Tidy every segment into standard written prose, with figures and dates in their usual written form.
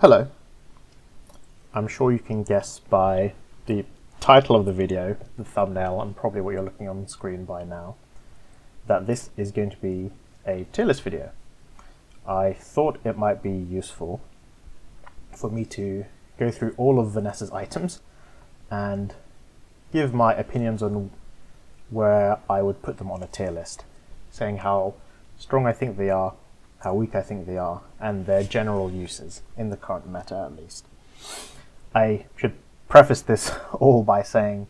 Hello. I'm sure you can guess by the title of the video, the thumbnail, and probably what you're looking on screen by now, that this is going to be a tier list video. I thought it might be useful for me to go through all of Vanessa's items and give my opinions on where I would put them on a tier list, saying how strong I think they are, how weak I think they are, and their general uses, in the current meta at least. I should preface this all by saying,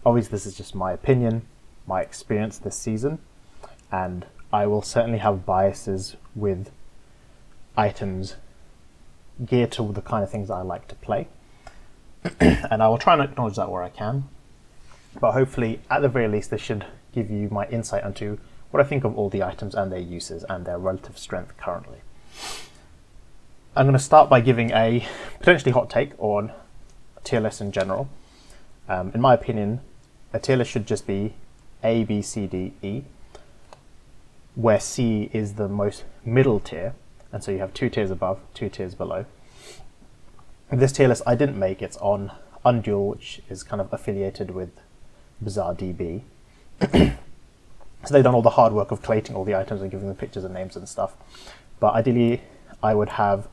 obviously this is just my opinion, my experience this season, and I will certainly have biases with items geared to the kind of things I like to play. And I will try and acknowledge that where I can, but hopefully at the very least this should give you my insight into what I think of all the items and their uses and their relative strength currently. I'm going to start by giving a potentially hot take on tier lists in general. In my opinion, a tier list should just be A, B, C, D, E, where C is the most middle tier, and so you have 2 tiers above, 2 tiers below. This tier list I didn't make, it's on Unduel, which is kind of affiliated with BazaarDB. So they've done all the hard work of collating all the items and giving them pictures and names and stuff. But ideally, I would have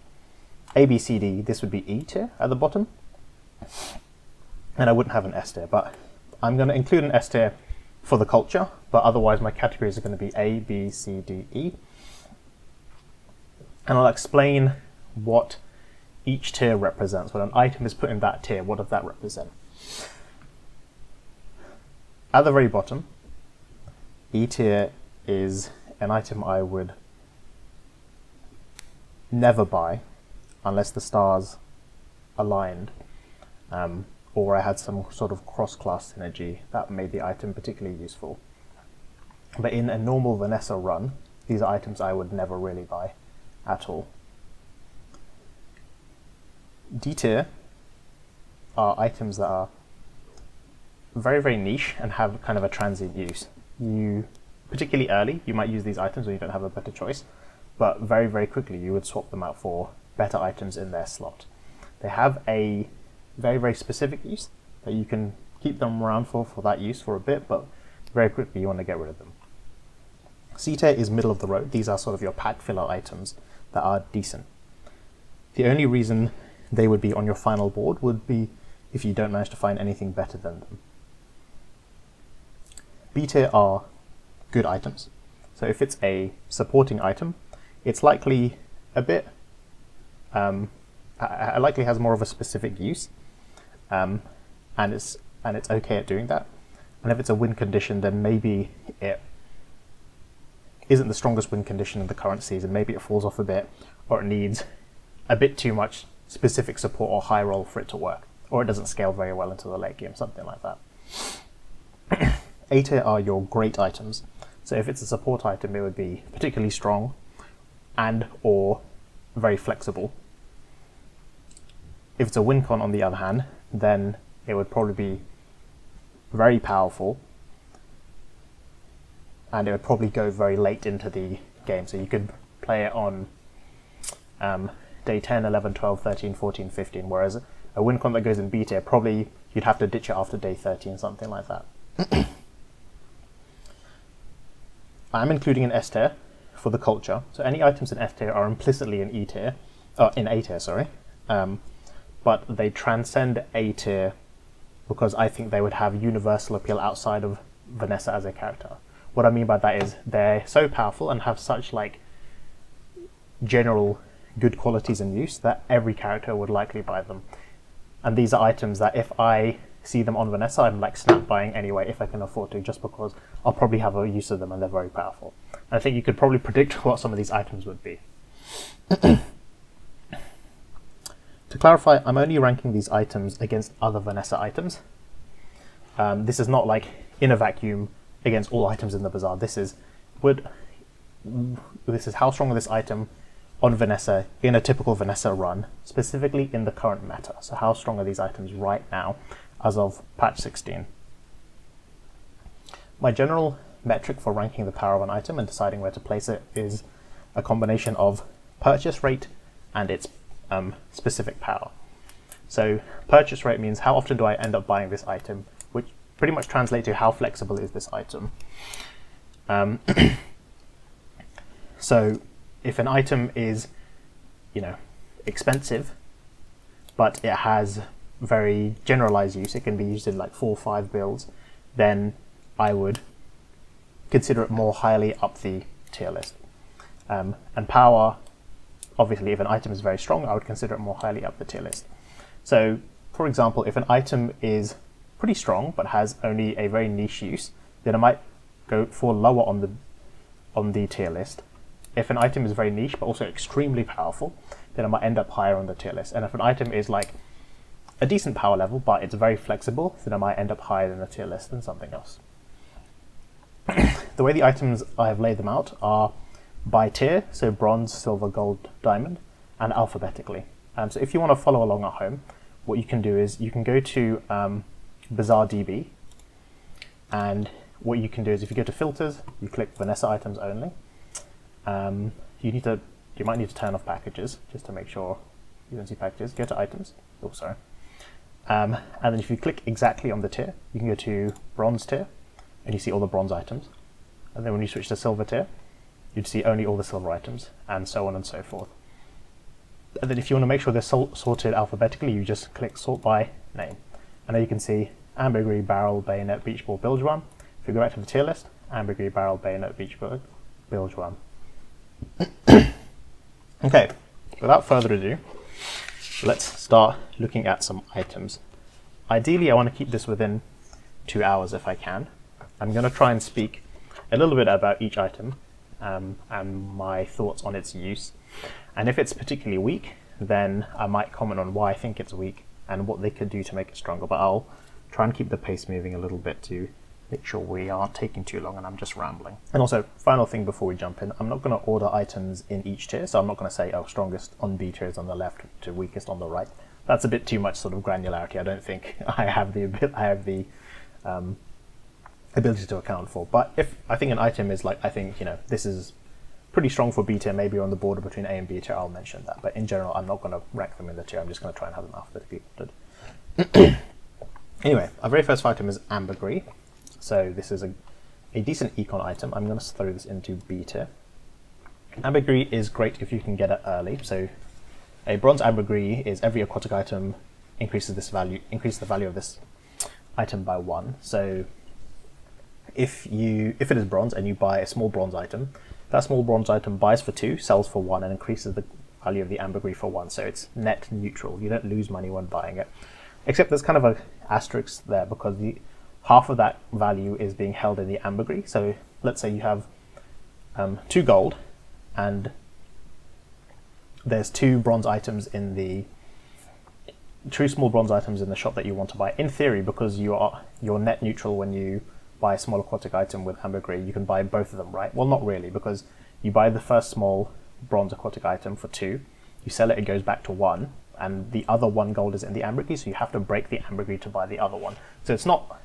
A, B, C, D. This would be E tier at the bottom. And I wouldn't have an S tier, but I'm going to include an S tier for the culture, but otherwise my categories are going to be A, B, C, D, E. And I'll explain what each tier represents. When an item is put in that tier, what does that represent? At the very bottom, E tier is an item I would never buy unless the stars aligned, or I had some sort of cross-class synergy that made the item particularly useful. But in a normal Vanessa run, these are items I would never really buy at all. D tier are items that are very, very niche and have kind of a transient use. Particularly early, you might use these items when you don't have a better choice, but very, very quickly you would swap them out for better items in their slot. They have a very, very specific use that you can keep them around for that use for a bit, but very quickly you want to get rid of them. C tier is middle of the road. These are sort of your pack filler items that are decent. The only reason they would be on your final board would be if you don't manage to find anything better than them. B tier are good items. So if it's a supporting item, it's likely a bit, likely has more of a specific use, and it's okay at doing that. And if it's a win condition, then maybe it isn't the strongest win condition in the current season. Maybe it falls off a bit, or it needs a bit too much specific support or high roll for it to work, or it doesn't scale very well into the late game, something like that. A tier are your great items. So if it's a support item, it would be particularly strong and or very flexible. If it's a win con, on the other hand, then it would probably be very powerful and it would probably go very late into the game. So you could play it on day 10, 11, 12, 13, 14, 15, whereas a win con that goes in B tier, probably you'd have to ditch it after day 13, something like that. I'm including an S tier for the culture. So any items in F tier are implicitly in E tier, in A tier, sorry. But they transcend A tier because I think they would have universal appeal outside of Vanessa as a character. What I mean by that is they're so powerful and have such like general good qualities and use that every character would likely buy them. And these are items that if I see them on Vanessa, I'm like snap buying anyway if I can afford to, just because I'll probably have a use of them and they're very powerful. And I think you could probably predict what some of these items would be. To clarify, I'm only ranking these items against other Vanessa items. This is not like in a vacuum against all items in the bazaar. This is how strong is this item on Vanessa in a typical Vanessa run, specifically in the current meta. So how strong are these items right now as of patch 16? My general metric for ranking the power of an item and deciding where to place it is a combination of purchase rate and its specific power. So purchase rate means how often do I end up buying this item, which pretty much translates to how flexible is this item. So if an item is, expensive, but it has very generalized use, it can be used in like 4 or 5 builds, then I would consider it more highly up the tier list. And power, obviously, if an item is very strong, I would consider it more highly up the tier list. So, for example, if an item is pretty strong but has only a very niche use, then I might fall lower on the tier list. If an item is very niche but also extremely powerful, then I might end up higher on the tier list. And if an item is like a decent power level but it's very flexible, then I might end up higher in the tier list than something else. The way the items I have laid them out are by tier, so bronze, silver, gold, diamond, and alphabetically. So if you want to follow along at home, what you can do is you can go to BazaarDB, and what you can do is if you go to filters, you click Vanessa items only. You might need to turn off packages just to make sure you don't see packages. Go to items. Oh, sorry. And then if you click exactly on the tier, you can go to bronze tier, and you see all the bronze items. And then when you switch to silver tier, you'd see only all the silver items, and so on and so forth. And then if you want to make sure they're sorted alphabetically, you just click sort by name. And there you can see ambergris, barrel, bayonet, beach ball, bilge worm. If you go back to the tier list, ambergris, barrel, bayonet, beach ball, bilge worm. Okay, without further ado, let's start looking at some items. Ideally, I want to keep this within 2 hours if I can. I'm going to try and speak a little bit about each item and my thoughts on its use. And if it's particularly weak, then I might comment on why I think it's weak and what they could do to make it stronger. But I'll try and keep the pace moving a little bit to make sure we aren't taking too long and I'm just rambling. And also, final thing before we jump in, I'm not going to order items in each tier. So I'm not going to say, oh, strongest on B tier is on the left to weakest on the right. That's a bit too much sort of granularity. I don't think I have the ability to account for. But if I think an item is like, I think, this is pretty strong for B tier, maybe on the border between A and B tier, I'll mention that. But in general, I'm not going to rank them in the tier. I'm just going to try and have them alphabetically ordered. Anyway, our very first item is ambergris. So this is a decent econ item. I'm going to throw this into B tier. Ambergris is great if you can get it early. So a bronze ambergris is every aquatic item increases the value of this item by 1. So if it is bronze and you buy a small bronze item, that small bronze item buys for 2, sells for 1, and increases the value of the ambergris for 1. So it's net neutral. You don't lose money when buying it. Except there's kind of an asterisk there because half of that value is being held in the ambergris. So let's say you have 2 gold and there's 2 bronze items in the 2 small bronze items in the shop that you want to buy. In theory, because you're net neutral when you buy a small aquatic item with ambergris, you can buy both of them, right? Well, not really, because you buy the first small bronze aquatic item for 2, you sell it, it goes back to 1, and the other 1 gold is in the ambergris, so you have to break the ambergris to buy the other one. So it's not,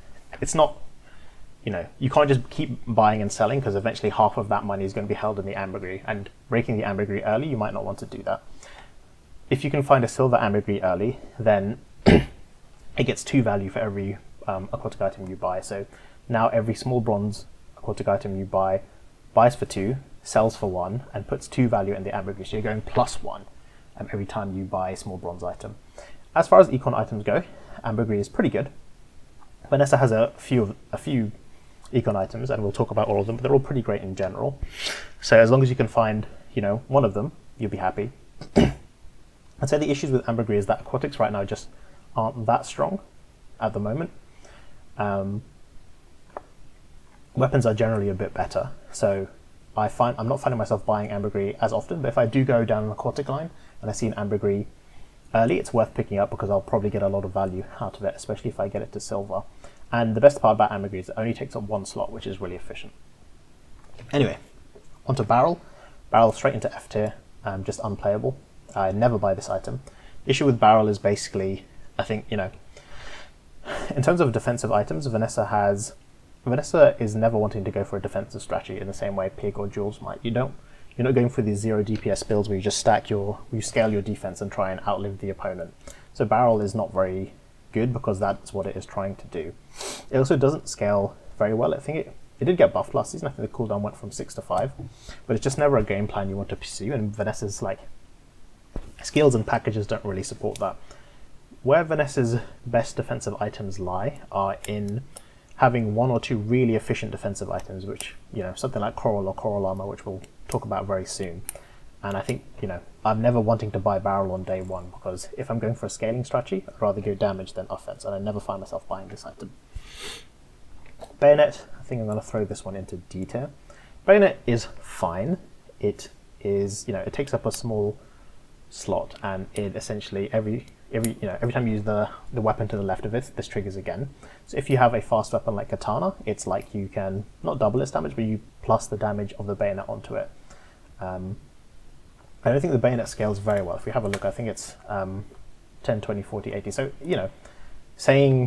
you can't just keep buying and selling, because eventually half of that money is going to be held in the ambergris, and breaking the ambergris early, you might not want to do that. If you can find a silver ambergris early, then it gets 2 value for every aquatic item you buy. So now every small bronze aquatic item you buy buys for 2, sells for 1, and puts 2 value in the ambergris. So you're going +1 every time you buy a small bronze item. As far as econ items go, ambergris is pretty good. Vanessa has a few econ items, and we'll talk about all of them, but they're all pretty great in general. So as long as you can find, one of them, you'll be happy. I'd say the issues with ambergris is that aquatics right now just aren't that strong at the moment. Weapons are generally a bit better, so I'm not finding myself buying ambergris as often, but if I do go down an aquatic line and I see an ambergris early, it's worth picking up because I'll probably get a lot of value out of it, especially if I get it to silver. And the best part about ambergris is it only takes up 1 slot, which is really efficient. Anyway, onto barrel. Barrel straight into F tier, just unplayable. I never buy this item. The issue with barrel is basically, I think, in terms of defensive items, Vanessa is never wanting to go for a defensive strategy in the same way Pig or Jules might. You're You're not going for these 0 DPS builds where you just you scale your defense and try and outlive the opponent. So barrel is not very good because that's what it is trying to do. It also doesn't scale very well. I think it did get buffed last season. I think the cooldown went from 6 to 5, but it's just never a game plan you want to pursue, and Vanessa's like skills and packages don't really support that. Where Vanessa's best defensive items lie are in having 1 or 2 really efficient defensive items, which, you know, something like Coral or Coral Armor, which we'll talk about very soon. And I think, you know, I'm never wanting to buy barrel on day 1, because if I'm going for a scaling strategy, I'd rather go damage than offense, and I never find myself buying this item. Bayonet, I think I'm going to throw this one into D tier. Bayonet is fine. It is, you know, it takes up a small slot, and it essentially every time you use the weapon to the left of it, this triggers again. So if you have a fast weapon like Katana, it's like you can not double its damage, but you plus the damage of the bayonet onto it. I don't think the bayonet scales very well. If we have a look, I think it's 10, 20, 40, 80. So, you know,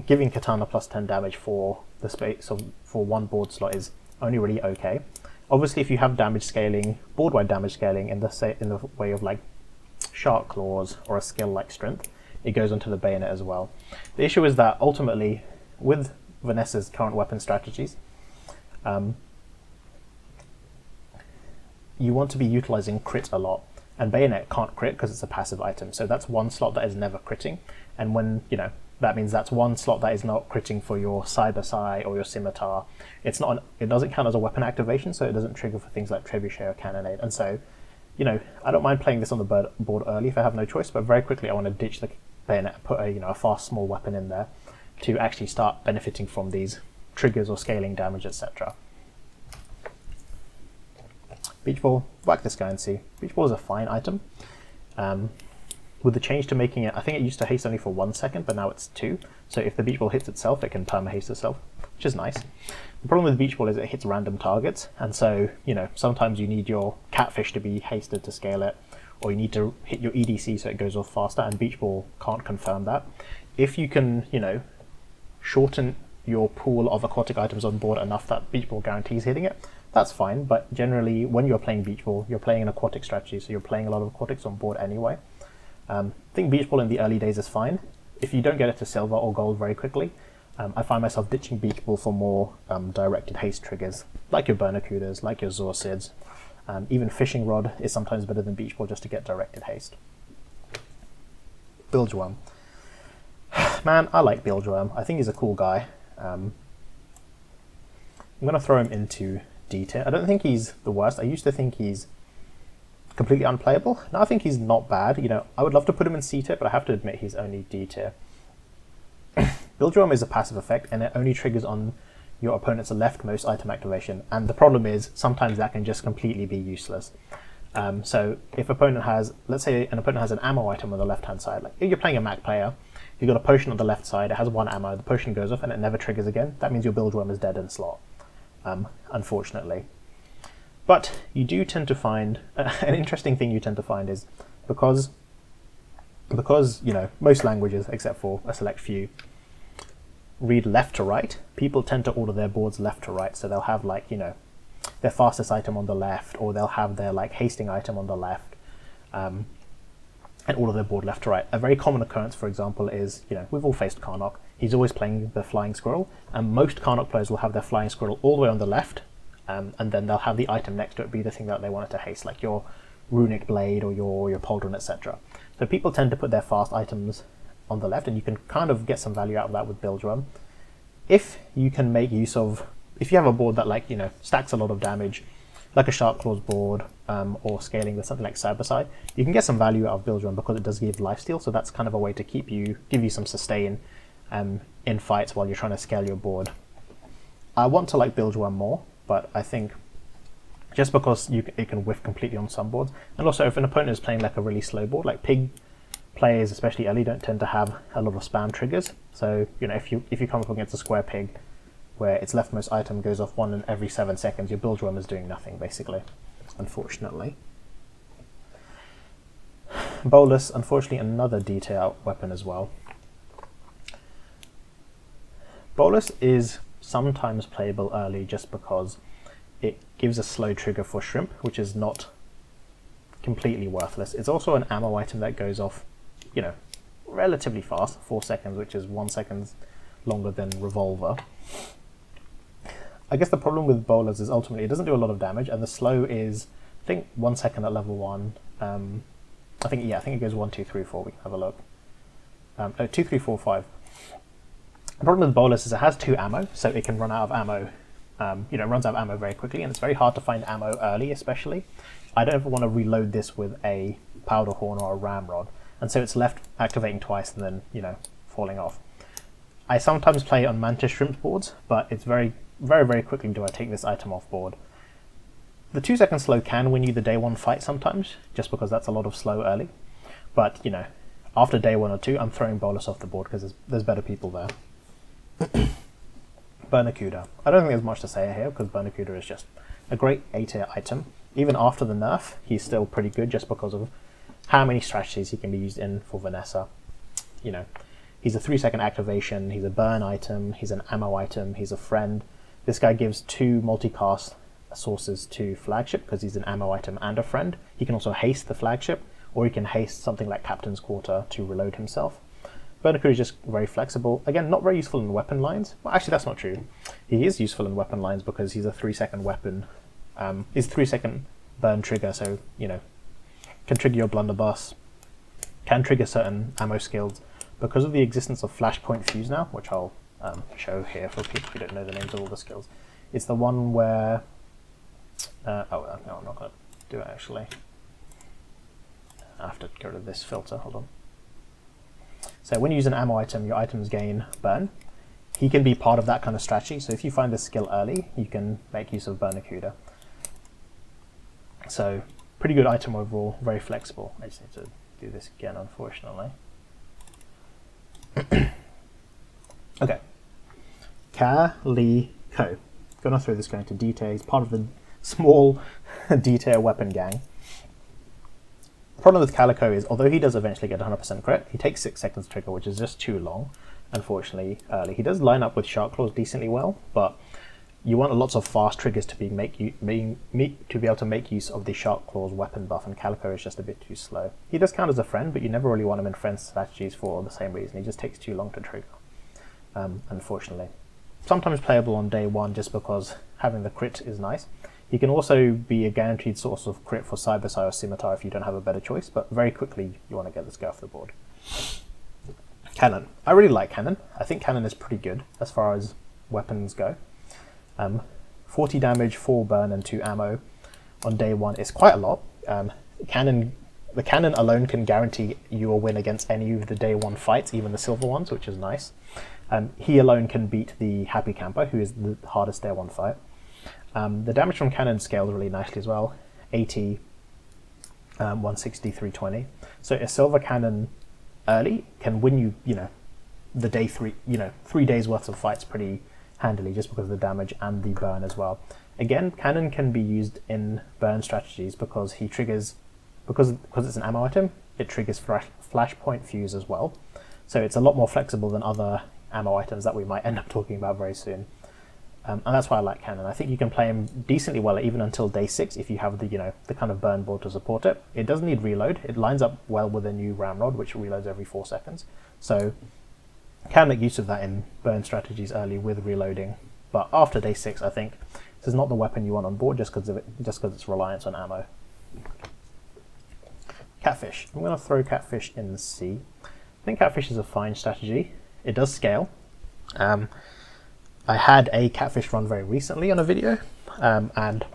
giving Katana plus 10 damage for the space for 1 board slot is only really okay. Obviously, if you have damage scaling, board-wide damage scaling in the way of like Shark Claws or a skill like Strength, it goes onto the bayonet as well. The issue is that ultimately, with Vanessa's current weapon strategies, you want to be utilizing crit a lot, and bayonet can't crit because it's a passive item. So that's 1 slot that is never critting, and when, you know, that means that's 1 slot that is not critting for your Cyber Sai or your Scimitar. It doesn't count as a weapon activation, so it doesn't trigger for things like Trebuchet or Cannonade. And so, you know, I don't mind playing this on the board early if I have no choice, but very quickly I want to ditch the bayonet and put a fast small weapon in there to actually start benefiting from these triggers or scaling damage, etc. Beach Ball, whack this guy and see. Beach Ball is a fine item. With the change to making it, I think it used to haste only for 1 second, but now it's 2. So if the Beach Ball hits itself, it can perma-haste itself, which is nice. The problem with Beach Ball is it hits random targets, and so, you know, sometimes you need your Catfish to be hasted to scale it, or you need to hit your EDC so it goes off faster, and Beach Ball can't confirm that. If you can, you know, shorten your pool of aquatic items on board enough that Beach Ball guarantees hitting it, that's fine, but generally when you're playing Beach Ball, you're playing an aquatic strategy, so you're playing a lot of aquatics on board anyway. I think Beach Ball in the early days is fine. If you don't get it to silver or gold very quickly, I find myself ditching Beach Ball for more directed haste triggers, like your Barnacudas, like your Zorsids. Even Fishing Rod is sometimes better than Beach Ball just to get directed haste. Bilgeworm. Man, I like Bilgeworm. I think he's a cool guy. I'm going to throw him into D tier. I don't think he's the worst. I used to think he's completely unplayable. Now I think he's not bad. You know, I would love to put him in C tier, but I have to admit he's only D tier. Bilgeworm is a passive effect, and it only triggers on your opponent's leftmost item activation. And the problem is sometimes that can just completely be useless. So if opponent has, let's say an opponent has an ammo item on the left-hand side, like if you're playing a Mac player, you've got a potion on the left side, it has 1 ammo, the potion goes off and it never triggers again. That means your Bilgeworm is dead in slot, unfortunately. But you do tend to find, an interesting thing you tend to find is because you know, most languages, except for a select few, read left to right, people tend to order their boards left to right. So they'll have, like, you know, their fastest item on the left, or they'll have their like hasting item on the left, and order their board left to right. A very common occurrence, for example, is, you know, we've all faced Karnok. He's always playing the Flying Squirrel, and most Karnok players will have their Flying Squirrel all the way on the left, and then they'll have the item next to it be the thing that they wanted to haste, like your Runic Blade or your Pauldron, etc. So people tend to put their fast items on the left, and you can kind of get some value out of that with Bilgeworm. If you can make use of, if you have a board that, like, you know, stacks a lot of damage, like a Shark Claws board, or scaling with something like Cyber Sai, you can get some value out of Bilgeworm because it does give lifesteal, so that's kind of a way to give you some sustain in fights while you're trying to scale your board. I want to like Bilgeworm more, but I think just because it can whiff completely on some boards, and also if an opponent is playing like a really slow board, like Pig players, especially early, don't tend to have a lot of spam triggers. So, you know, if you come up against a square Pig where its leftmost item goes off 1 in every 7 seconds, your Bilgeworm is doing nothing, basically, unfortunately. Bolus, unfortunately, another detail weapon as well. Bolus is sometimes playable early just because it gives a slow trigger for Shrimp, which is not completely worthless. It's also an ammo item that goes off, you know, relatively fast, 4 seconds, which is 1 second longer than revolver. I guess the problem with bowlers is ultimately it doesn't do a lot of damage, and the slow is, I think, 1 second at level 1. I think it goes 1, 2, 3, 4. We can have a look. 2, 3, 4, 5. The problem with bowlers is it has 2 ammo, so it can run out of ammo. It runs out of ammo very quickly, and it's very hard to find ammo early, especially. I don't ever want to reload this with a powder horn or a ramrod, and so it's left activating twice and then, falling off. I sometimes play on mantis shrimp boards, but it's very, very, very quickly do I take this item off board. The 2 second slow can win you the day 1 fight sometimes, just because that's a lot of slow early. But, after day 1 or 2, I'm throwing Bolus off the board because there's better people there. Barnacuda. I don't think there's much to say here because Barnacuda is just a great A-tier item. Even after the nerf, he's still pretty good just because of how many strategies he can be used in for Vanessa. He's a 3 second activation, he's a burn item, he's an ammo item, he's a friend. This guy gives 2 multicast sources to flagship because he's an ammo item and a friend. He can also haste the flagship, or he can haste something like Captain's Quarter to reload himself. Barnacuda is just very flexible. Again, not very useful in weapon lines. Well, actually, that's not true. He is useful in weapon lines because he's a 3 second weapon. He's a 3 second burn trigger, so, can trigger your blunderbuss, can trigger certain ammo skills. Because of the existence of Flashpoint Fuse now, which I'll show here for people who don't know the names of all the skills, it's the one where... no, I'm not going to do it actually. I have to get rid of this filter, hold on. So when you use an ammo item, your items gain burn. He can be part of that kind of strategy, so if you find this skill early, you can make use of Barnacuda. So, pretty good item overall, very flexible. I just need to do this again, unfortunately. Okay. Calico. Gonna throw this guy into D-tier. He's part of the small D-tier weapon gang. The problem with Calico is, although he does eventually get 100% crit, he takes 6 seconds to trigger, which is just too long, unfortunately, early. He does line up with Shark Claws decently well, but you want lots of fast triggers to be able to make use of the Shark Claws weapon buff, and Calico is just a bit too slow. He does count as a friend, but you never really want him in friend strategies for the same reason. He just takes too long to trigger, unfortunately. Sometimes playable on day 1 just because having the crit is nice. He can also be a guaranteed source of crit for Cybersai or Scimitar if you don't have a better choice, but very quickly you want to get this guy off the board. Cannon. I really like Cannon. I think Cannon is pretty good as far as weapons go. 40 damage, 4 burn and 2 ammo on day 1 is quite a lot. The cannon alone can guarantee you a win against any of the day 1 fights, even the silver ones, which is nice. He alone can beat the Happy Camper, who is the hardest day 1 fight. The damage from cannon scales really nicely as well. 80, 160, 320. So a silver cannon early can win you, the day 3, 3 days worth of fights pretty handily just because of the damage and the burn as well. Again, cannon can be used in burn strategies because he triggers, because it's an ammo item, it triggers Flashpoint Fuse as well. So it's a lot more flexible than other ammo items that we might end up talking about very soon. And that's why I like Cannon. I think you can play him decently well even until day 6 if you have the the kind of burn board to support it. It doesn't need reload. It lines up well with a new Ramrod, which reloads every 4 seconds. So can make use of that in burn strategies early with reloading. But after day 6, I think this is not the weapon you want on board just because it's reliance on ammo. Catfish. I'm going to throw Catfish in the sea. I think Catfish is a fine strategy. It does scale. I had a Catfish run very recently on a video, and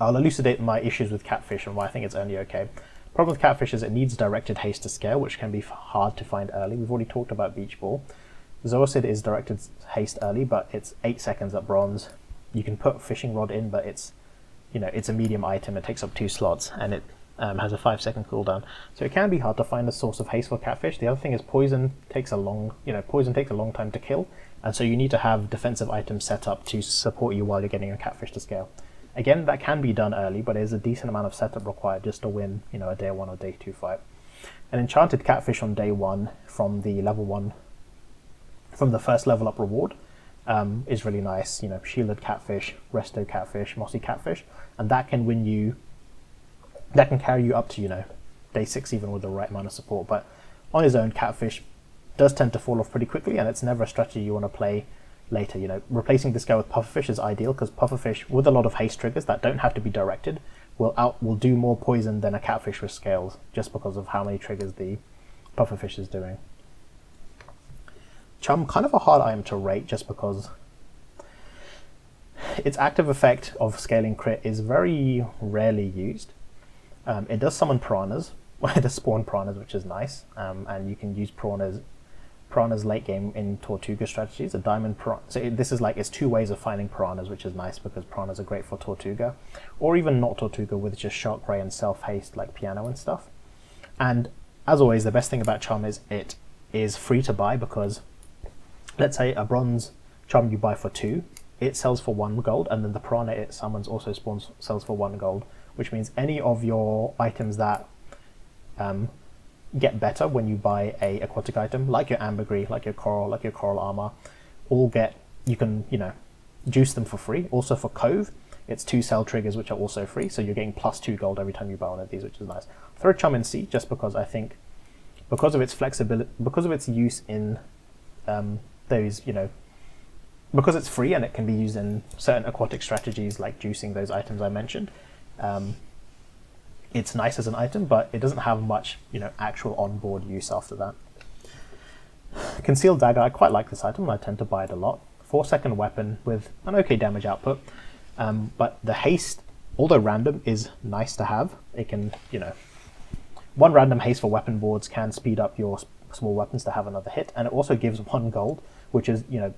I'll elucidate my issues with Catfish and why I think it's only okay. The problem with Catfish is it needs directed haste to scale, which can be hard to find early. We've already talked about Beach Ball. Zoosid is directed haste early, but it's 8 seconds at bronze. You can put Fishing Rod in, but it's a medium item. It takes up 2 slots, and it has a 5-second cooldown. So it can be hard to find a source of haste for Catfish. The other thing is poison takes a long time to kill, and so you need to have defensive items set up to support you while you're getting a Catfish to scale. Again, that can be done early, but there's a decent amount of setup required just to win, a day 1 or day 2 fight. An enchanted Catfish on day 1 from the level 1, from the first level up reward, is really nice. Shielded Catfish, Resto Catfish, Mossy Catfish, and that can win you that can carry you up to, you know, day 6 even with the right amount of support. But on his own, Catfish does tend to fall off pretty quickly, and it's never a strategy you want to play later. You know, replacing this guy with Pufferfish is ideal, because Pufferfish with a lot of haste triggers that don't have to be directed will do more poison than a Catfish with scales, just because of how many triggers the Pufferfish is doing. Chum, kind of a hard item to rate, just because its active effect of scaling crit is very rarely used. It does summon piranhas, it does spawn piranhas, which is nice, and you can use piranhas late game in Tortuga strategies. A diamond piranha, so this is like, it's 2 ways of finding piranhas, which is nice because piranhas are great for Tortuga, or even not Tortuga with just Shark Ray and self haste like Piano and stuff. And as always, the best thing about Chum is it is free to buy, because let's say a bronze Chum you buy for 2, it sells for 1 gold, and then the piranha it summons also sells for 1 gold, which means any of your items that get better when you buy a aquatic item, like your ambergris, like your coral armor, you can, you know, juice them for free. Also for Cove, it's 2 cell triggers, which are also free, so you're getting plus 2 gold every time you buy one of these, which is nice. Throw Chum in C, just because I think, because of its flexibility, because of its use in those, you know, because it's free and it can be used in certain aquatic strategies like juicing those items I mentioned. It's nice as an item, but it doesn't have much, you know, actual onboard use after that. Concealed Dagger, I quite like this item, I tend to buy it a lot. 4-second weapon with an okay damage output, but the haste, although random, is nice to have. It can, you know, 1 random haste for weapon boards can speed up your small weapons to have another hit, and it also gives 1 gold, which is, you know,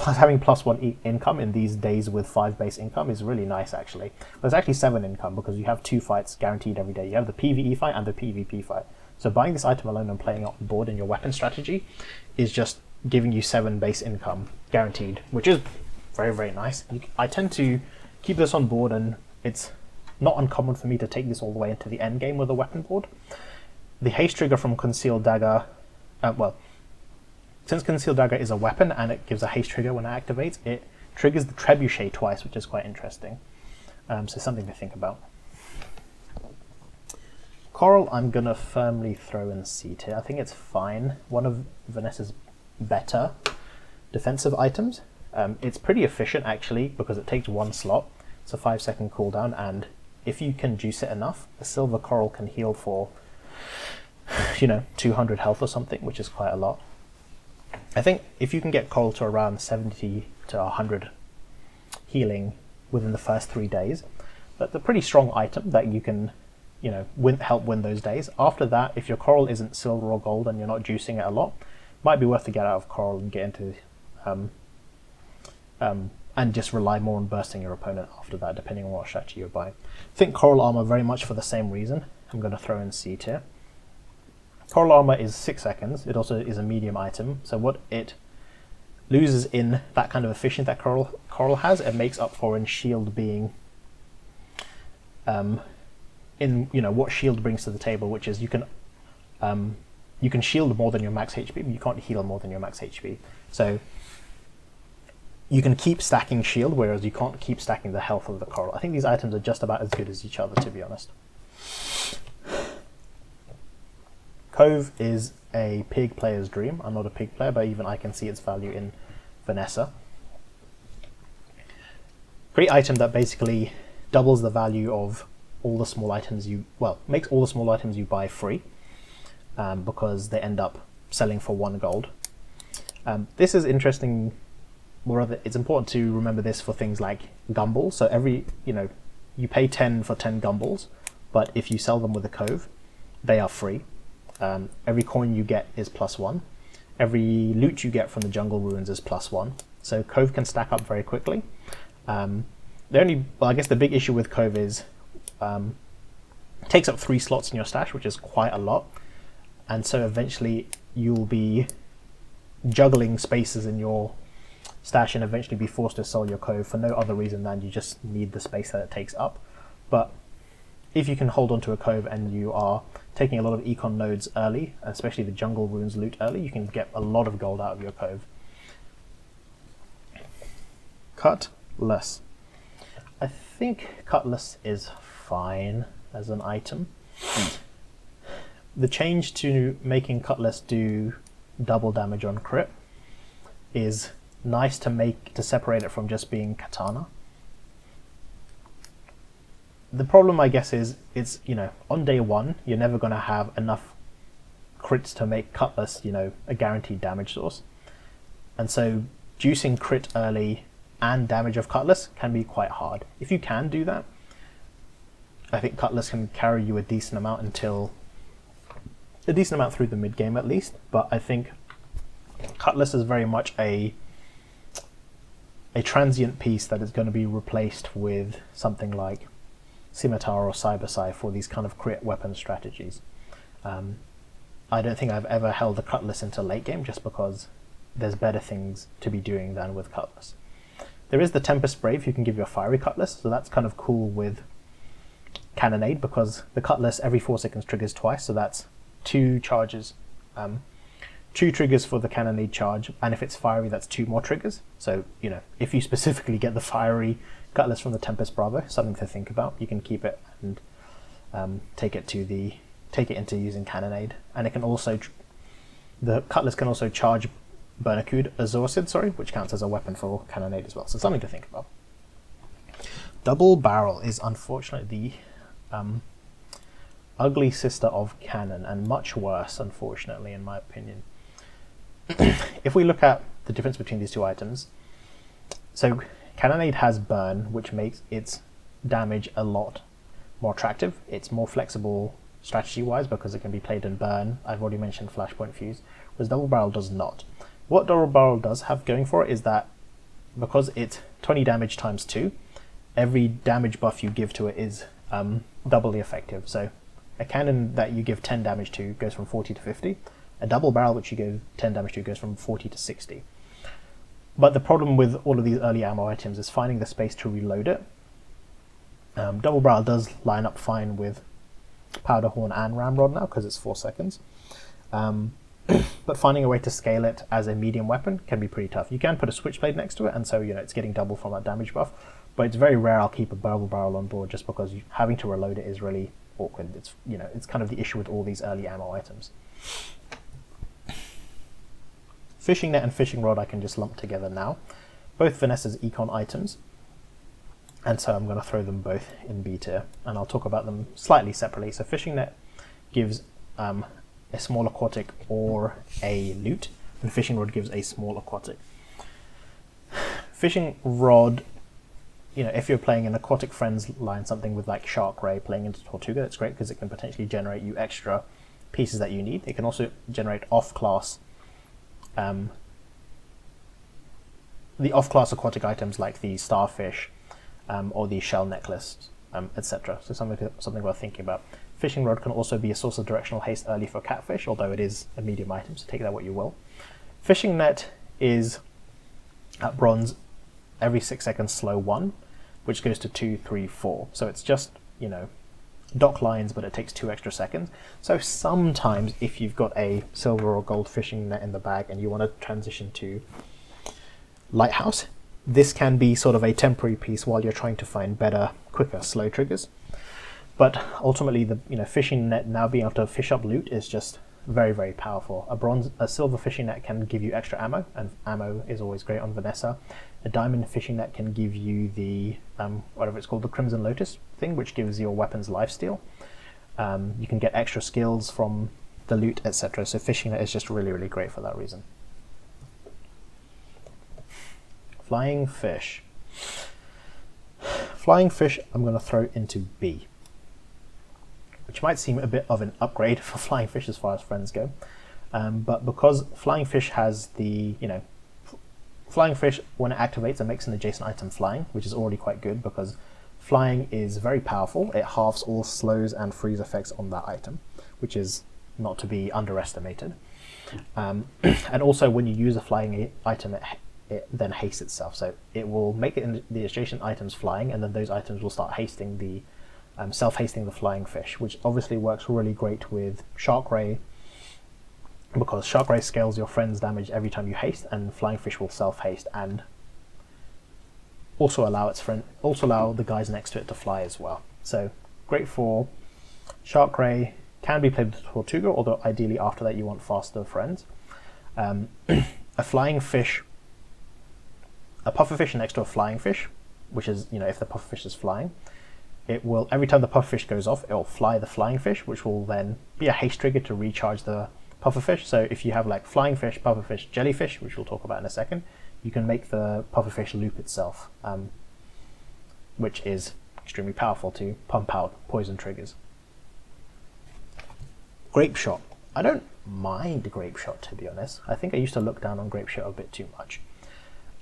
having +1 income in these days with 5 base income is really nice, actually. There's actually 7 income, because you have 2 fights guaranteed every day. You have the PvE fight and the PvP fight. So buying this item alone and playing it on board in your weapon strategy is just giving you 7 base income guaranteed, which is very, very nice. I tend to keep this on board, and it's not uncommon for me to take this all the way into the end game with a weapon board. The haste trigger from Concealed Dagger, since Concealed Dagger is a weapon and it gives a haste trigger when it activates, it triggers the Trebuchet twice, which is quite interesting. So something to think about. Coral, I'm going to firmly throw in C tier. I think it's fine. One of Vanessa's better defensive items. It's pretty efficient, actually, because it takes 1 slot. It's a 5-second cooldown, and if you can juice it enough, the Silver Coral can heal for, you know, 200 health or something, which is quite a lot. I think if you can get Coral to around 70 to 100 healing within the first 3 days, that's a pretty strong item that you can, you know, help win those days. After that, if your Coral isn't silver or gold and you're not juicing it a lot, might be worth to get out of Coral and get into and just rely more on bursting your opponent after that, depending on what strategy you're buying. I think Coral Armor very much for the same reason. I'm going to throw in C tier. Coral Armor is 6 seconds. It also is a medium item, so what it loses in that kind of efficiency that Coral has, it makes up for in Shield being, in, you know, what Shield brings to the table, which is you can shield more than your max HP, but you can't heal more than your max HP. So you can keep stacking Shield, whereas you can't keep stacking the health of the Coral. I think these items are just about as good as each other, to be honest. Cove is a pig player's dream. I'm not a pig player, but even I can see its value in Vanessa. Great item that basically doubles the value of all the small items makes all the small items you buy free, because they end up selling for 1 gold. This is interesting, or rather, it's important to remember this for things like Gumballs. So you pay 10 for 10 Gumballs, but if you sell them with a Cove, they are free. Every coin you get is +1. Every loot you get from the jungle ruins is +1. So Cove can stack up very quickly. I guess the big issue with Cove is it takes up 3 slots in your stash, which is quite a lot. And so eventually you'll be juggling spaces in your stash and eventually be forced to sell your Cove for no other reason than you just need the space that it takes up. But if you can hold onto a Cove and you are taking a lot of econ nodes early, especially the jungle ruins loot early, you can get a lot of gold out of your Cove. Cutlass. I think Cutlass is fine. as an item. The change to making Cutlass do double damage on crit is nice to separate it from just being Katana. The problem, I guess, is it's, on day one, you're never going to have enough crits to make Cutlass, a guaranteed damage source. And so juicing crit early and damage of Cutlass can be quite hard. If you can do that, I think Cutlass can carry you a decent amount through the mid game at least. But I think Cutlass is very much a transient piece that is going to be replaced with something like Scimitar or Cyber Sai for these kind of crit weapon strategies. I don't think I've ever held the Cutlass into late game just because there's better things to be doing than with Cutlass. There is the Tempest Brave who can give you a fiery Cutlass, so that's kind of cool with Cannonade because the Cutlass every 4 seconds triggers twice, so that's 2 charges, 2 triggers for the Cannonade charge, and if it's fiery that's 2 more triggers. So, if you specifically get the fiery Cutlass from the Tempest Bravo, something to think about. You can keep it and take it into using Cannonade, and it can also the Cutlass can also charge Bernakud Azorcid, which counts as a weapon for Cannonade as well. So something to think about. Double Barrel is unfortunately the ugly sister of Cannon, and much worse, unfortunately, in my opinion. If we look at the difference between these two items, so Cannonade has Burn, which makes its damage a lot more attractive. It's more flexible strategy-wise because it can be played in Burn. I've already mentioned Flashpoint Fuse, whereas Double Barrel does not. What Double Barrel does have going for it is that because it's 20 damage times 2, every damage buff you give to it is doubly effective. So a cannon that you give 10 damage to goes from 40 to 50. A Double Barrel which you give 10 damage to goes from 40 to 60. But the problem with all of these early ammo items is finding the space to reload it. Double Barrel does line up fine with Powder Horn and Ramrod now because it's 4 seconds. But finding a way to scale it as a medium weapon can be pretty tough. You can put a Switchblade next to it, and so it's getting double from that damage buff. But it's very rare I'll keep a Double Barrel on board just because having to reload it is really awkward. It's kind of the issue with all these early ammo items. Fishing Net and Fishing Rod I can just lump together now. Both Vanessa's Econ items, and so I'm going to throw them both in B tier, and I'll talk about them slightly separately. So Fishing Net gives a small aquatic or a loot, and Fishing Rod gives a small aquatic. Fishing Rod, if you're playing an Aquatic Friends line, something with like Shark Ray playing into Tortuga, that's great because it can potentially generate you extra pieces that you need. It can also generate off-class the off-class aquatic items like the starfish or the shell necklace, etc. So something worth thinking about. Fishing Rod can also be a source of directional haste early for catfish, although it is a medium item, so take that what you will. Fishing Net is at bronze every 6 seconds slow 1, which goes to 2, 3, 4. So it's just, dock lines, but it takes 2 extra seconds. So sometimes if you've got a silver or gold fishing net in the bag and you want to transition to Lighthouse, this can be sort of a temporary piece while you're trying to find better, quicker, slow triggers. But ultimately, the fishing net now being able to fish up loot is just very, very powerful. A silver fishing net can give you extra ammo, and ammo is always great on Vanessa. A diamond fishing net can give you the whatever it's called, the Crimson Lotus thing, which gives your weapons lifesteal. You can get extra skills from the loot, etc. So fishing net is just really, really great for that reason. Flying fish. Flying fish I'm going to throw into B, which might seem a bit of an upgrade for flying fish as far as friends go. But because flying fish has the, flying fish, when it activates, it makes an adjacent item flying, which is already quite good because flying is very powerful. It halves all slows and freeze effects on that item, which is not to be underestimated. And also when you use a flying item, it then hastes itself. So it will make the adjacent items flying, and then those items will start hasting the self-hasting the flying fish, which obviously works really great with Shark Ray, because Shark Ray scales your friend's damage every time you haste, and flying fish will self-haste and also allow the guys next to it to fly as well. So great for Shark Ray can be played with Tortuga, although ideally after that you want faster friends. A flying fish, a pufferfish next to a flying fish, which is, if the pufferfish is flying, it will, every time the pufferfish goes off, it will fly the flying fish, which will then be a haste trigger to recharge the pufferfish. So if you have like flying fish, pufferfish, jellyfish, which we'll talk about in a second, you can make the pufferfish loop itself, which is extremely powerful to pump out poison triggers. Grape Shot. I don't mind Grape Shot, to be honest. I think I used to look down on Grape Shot a bit too much.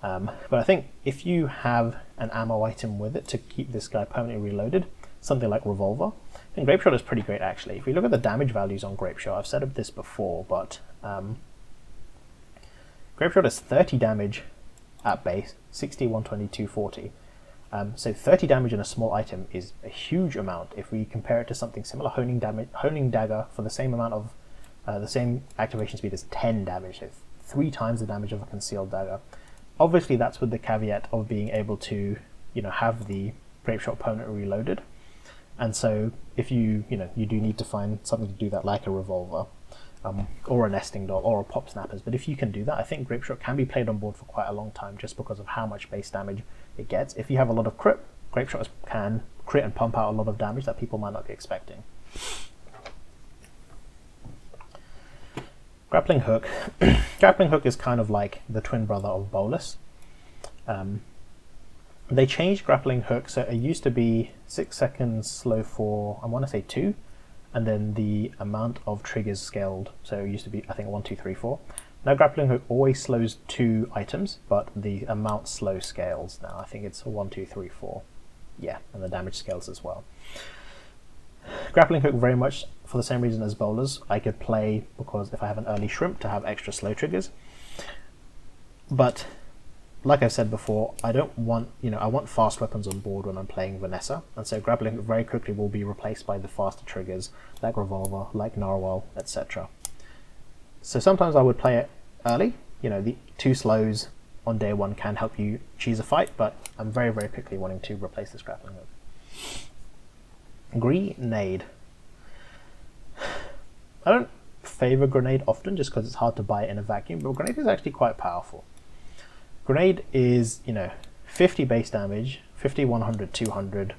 But I think if you have an ammo item with it to keep this guy permanently reloaded, something like Revolver, then Grape Shot is pretty great actually. If we look at the damage values on Grape Shot, I've said this before, but Grape Shot is 30 damage at base, 60, 120, 240. So 30 damage in a small item is a huge amount if we compare it to something similar. Honing Dagger for the same amount of the same activation speed is 10 damage, so 3 times the damage of a concealed dagger. Obviously that's with the caveat of being able to have the Grape Shot permanently reloaded, and so if you do need to find something to do that, like a Revolver or a Nesting Doll or a Pop Snappers. But if you can do that, I think Grape Shot can be played on board for quite a long time just because of how much base damage it gets. If you have a lot of crit, Grape Shot can crit and pump out a lot of damage that people might not be expecting. Grappling Hook. Grappling Hook is kind of like the twin brother of Bolus. They changed Grappling Hook, so it used to be 6 seconds slow for, I want to say 2, and then the amount of triggers scaled, so it used to be, I think, 1, 2, 3, 4. Now Grappling Hook always slows 2 items, but the amount slow scales now. I think it's 1, 2, 3, 4. Yeah, and the damage scales as well. Grappling Hook, very much for the same reason as Bowlers, I could play because if I have an early shrimp to have extra slow triggers. But like I've said before, I don't want, I want fast weapons on board when I'm playing Vanessa, and so Grappling Hook very quickly will be replaced by the faster triggers like Revolver, like Narwhal, etc. So sometimes I would play it early. The 2 slows on day 1 can help you cheese a fight, but I'm very, very quickly wanting to replace this Grappling Hook. Grenade. I don't favor Grenade often just because it's hard to buy it in a vacuum, but Grenade is actually quite powerful. Grenade is, 50 base damage, 50, 100, 200,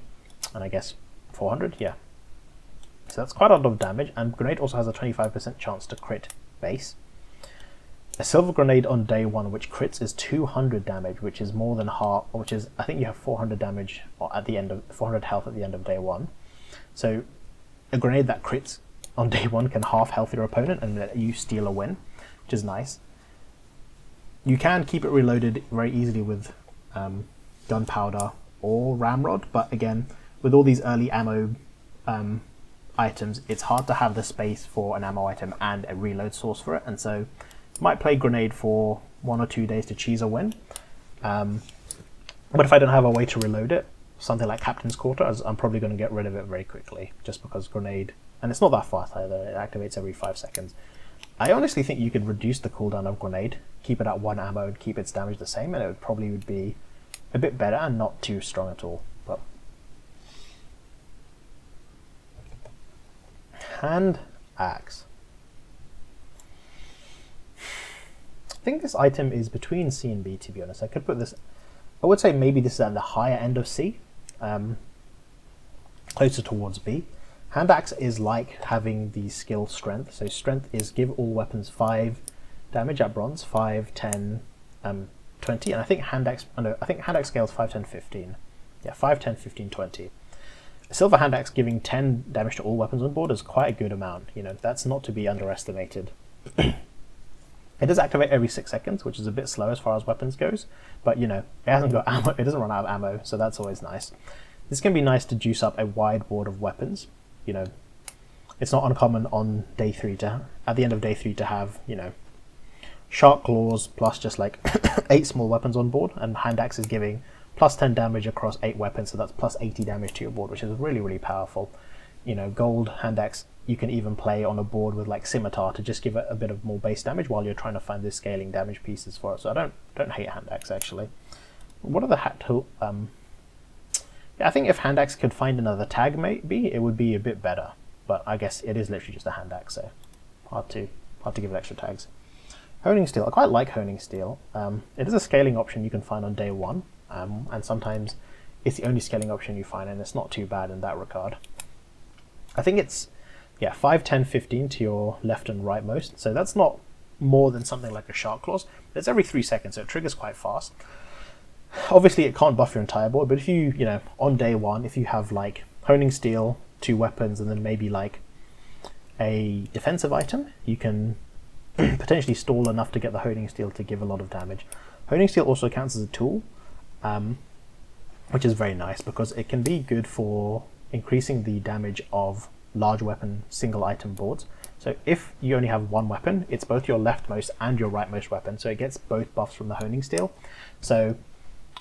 and I guess 400, yeah. So that's quite a lot of damage, and Grenade also has a 25% chance to crit base. A Silver Grenade on day 1, which crits, is 200 damage, which is more than half, which is, I think you have 400 damage at the end of, 400 health at the end of day 1. So a grenade that crits on day 1 can half health your opponent and let you steal a win, which is nice. You can keep it reloaded very easily with Gunpowder or Ramrod, but again, with all these early ammo items, it's hard to have the space for an ammo item and a reload source for it, and so might play Grenade for 1 or 2 days to cheese a win. But if I don't have a way to reload it, something like Captain's Quarter, I'm probably going to get rid of it very quickly, just because Grenade, and it's not that fast either, it activates every 5 seconds. I honestly think you could reduce the cooldown of Grenade, keep it at 1 ammo and keep its damage the same, and it would be a bit better and not too strong at all. But Hand Axe. I think this item is between C and B, to be honest. I could put this, I would say maybe this is at the higher end of C, closer towards B. Hand Axe is like having the skill Strength. So Strength is give all weapons 5 damage at bronze, 5, 10, 20, and I think Hand Axe scales 5, 10, 15. Yeah, 5, 10, 15, 20. A Silver Hand Axe giving 10 damage to all weapons on board is quite a good amount. That's not to be underestimated. It does activate every 6 seconds, which is a bit slow as far as weapons goes, but it hasn't got ammo, it doesn't run out of ammo, so that's always nice. This can be nice to juice up a wide board of weapons. It's not uncommon on day 3 at the end of day 3 to have, Shark Claws plus just like 8 small weapons on board, and Hand Axe is giving plus 10 damage across 8 weapons, so that's plus 80 damage to your board, which is really, really powerful. Gold Hand Axe you can even play on a board with like Scimitar to just give it a bit of more base damage while you're trying to find the scaling damage pieces for it. So I don't hate Hand Axe actually. What are the yeah, I think if Hand Axe could find another tag maybe, it would be a bit better. but I guess it is literally just a hand axe, so hard to give it extra tags. Honing steel, I quite like honing steel. It is a scaling option you can find on day 1, and sometimes it's the only scaling option you find, and it's not too bad in that regard. I think it's 5, 10, 15 to your left and rightmost, so that's not more than something like a shark claws. It's every 3 seconds, so it triggers quite fast. Obviously it can't buff your entire board, but if you on day 1, if you have like honing steel, 2 weapons, and then maybe like a defensive item, you can potentially stall enough to get the honing steel to give a lot of damage. Honing steel also counts as a tool, which is very nice because it can be good for increasing the damage of large weapon single item boards. So if you only have 1 weapon, it's both your leftmost and your rightmost weapon, so it gets both buffs from the honing steel. So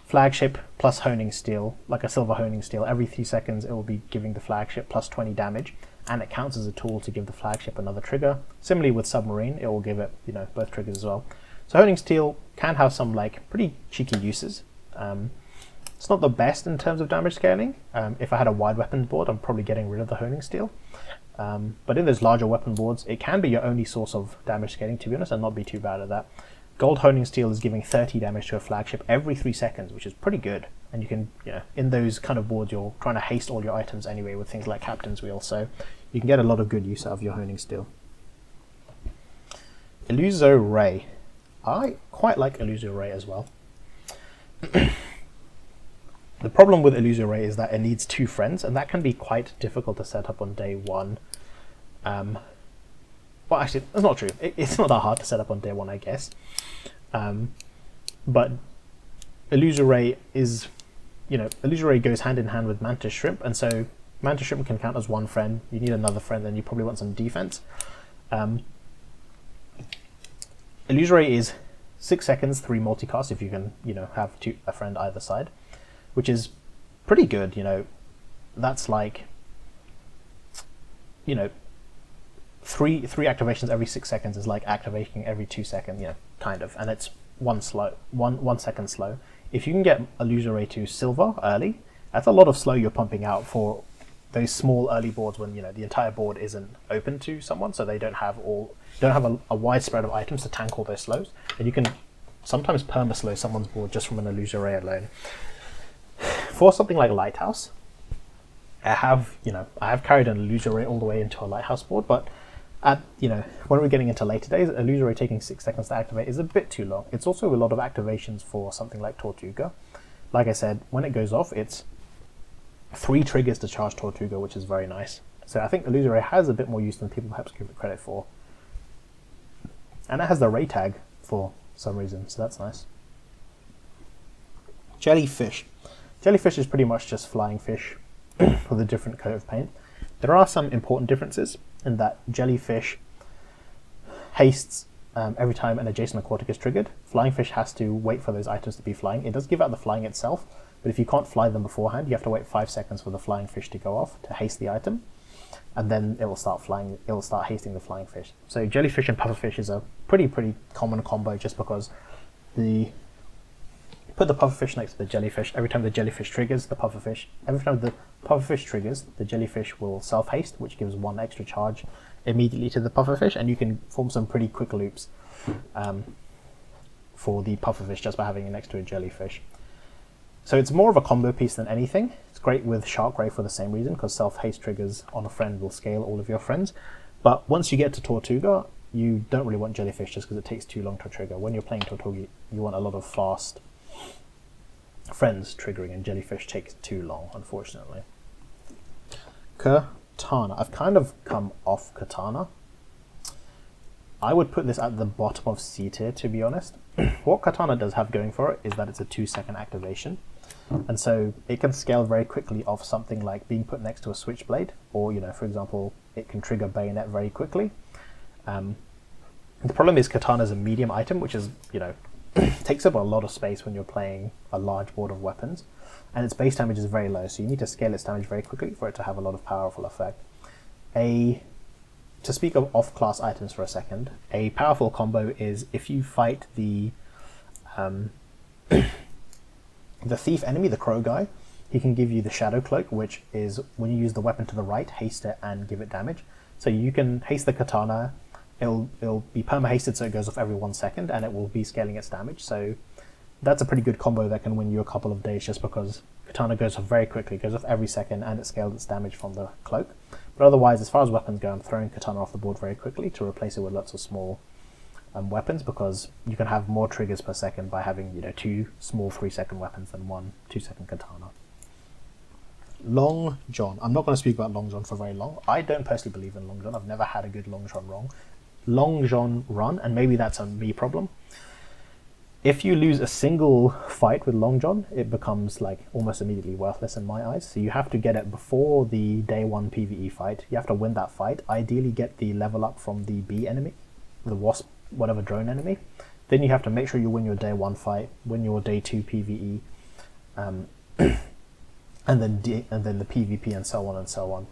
flagship plus honing steel, like a silver honing steel, every 3 seconds it will be giving the flagship plus 20 damage, and it counts as a tool to give the flagship another trigger. Similarly with submarine, it will give it both triggers as well. So honing steel can have some like pretty cheeky uses. It's not the best in terms of damage scaling. If I had a wide weapon board, I'm probably getting rid of the honing steel. But in those larger weapon boards, it can be your only source of damage scaling, to be honest, and not be too bad at that. Gold honing steel is giving 30 damage to a flagship every 3 seconds, which is pretty good. And you can, in those kind of boards, you're trying to haste all your items anyway with things like Captain's Wheel, so you can get a lot of good use out of your honing steel. Illuso Ray. I quite like Illuso Ray as well. The problem with Illuso Ray is that it needs 2 friends, and that can be quite difficult to set up on day 1. Well, actually, that's not true. It's not that hard to set up on day 1, I guess. But Illuso Ray is, Illuso Ray goes hand in hand with Mantis Shrimp, and so Mantis Shrimp can count as 1 friend. You need another friend, then you probably want some defense. Illuso Ray is 6 seconds, 3 multicast if you can, have a friend either side, which is pretty good. That's like, 3 activations every 6 seconds is like activating every 2 seconds, kind of, and it's 1 second slow. If you can get Illuso Ray to silver early, that's a lot of slow you're pumping out for those small early boards when the entire board isn't open to someone, so they don't have a wide spread of items to tank all those slows, and you can sometimes perma slow someone's board just from an Illuso Ray alone. For something like Lighthouse, I have carried an Illuso Ray all the way into a Lighthouse board, but when we're getting into later days, Illuso Ray taking 6 seconds to activate is a bit too long. It's also a lot of activations for something like Tortuga. Like I said, when it goes off, it's 3 triggers to charge Tortuga, which is very nice. So I think Illuso Ray has a bit more use than people perhaps give it credit for. And it has the Ray tag for some reason, so that's nice. Jellyfish. Jellyfish is pretty much just flying fish with a different coat of paint. There are some important differences in that Jellyfish hastes every time an adjacent aquatic is triggered. Flying fish has to wait for those items to be flying. It does give out the flying itself, but if you can't fly them beforehand, you have to wait 5 seconds for the flying fish to go off to haste the item, and then it will start flying. It will start hasting the flying fish. So Jellyfish and Pufferfish is a pretty common combo, just because put the Pufferfish next to the Jellyfish. Every time the Jellyfish triggers, the Pufferfish. Every time the Pufferfish triggers, the Jellyfish will self-haste, which gives 1 extra charge immediately to the Pufferfish, and you can form some pretty quick loops for the Pufferfish just by having it next to a Jellyfish. So it's more of a combo piece than anything. It's great with Shark Ray for the same reason, because self-haste triggers on a friend will scale all of your friends. But once you get to Tortuga, you don't really want Jellyfish just because it takes too long to trigger. When you're playing Tortuga, you want a lot of fast friends triggering, and Jellyfish takes too long, unfortunately. Katana. I've kind of come off Katana. I would put this at the bottom of C tier, to be honest. What Katana does have going for it is that it's a 2-second activation, and so it can scale very quickly off something like being put next to a Switchblade, or for example, it can trigger Bayonet very quickly. The problem is Katana is a medium item, which is takes up a lot of space when you're playing a large board of weapons, and its base damage is very low, so you need to scale its damage very quickly for it to have a lot of powerful effect. To speak of off-class items for a second, a powerful combo is if you fight the thief enemy, the crow guy, he can give you the Shadow Cloak, which is when you use the weapon to the right, haste it and give it damage. So you can haste the katana, it'll be perma-hasted so it goes off every 1 second, and it will be scaling its damage. So that's a pretty good combo that can win you a couple of days, just because katana goes off very quickly, goes off every second, and it scales its damage from the cloak. But otherwise, as far as weapons go, I'm throwing katana off the board very quickly to replace it with lots of small weapons, because you can have more triggers per second by having, you know, 2 small 3-second weapons than 1 2-second katana. Long John. I'm not going to speak about Long John for very long. I don't personally believe in Long John. I've never had a good Long John run, and maybe that's a me problem. If you lose a single fight with Long John, it becomes like almost immediately worthless in my eyes. So you have to get it before the day 1 PvE fight. You have to win that fight. Ideally get the level up from the bee enemy, the wasp, whatever drone enemy. Then you have to make sure you win your day 1 fight, win your day 2 PvE, and then the PvP, and so on and so on.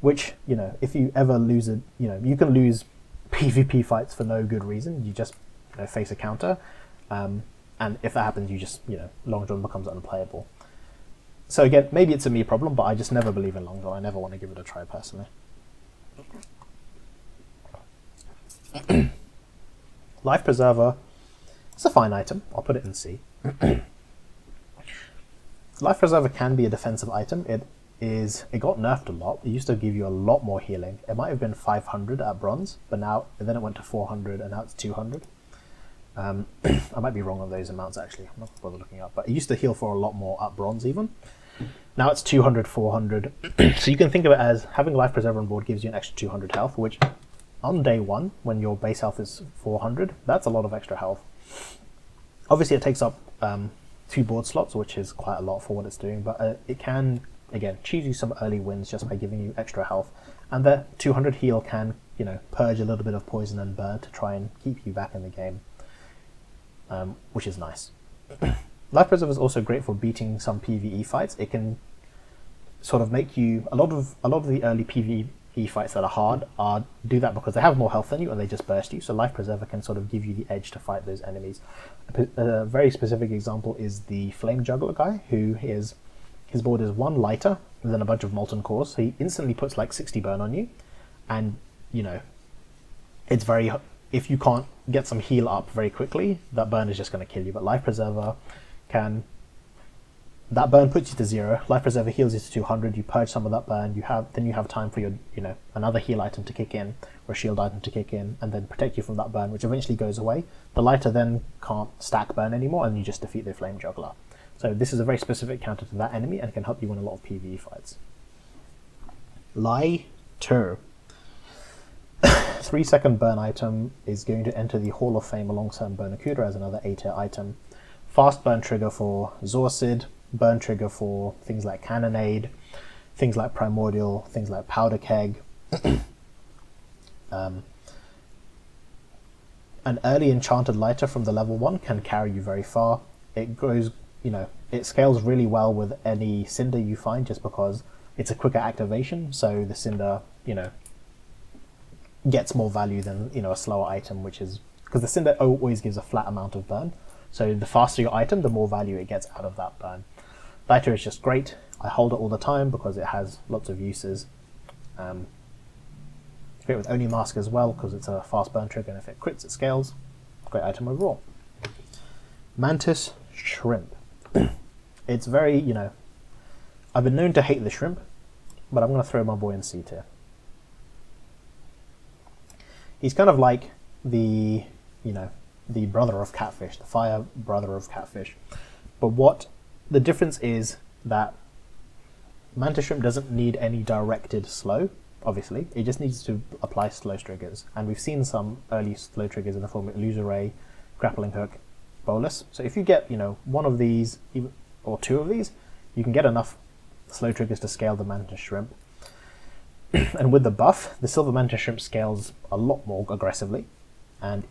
Which, you know, if you ever lose it, you know, you can lose PvP fights for no good reason. You just, you know, face a counter. And if that happens, you just, you know, Long John becomes unplayable. So again, maybe it's a me problem, but I just never believe in Long John. I never want to give it a try personally. Life Preserver, it's a fine item. I'll put it in C. Life Preserver can be a defensive item. It got nerfed a lot. It used to give you a lot more healing. It might have been 500 at bronze, but then it went to 400, and now it's 200. I might be wrong on those amounts actually, I'm not bothered looking up, but it used to heal for a lot more at bronze even. Now it's 200, 400, so you can think of it as having Life Preserver on board gives you an extra 200 health, which on day 1, when your base health is 400, that's a lot of extra health. Obviously it takes up 2 board slots, which is quite a lot for what it's doing, but it can, again, choose you some early wins just by giving you extra health, and the 200 heal can, you know, purge a little bit of poison and burn to try and keep you back in the game. Which is nice. Life Preserver is also great for beating some PvE fights. It can sort of make you, a lot of the early PvE fights that are hard do that because they have more health than you and they just burst you. So Life Preserver can sort of give you the edge to fight those enemies. A very specific example is the Flame Juggler guy, his board is 1 lighter and then a bunch of molten cores. So he instantly puts like 60 burn on you, and you know, it's very, if you can't get some heal up very quickly, that burn is just going to kill you. But Life Preserver can, that burn puts you to 0. Life Preserver heals you to 200. You purge some of that burn. Then you have time for your, you know, another heal item to kick in or a shield item to kick in, and then protect you from that burn, which eventually goes away. The lighter then can't stack burn anymore, and you just defeat the Flame Juggler. So this is a very specific counter to that enemy and can help you win a lot of PvE fights. Lighter. 3-second burn item is going to enter the Hall of Fame alongside Burnacuda as another A-tier item. Fast burn trigger for Zorcid, burn trigger for things like Cannonade, things like Primordial, things like Powder Keg. An early enchanted lighter from the level 1 can carry you very far. It goes, you know, it scales really well with any Cinder you find just because it's a quicker activation, so the Cinder, you know, gets more value than, you know, a slower item, which is because the Cinder always gives a flat amount of burn, so the faster your item, the more value it gets out of that burn. Lighter is just great. I hold it all the time because it has lots of uses. Great with Oni Mask as well because it's a fast burn trigger, and if it crits it scales. Great item overall. Mantis Shrimp. It's very, you know, I've been known to hate the shrimp, but I'm going to throw my boy in C tier. He's kind of like the, you know, the brother of Catfish, the fire brother of Catfish. But what the difference is that Mantis Shrimp doesn't need any directed slow, obviously. It just needs to apply slow triggers. And we've seen some early slow triggers in the form of Illusoray, Grappling Hook, Bolus. So if you get, you know, 1 of these or 2 of these, you can get enough slow triggers to scale the Mantis Shrimp. And with the buff, the Silver Mantis Shrimp scales a lot more aggressively, and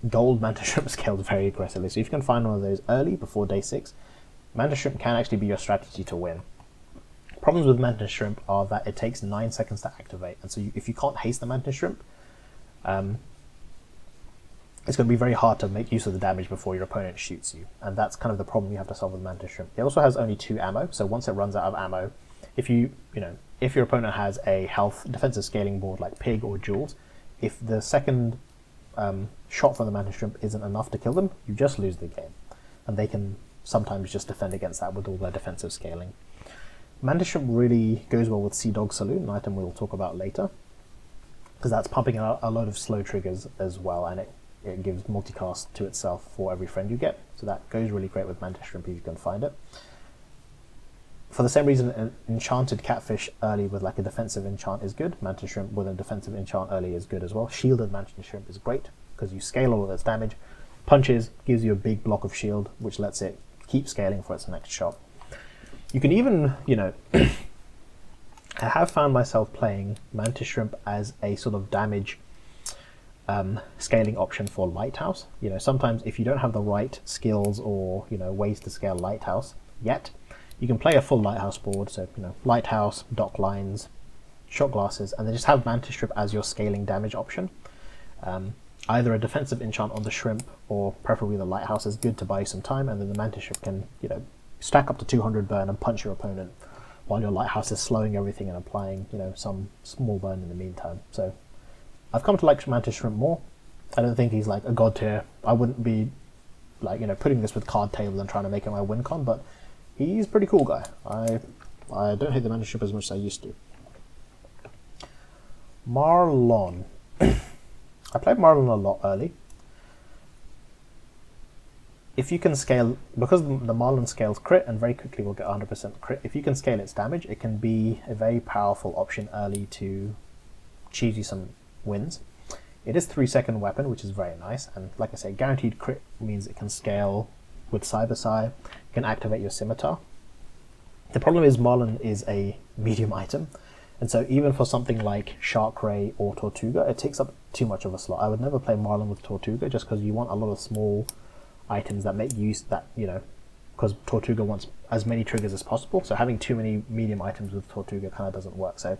Gold Mantis Shrimp scales very aggressively. So if you can find one of those early, before day 6, Mantis Shrimp can actually be your strategy to win. Problems with Mantis Shrimp are that it takes 9 seconds to activate, and so if you can't haste the Mantis Shrimp, it's going to be very hard to make use of the damage before your opponent shoots you, and that's kind of the problem you have to solve with Mantis Shrimp. It also has only 2 ammo, so once it runs out of ammo, if if your opponent has a health defensive scaling board like Pig or Jules, if the second shot from the Mantis Shrimp isn't enough to kill them, you just lose the game, and they can sometimes just defend against that with all their defensive scaling. Mantis Shrimp really goes well with Sea Dog Saloon, an item we'll talk about later, because that's pumping out a load of slow triggers as well, and it gives multicast to itself for every friend you get, so that goes really great with Mantis Shrimp if you can find it. For the same reason an enchanted catfish early with like a defensive enchant is good, Mantis Shrimp with a defensive enchant early is good as well. Shielded Mantis Shrimp is great because you scale all of its damage. Punches gives you a big block of shield, which lets it keep scaling for its next shot. You can even, I have found myself playing Mantis Shrimp as a sort of damage scaling option for Lighthouse. Sometimes if you don't have the right skills or ways to scale Lighthouse yet, you can play a full Lighthouse board, so Lighthouse, dock lines, shot glasses, and then just have Mantis Shrimp as your scaling damage option. Either a defensive enchant on the Shrimp or preferably the Lighthouse is good to buy you some time, and then the Mantis Shrimp can stack up to 200 burn and punch your opponent while your Lighthouse is slowing everything and applying some small burn in the meantime. So I've come to like Mantis Shrimp more. I don't think he's like a god tier. I wouldn't be like putting this with card table and trying to make him my win con, but he's a pretty cool guy. I don't hate the Mantis Shrimp as much as I used to. Marlon. I played Marlon a lot early. If you can scale, because the Marlon scales crit and very quickly will get 100% crit, if you can scale its damage, it can be a very powerful option early to cheese you some wins. It is 3-second weapon, which is very nice, and like I say, guaranteed crit means it can scale with Cyber Psy, it can activate your Scimitar. The problem is Marlon is a medium item, and so even for something like Shark Ray or Tortuga, it takes up too much of a slot. I would never play Marlon with Tortuga just because you want a lot of small items that make use that, because Tortuga wants as many triggers as possible, so having too many medium items with Tortuga kind of doesn't work. So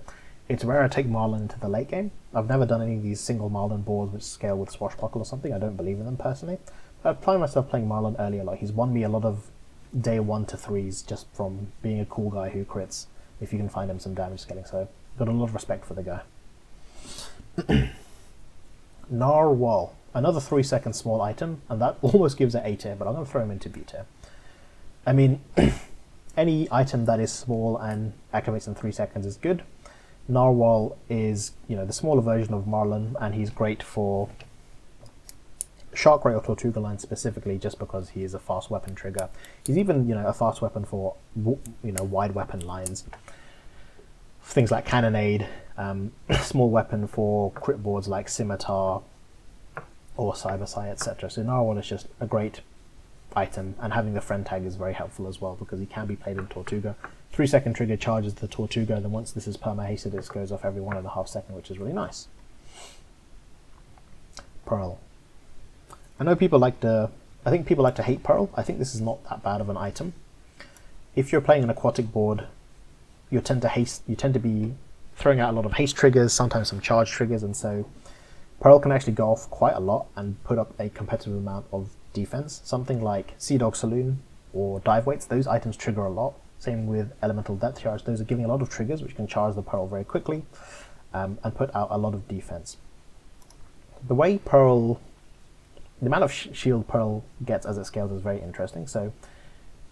it's rare I take Marlon into the late game. I've never done any of these single Marlon boards which scale with Swashbuckle or something. I don't believe in them personally. I find myself playing Marlon early a lot. He's won me a lot of day 1 to 3s just from being a cool guy who crits if you can find him some damage scaling, so got a lot of respect for the guy. Narwhal, another 3-second small item, and that almost gives it A tier, but I'm going to throw him into B tier. I mean, any item that is small and activates in 3 seconds is good. Narwhal is, the smaller version of Marlon, and he's great for Shark Ray or Tortuga line specifically, just because he is a fast weapon trigger. He's even, a fast weapon for, wide weapon lines. Things like Cannonade, small weapon for crit boards like Scimitar or Cyber Psy, etc. So Narwhal is just a great item, and having the friend tag is very helpful as well because he can be played in Tortuga. 3-second trigger charges the Tortuga, and then once this is perma-hasted, it goes off every 1.5 seconds, which is really nice. Pearl. I know I think people like to hate Pearl. I think this is not that bad of an item. If you're playing an aquatic board, you tend to be throwing out a lot of haste triggers, sometimes some charge triggers, and so Pearl can actually go off quite a lot and put up a competitive amount of defense. Something like Sea Dog Saloon or Dive Weights, those items trigger a lot. Same with Elemental Depth Charge, those are giving a lot of triggers which can charge the Pearl very quickly and put out a lot of defense. The amount of shield Pearl gets as it scales is very interesting. So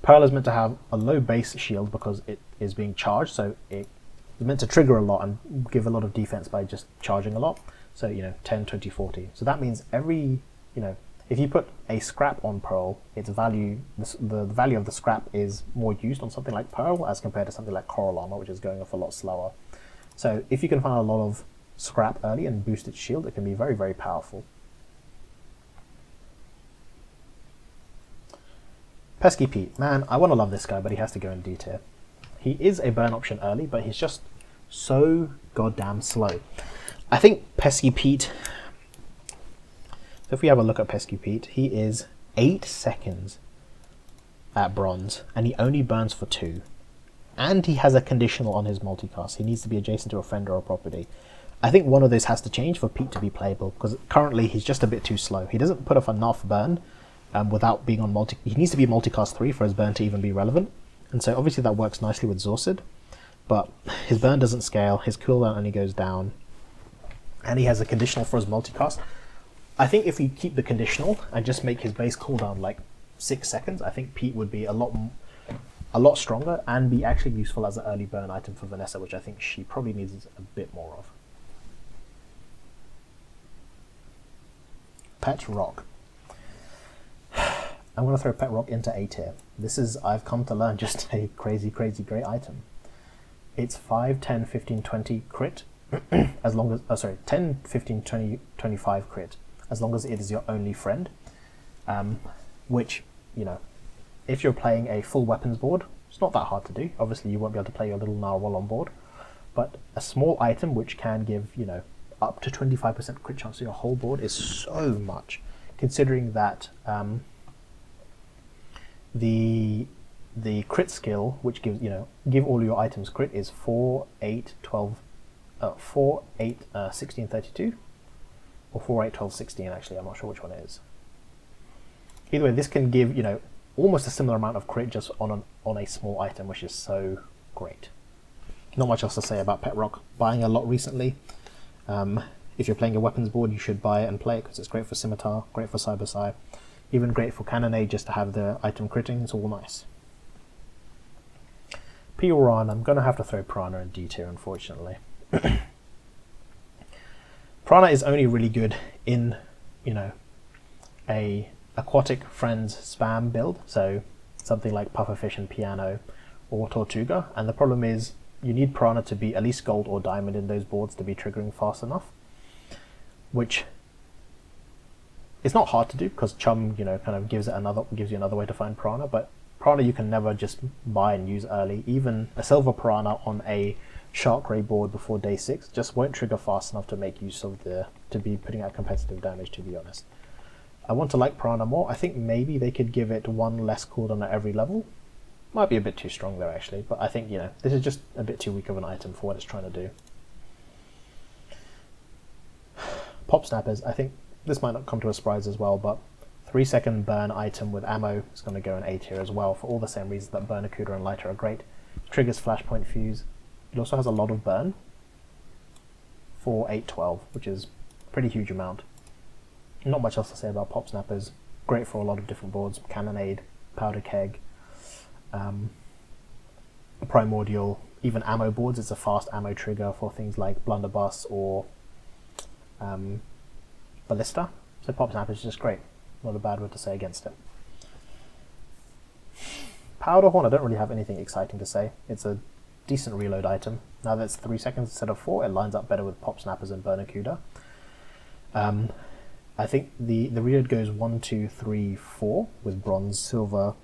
Pearl is meant to have a low base shield because it is being charged, so it is meant to trigger a lot and give a lot of defense by just charging a lot. So 10, 20, 40. So that means every if you put a scrap on Pearl, its value, the value of the scrap is more used on something like Pearl as compared to something like Coral Armor, which is going off a lot slower. So if you can find a lot of scrap early and boost its shield, it can be very, very powerful. Pesky Pete, man, I want to love this guy, but he has to go in D tier. He is a burn option early, but he's just so goddamn slow. I think Pesky Pete, so if we have a look at Pesky Pete, he is 8 seconds at bronze, and he only burns for 2. And he has a conditional on his multicast. He needs to be adjacent to a friend or a property. I think one of those has to change for Pete to be playable, because currently he's just a bit too slow. He doesn't put off enough burn without being on multi. He needs to be multicast 3 for his burn to even be relevant, and so obviously that works nicely with Zorsid, but his burn doesn't scale, his cooldown only goes down, and he has a conditional for his multicast. I think if you keep the conditional and just make his base cooldown like 6 seconds, I think Pete would be a lot stronger and be actually useful as an early burn item for Vanessa, which I think she probably needs a bit more of. Pet Rock. I'm going to throw Pet Rock into A tier. This is, I've come to learn, just a crazy, crazy great item. It's 5, 10, 15, 20 crit, as long as, 10, 15, 20, 25 crit, as long as it is your only friend, which, you know, if you're playing a full weapons board, it's not that hard to do. Obviously, you won't be able to play your little narwhal on board, but a small item which can give, you know, up to 25% crit chance to your whole board is so much, considering that the crit skill, which gives, you know, give all your items crit, is 4, 8, 12, 4, 8, 16, 32, or 4, 8, 12, 16, actually, I'm not sure which one it is. Either way, this can give, you know, almost a similar amount of crit just on a small item, which is so great. Not much else to say about Pet Rock. Buying a lot recently. If you're playing a weapons board, you should buy it and play it, because it's great for Scimitar, great for Cyber Psy, even great for Cannonade just to have the item critting. It's all nice. Piran, I'm going to have to throw Prana in D tier, unfortunately. Prana is only really good in, you know, a aquatic friends spam build, so something like Pufferfish and Piano or Tortuga, and the problem is you need Prana to be at least gold or diamond in those boards to be triggering fast enough, which is not hard to do because Chum, you know, kind of gives you another way to find Prana, but Prana you can never just buy and use early. Even a silver Prana on a Shark Ray board before day 6 just won't trigger fast enough to make use of to be putting out competitive damage, to be honest. I want to like Prana more. I think maybe they could give it 1 less cooldown at every level. Might be a bit too strong though, actually, but I think, you know, this is just a bit too weak of an item for what it's trying to do. Pop Snappers, I think this might not come to a surprise as well, but 3-second burn item with ammo is going to go in A tier as well, for all the same reasons that Burnacuda and Lighter are great. Triggers Flashpoint Fuse. It also has a lot of burn for 8-12, which is a pretty huge amount. Not much else to say about Pop Snappers. Great for a lot of different boards. Cannonade, Powder Keg, Primordial, even ammo boards. It's a fast ammo trigger for things like Blunderbuss or Ballista. So Pop Snappers is just great. Not a bad word to say against it. Powder Horn, I don't really have anything exciting to say. It's a decent reload item. Now that it's 3 seconds instead of 4, it lines up better with Pop Snappers and Burnacuda. I think the reload goes 1, 2, 3, 4 with bronze, silver,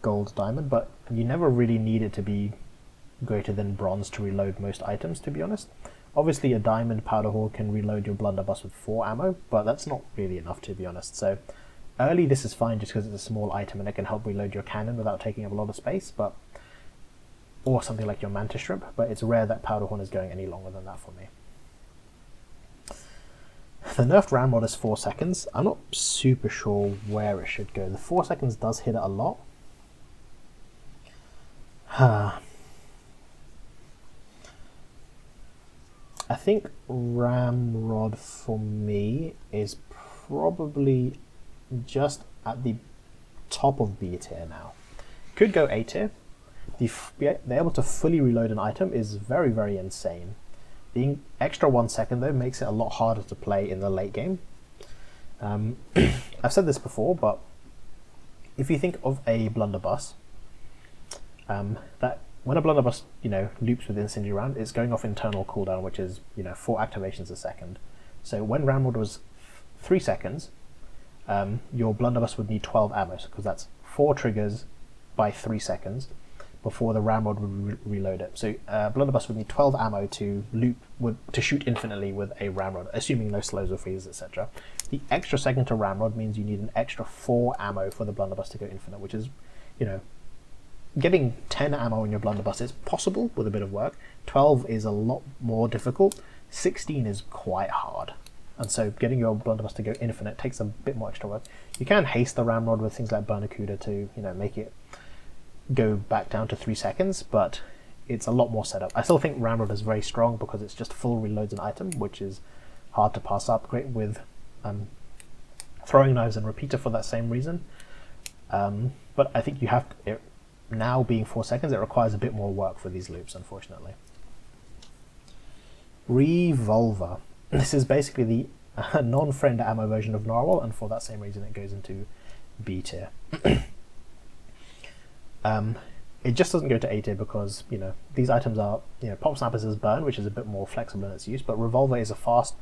gold, diamond, but you never really need it to be greater than bronze to reload most items, to be honest. Obviously a diamond Powder Horn can reload your Blunderbuss with 4 ammo, but that's not really enough, to be honest. So early this is fine just because it's a small item and it can help reload your cannon without taking up a lot of space, or something like your Mantis Shrimp, but it's rare that Powder Horn is going any longer than that for me. The nerfed Ramrod is 4 seconds. I'm not super sure where it should go. The 4 seconds does hit it a lot. I think Ramrod for me is probably just at the top of B tier now. Could go A tier. Being able to fully reload an item is very, very insane. The extra 1 second though makes it a lot harder to play in the late game. I've said this before, but if you think of a Blunderbuss, that when a Blunderbuss, you know, loops with Incendiary Round, it's going off internal cooldown, which is, you know, 4 activations a second. So when Ramrod was 3 seconds, your Blunderbuss would need 12 ammo, because that's 4 triggers by 3 seconds before the Ramrod would reload it. So Blunderbuss would need 12 ammo to shoot infinitely with a Ramrod, assuming no slows or freezes, etc. The extra second to Ramrod means you need an extra 4 ammo for the Blunderbuss to go infinite, which is, you know, getting 10 ammo in your Blunderbuss is possible with a bit of work. 12 is a lot more difficult, 16 is quite hard. And so getting your blunderbuss to go infinite takes a bit more extra work. You can haste the ramrod with things like Barnacuda to, make it go back down to 3 seconds, but it's a lot more setup. I still think ramrod is very strong because it's just full reloads an item, which is hard to pass up. Great with throwing knives and repeater for that same reason. But I think you have it now being 4 seconds, it requires a bit more work for these loops, unfortunately. Revolver. This is basically the non-friend ammo version of Narwhal, and for that same reason it goes into B tier. It just doesn't go to A tier because, these items are, Pop Snappers is burn, which is a bit more flexible in its use, but Revolver is a fast,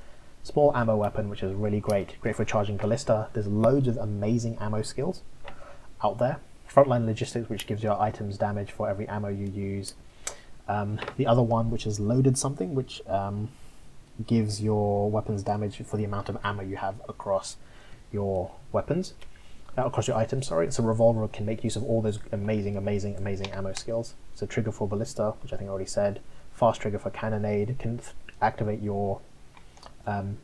small ammo weapon, which is really great. Great for charging ballista. There's loads of amazing ammo skills out there. Frontline Logistics, which gives your items damage for every ammo you use. The other one, which is Loaded Something, which gives your weapons damage for the amount of ammo you have across your weapons. Across your items, sorry. So Revolver can make use of all those amazing ammo skills. So Trigger for Ballista, which I think I already said. Fast Trigger for Cannonade, can activate your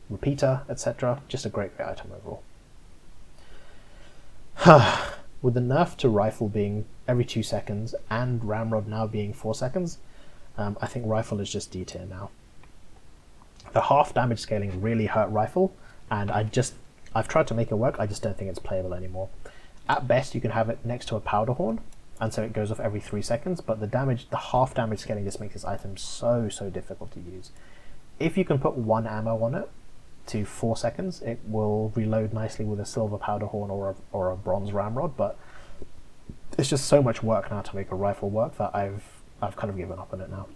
repeater, etc. Just a great item overall. With the nerf to rifle being every 2 seconds and ramrod now being 4 seconds, I think rifle is just D tier now. The half damage scaling really hurt rifle, and I've tried to make it work, I just don't think it's playable anymore. At best you can have it next to a powder horn, and so it goes off every 3 seconds, but the half damage scaling just makes this item so difficult to use. If you can put 1 ammo on it to 4 seconds, it will reload nicely with a silver powder horn or a bronze ramrod, but it's just so much work now to make a rifle work that I've kind of given up on it now.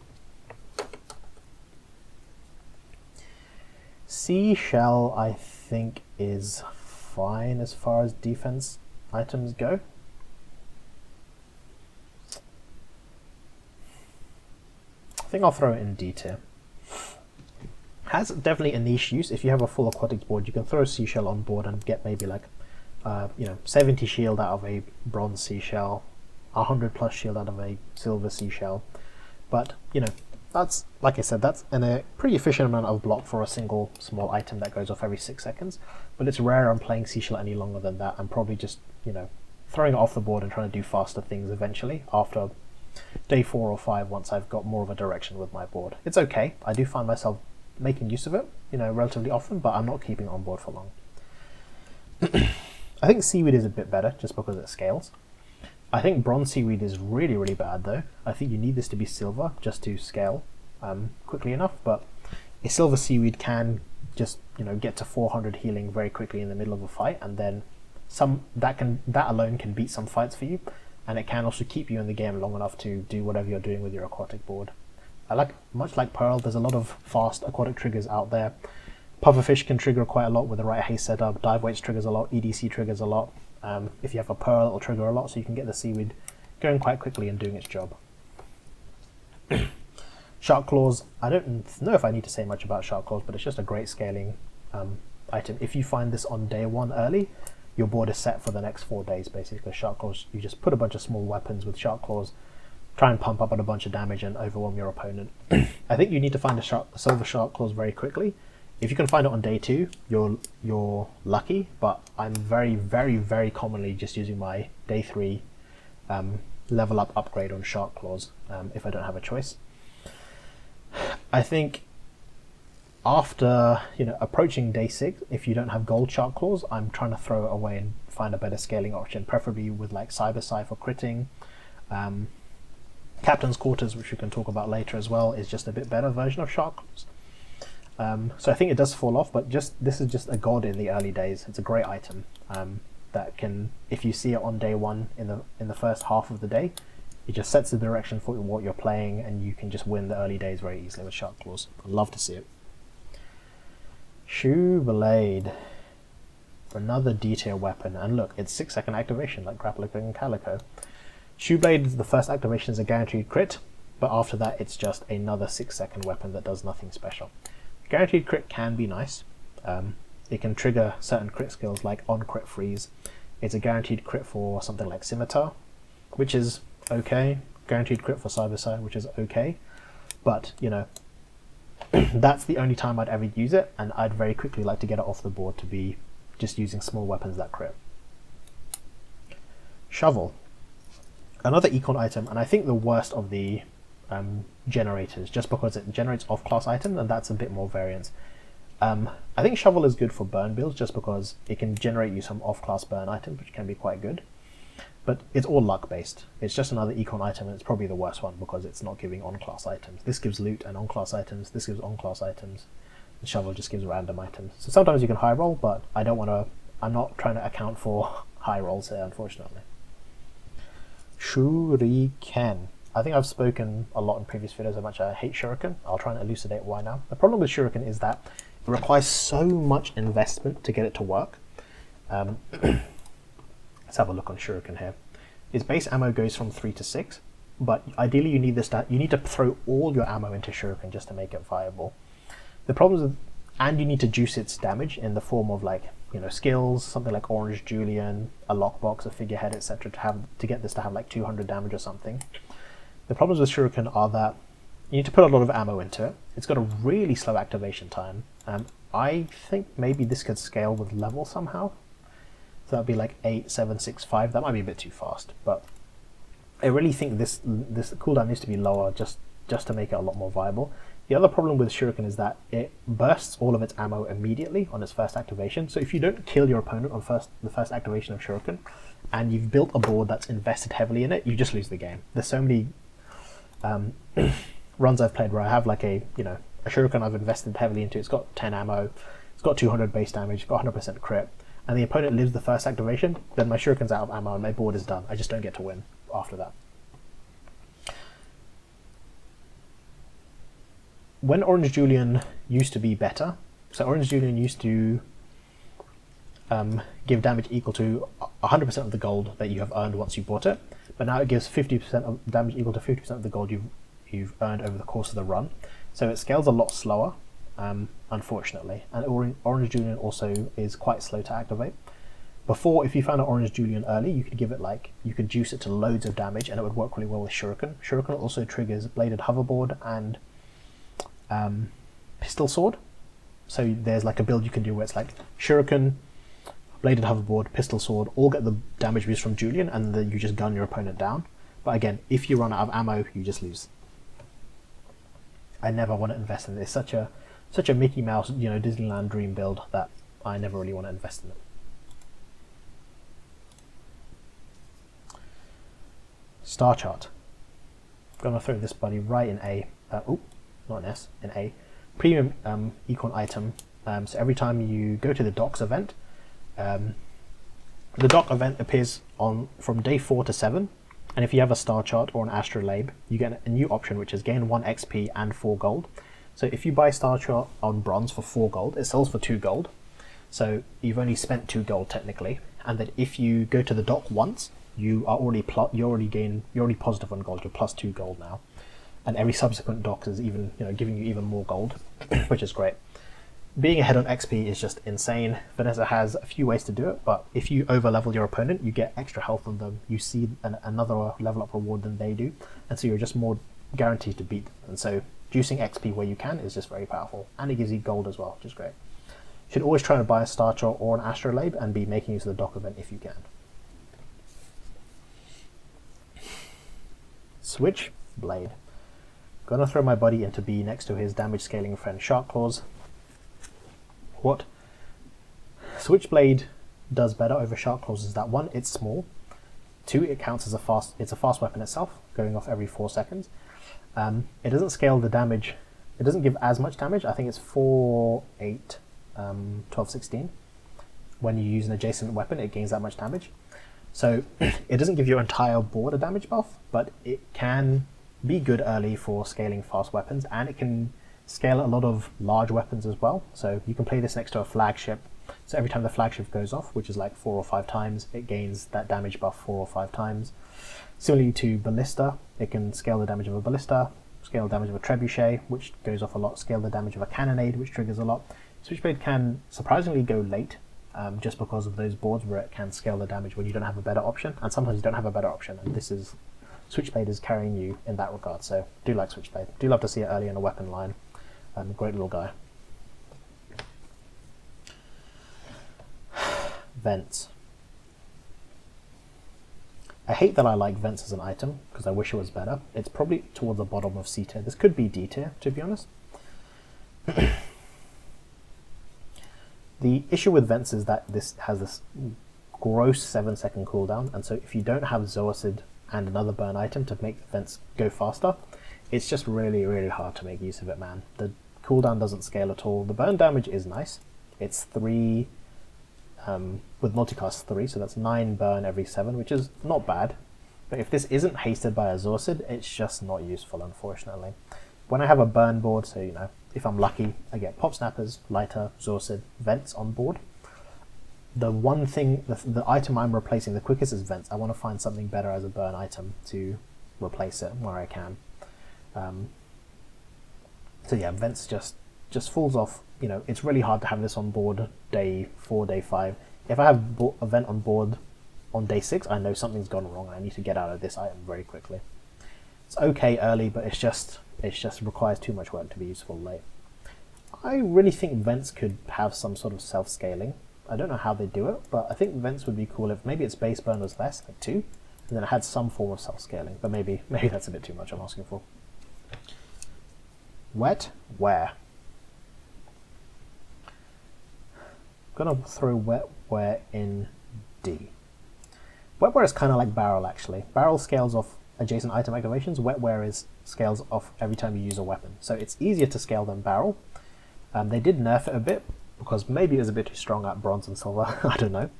Seashell, I think, is fine as far as defense items go. I think I'll throw it in D tier. Has definitely a niche use. If you have a full aquatics board, you can throw a seashell on board and get maybe like 70 shield out of a bronze seashell, 100 plus shield out of a silver seashell. But that's, like I said, that's a pretty efficient amount of block for a single small item that goes off every 6 seconds. But it's rare I'm playing seashell any longer than that. I'm probably just throwing it off the board and trying to do faster things eventually after day 4 or 5, once I've got more of a direction with my board. It's okay. I do find myself making use of it, relatively often, but I'm not keeping it on board for long. I think seaweed is a bit better just because it scales. I think bronze seaweed is really bad though. I think you need this to be silver just to scale quickly enough, but a silver seaweed can just get to 400 healing very quickly in the middle of a fight, and then that alone can beat some fights for you, and it can also keep you in the game long enough to do whatever you're doing with your aquatic board. Much like Pearl, there's a lot of fast aquatic triggers out there. Pufferfish can trigger quite a lot with the right haste setup. Dive weights triggers a lot. EDC triggers a lot. If you have a Pearl, it'll trigger a lot, so you can get the seaweed going quite quickly and doing its job. Shark Claws, I don't know if I need to say much about Shark Claws, but it's just a great scaling item. If you find this on day 1 early, your board is set for the next 4 days basically. Shark Claws, you just put a bunch of small weapons with Shark Claws, try and pump up on a bunch of damage and overwhelm your opponent. I think you need to find a silver Shark Claws very quickly. If you can find it on day 2, you're lucky, but I'm very commonly just using my day 3 level up upgrade on Shark Claws if I don't have a choice. I think after approaching day 6, if you don't have gold Shark Claws, I'm trying to throw it away and find a better scaling option, preferably with like Cyber Sci for critting. Captain's Quarters, which we can talk about later as well, is just a bit better version of Shark Claws. So I think it does fall off, but this is just a god in the early days. It's a great item that can, if you see it on day 1 in the first half of the day, it just sets the direction for what you're playing, and you can just win the early days very easily with Shark Claws. I'd love to see it. Shoe Blade, another D tier weapon, and look, it's 6 second activation like Grappler and Calico. Shoe Blade, the first activation is a guaranteed crit, but after that it's just another 6 second weapon that does nothing special. Guaranteed crit can be nice. It can trigger certain crit skills like on crit freeze. It's a guaranteed crit for something like Scimitar, which is okay. Guaranteed crit for Cyber Sci, which is okay. But that's the only time I'd ever use it, and I'd very quickly like to get it off the board to be just using small weapons that crit. Shovel. Another econ item, and I think the worst of the generators, just because it generates off-class items, and that's a bit more variance. I think Shovel is good for burn builds, just because it can generate you some off-class burn items, which can be quite good. But it's all luck-based. It's just another econ item, and it's probably the worst one, because it's not giving on-class items. This gives loot and on-class items, this gives on-class items, and Shovel just gives random items. So sometimes you can high roll, but I'm not trying to account for high rolls here, unfortunately. Shuriken. I think I've spoken a lot in previous videos how much I hate Shuriken. I'll try and elucidate why now. The problem with Shuriken is that it requires so much investment to get it to work. Let's have a look on Shuriken here. Its base ammo goes from 3 to 6, but ideally you need to throw all your ammo into Shuriken just to make it viable. The problem is, and you need to juice its damage in the form of skills, something like Orange Julian, a lockbox, a figurehead, etc. to get this to have like 200 damage or something. The problems with Shuriken are that you need to put a lot of ammo into it. It's got a really slow activation time. I think maybe this could scale with level somehow. So that'd be like 8, 7, 6, 5. That might be a bit too fast, but I really think this cooldown needs to be lower just to make it a lot more viable. The other problem with Shuriken is that it bursts all of its ammo immediately on its first activation. So if you don't kill your opponent on the first activation of Shuriken, and you've built a board that's invested heavily in it, you just lose the game. There's so many runs I've played where I have like a Shuriken I've invested heavily into. It's got 10 ammo, it's got 200 base damage, it's got 100% crit, and the opponent lives the first activation, then my Shuriken's out of ammo and my board is done. I just don't get to win after that. When Orange Julian used to be better, so Orange Julian used to give damage equal to 100% of the gold that you have earned once you bought it, but now it gives 50% of damage equal to 50% of the gold you've earned over the course of the run. So it scales a lot slower, unfortunately, and Orange Julian also is quite slow to activate. Before, if you found an Orange Julian early, you could juice it to loads of damage, and it would work really well with Shuriken. Shuriken also triggers Bladed Hoverboard and Pistol Sword. So there's like a build you can do where it's like Shuriken, Bladed Hoverboard, Pistol Sword, all get the damage boost from Julian, and then you just gun your opponent down. But again, if you run out of ammo, you just lose. I never want to invest in it. It's such a Mickey Mouse, Disneyland dream build that I never really want to invest in it. Star Chart. I'm gonna throw this buddy right in A. Not an S, in A. Premium econ item. So every time you go to the docks event, the dock event appears from day 4 to 7, and if you have a star chart or an astrolabe, you get a new option which is gain 1 XP and 4 gold. So if you buy star chart on bronze for 4 gold, it sells for 2 gold. So you've only spent 2 gold technically, and then if you go to the dock once, you're already positive on gold. You're plus 2 gold now, and every subsequent dock is even giving you even more gold, which is great. Being ahead on XP is just insane. Vanessa has a few ways to do it, but if you over level your opponent, you get extra health on them. You see another level up reward than they do, and so you're just more guaranteed to beat them. And so juicing XP where you can is just very powerful, and it gives you gold as well, which is great. You should always try to buy a star chart or an astrolabe and be making use of the dock event if you can. Switchblade. Gonna throw my buddy into B next to his damage scaling friend Shark Claws. What Switchblade does better over Shark Claws is that 1, it's small, 2, it counts as it's a fast weapon itself, going off every 4 seconds. It doesn't scale the damage, it doesn't give as much damage. I think it's 4, 8, 12, 16. When you use an adjacent weapon, it gains that much damage. So it doesn't give your entire board a damage buff, but it can be good early for scaling fast weapons, and it can scale a lot of large weapons as well. So you can play this next to a flagship. So every time the flagship goes off, which is like 4 or 5 times, it gains that damage buff 4 or 5 times. Similarly to ballista, it can scale the damage of a ballista, scale the damage of a trebuchet, which goes off a lot, scale the damage of a cannonade, which triggers a lot. Switchblade can surprisingly go late, just because of those boards where it can scale the damage when you don't have a better option, and sometimes you don't have a better option, and Switchblade is carrying you in that regard. So do like Switchblade. Do love to see it early in a weapon line. and great little guy. Vents. I hate that I like Vents as an item, because I wish it was better. It's probably towards the bottom of C tier. This could be D tier, to be honest. The issue with Vents is that this has this gross 7-second cooldown, and so if you don't have Zoacid and another burn item to make Vents go faster, it's just really, really hard to make use of it, man. The cooldown doesn't scale at all. The burn damage is nice. It's 3, with multicast 3, so that's 9 burn every 7, which is not bad. But if this isn't hasted by a Zoacid, it's just not useful, unfortunately. When I have a burn board, so, you know, if I'm lucky, I get Pop Snappers, Lighter, Zoacid, Vents on board. The one thing, the item I'm replacing the quickest is Vents. I want to find something better as a burn item to replace it where I can. So yeah, Vents just falls off. You know, it's really hard to have this on board day 4, day 5. If I have a Vent on board on day 6, I know something's gone wrong and I need to get out of this item very quickly. It's okay early, but it just requires too much work to be useful late. I really think Vents could have some sort of self-scaling. I don't know how they do it, but I think Vents would be cool if maybe its base burn was less, like 2, and then it had some form of self-scaling, but maybe that's a bit too much I'm asking for. Wet Wear. I'm gonna throw Wet Wear in D. Wet Wear is kind of like Barrel, actually. Barrel scales off adjacent item activations. Wet Wear scales off every time you use a weapon, so it's easier to scale than Barrel. They did nerf it a bit, because maybe it was a bit too strong at Bronze and Silver, I don't know.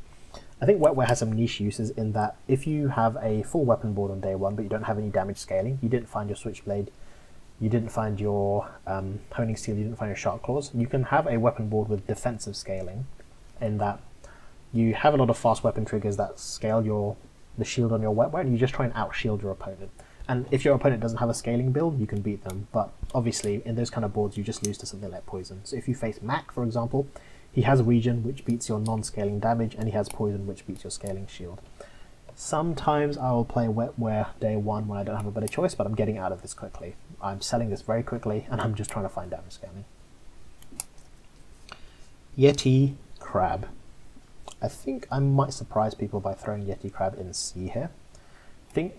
I think Wet Wear has some niche uses in that if you have a full weapon board on day 1 but you don't have any damage scaling, you didn't find your Switchblade, you didn't find your Honing Steel, you didn't find your Shark Claws, you can have a weapon board with defensive scaling, in that you have a lot of fast weapon triggers that scale the shield on your Wet Wear, and you just try and out-shield your opponent. And if your opponent doesn't have a scaling build, you can beat them. But obviously, in those kind of boards, you just lose to something like Poison. So if you face Mac, for example, he has Regen, which beats your non-scaling damage, and he has Poison, which beats your scaling shield. Sometimes I will play Wet Wear day 1 when I don't have a better choice, but I'm getting out of this quickly. I'm selling this very quickly, and I'm just trying to find damage scaling. Yeti Crab. I think I might surprise people by throwing Yeti Crab in C here. I think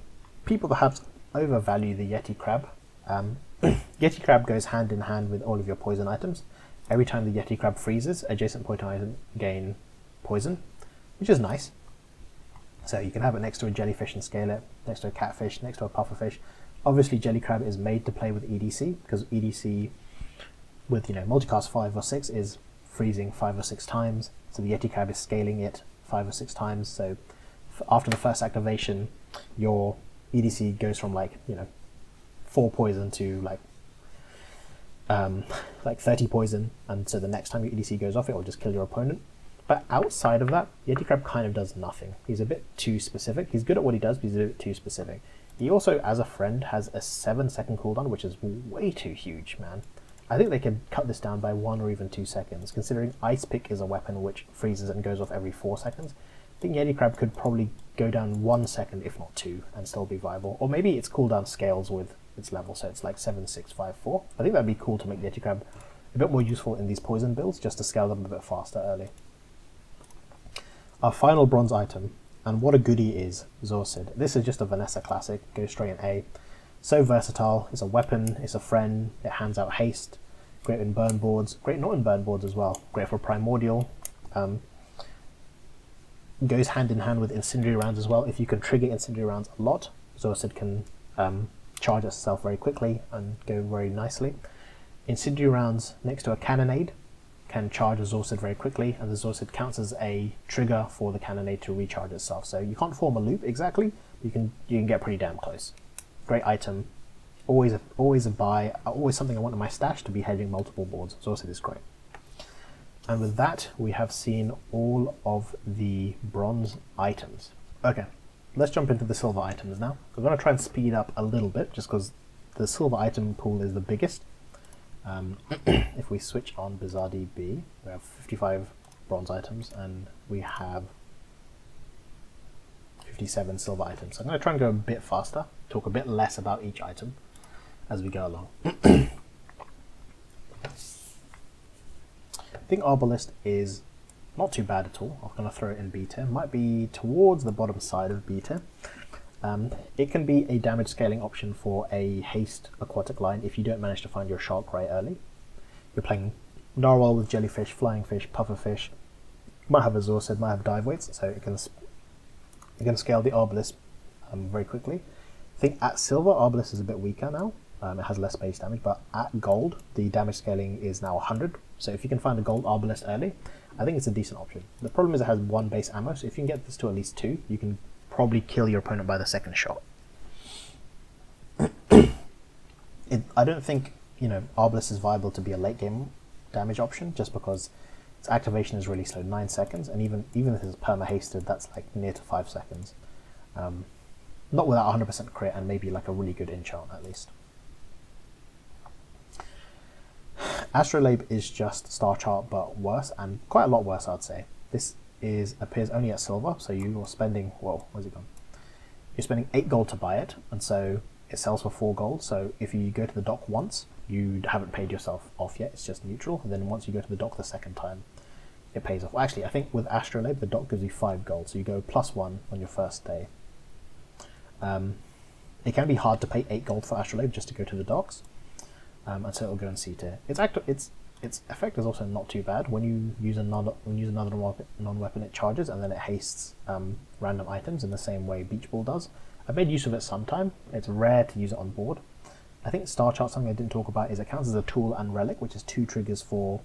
people perhaps overvalue the Yeti Crab. Yeti Crab goes hand in hand with all of your poison items. Every time the Yeti Crab freezes, adjacent poison items gain poison, which is nice. So you can have it next to a jellyfish and scale it, next to a catfish, next to a pufferfish. Obviously Jelly Crab is made to play with EDC, because EDC with, you know, multicast 5 or 6 is freezing 5 or 6 times, so the Yeti Crab is scaling it 5 or 6 times, so after the first activation your EDC goes from, like, you know, 4 poison to like 30 poison, and so the next time your EDC goes off, it will just kill your opponent. But outside of that, Yeti Crab kind of does nothing. He's a bit too specific. He's good at what he does, but he's a bit too specific. He also, as a friend, has a 7-second cooldown, which is way too huge, man. I think they could cut this down by 1 or even 2 seconds, considering Ice Pick is a weapon which freezes and goes off every 4 seconds. I think Yeti Crab could probably go down 1 second, if not 2, and still be viable. Or maybe its cooldown scales with its level, so it's like 7, 6, 5, 4. I think that'd be cool to make Yeti Crab a bit more useful in these poison builds, just to scale them a bit faster early. Our final bronze item, and what a goodie, is Zoacid. This is just a Vanessa classic, goes straight in A. So versatile, it's a weapon, it's a friend, it hands out haste, great in burn boards, great not in burn boards as well, great for primordial. Goes hand in hand with incendiary rounds as well. If you can trigger incendiary rounds a lot, Zoacid can charge itself very quickly and go very nicely. Incendiary rounds next to a cannonade can charge a Zoacid very quickly, and the Zoacid counts as a trigger for the cannonade to recharge itself. So you can't form a loop exactly, but you can get pretty damn close. Great item, always a buy, always something I want in my stash to be hedging multiple boards. Zoacid is great. And with that, we have seen all of the bronze items. Okay, let's jump into the silver items now. We're going to try and speed up a little bit, just because the silver item pool is the biggest. If we switch on BizarreDB, we have 55 bronze items, and we have 57 silver items. So I'm going to try and go a bit faster, talk a bit less about each item as we go along. think Arbalist is not too bad at all. I'm going to throw it in B tier. Might be towards the bottom side of B tier. It can be a damage scaling option for a haste aquatic line if you don't manage to find your shark right early. You're playing narwhal with jellyfish, flying fish, pufferfish. Might have Azorcid, might have dive weights, so it can scale the Arbalist very quickly. I think at silver, Arbalist is a bit weaker now. It has less base damage, but at gold, the damage scaling is now 100. So if you can find a gold Arbalist early, I think it's a decent option. The problem is it has 1 base ammo, so if you can get this to at least 2, you can probably kill your opponent by the second shot. I don't think, Arbalist is viable to be a late game damage option, just because its activation is really slow, 9 seconds, and even if it's perma hasted, that's like near to 5 seconds. Not without 100% crit, and maybe like a really good enchant at least. Astrolabe is just Star Chart but worse, and quite a lot worse, I'd say. This appears only at silver, so you're spending, whoa, where's it gone? You're spending 8 gold to buy it, and so it sells for 4 gold, so if you go to the dock once, you haven't paid yourself off yet, it's just neutral, and then once you go to the dock the second time, it pays off. Well, actually, I think with Astrolabe, the dock gives you 5 gold, so you go +1 on your first day. It can be hard to pay 8 gold for Astrolabe just to go to the docks, and so it'll go in C tier. Its effect is also not too bad. When you use another non-weapon, it charges and then it hastes random items in the same way Beach Ball does. I've made use of it sometime. It's rare to use it on board. I think Star Chart, something I didn't talk about, is it counts as a tool and relic, which is 2 triggers for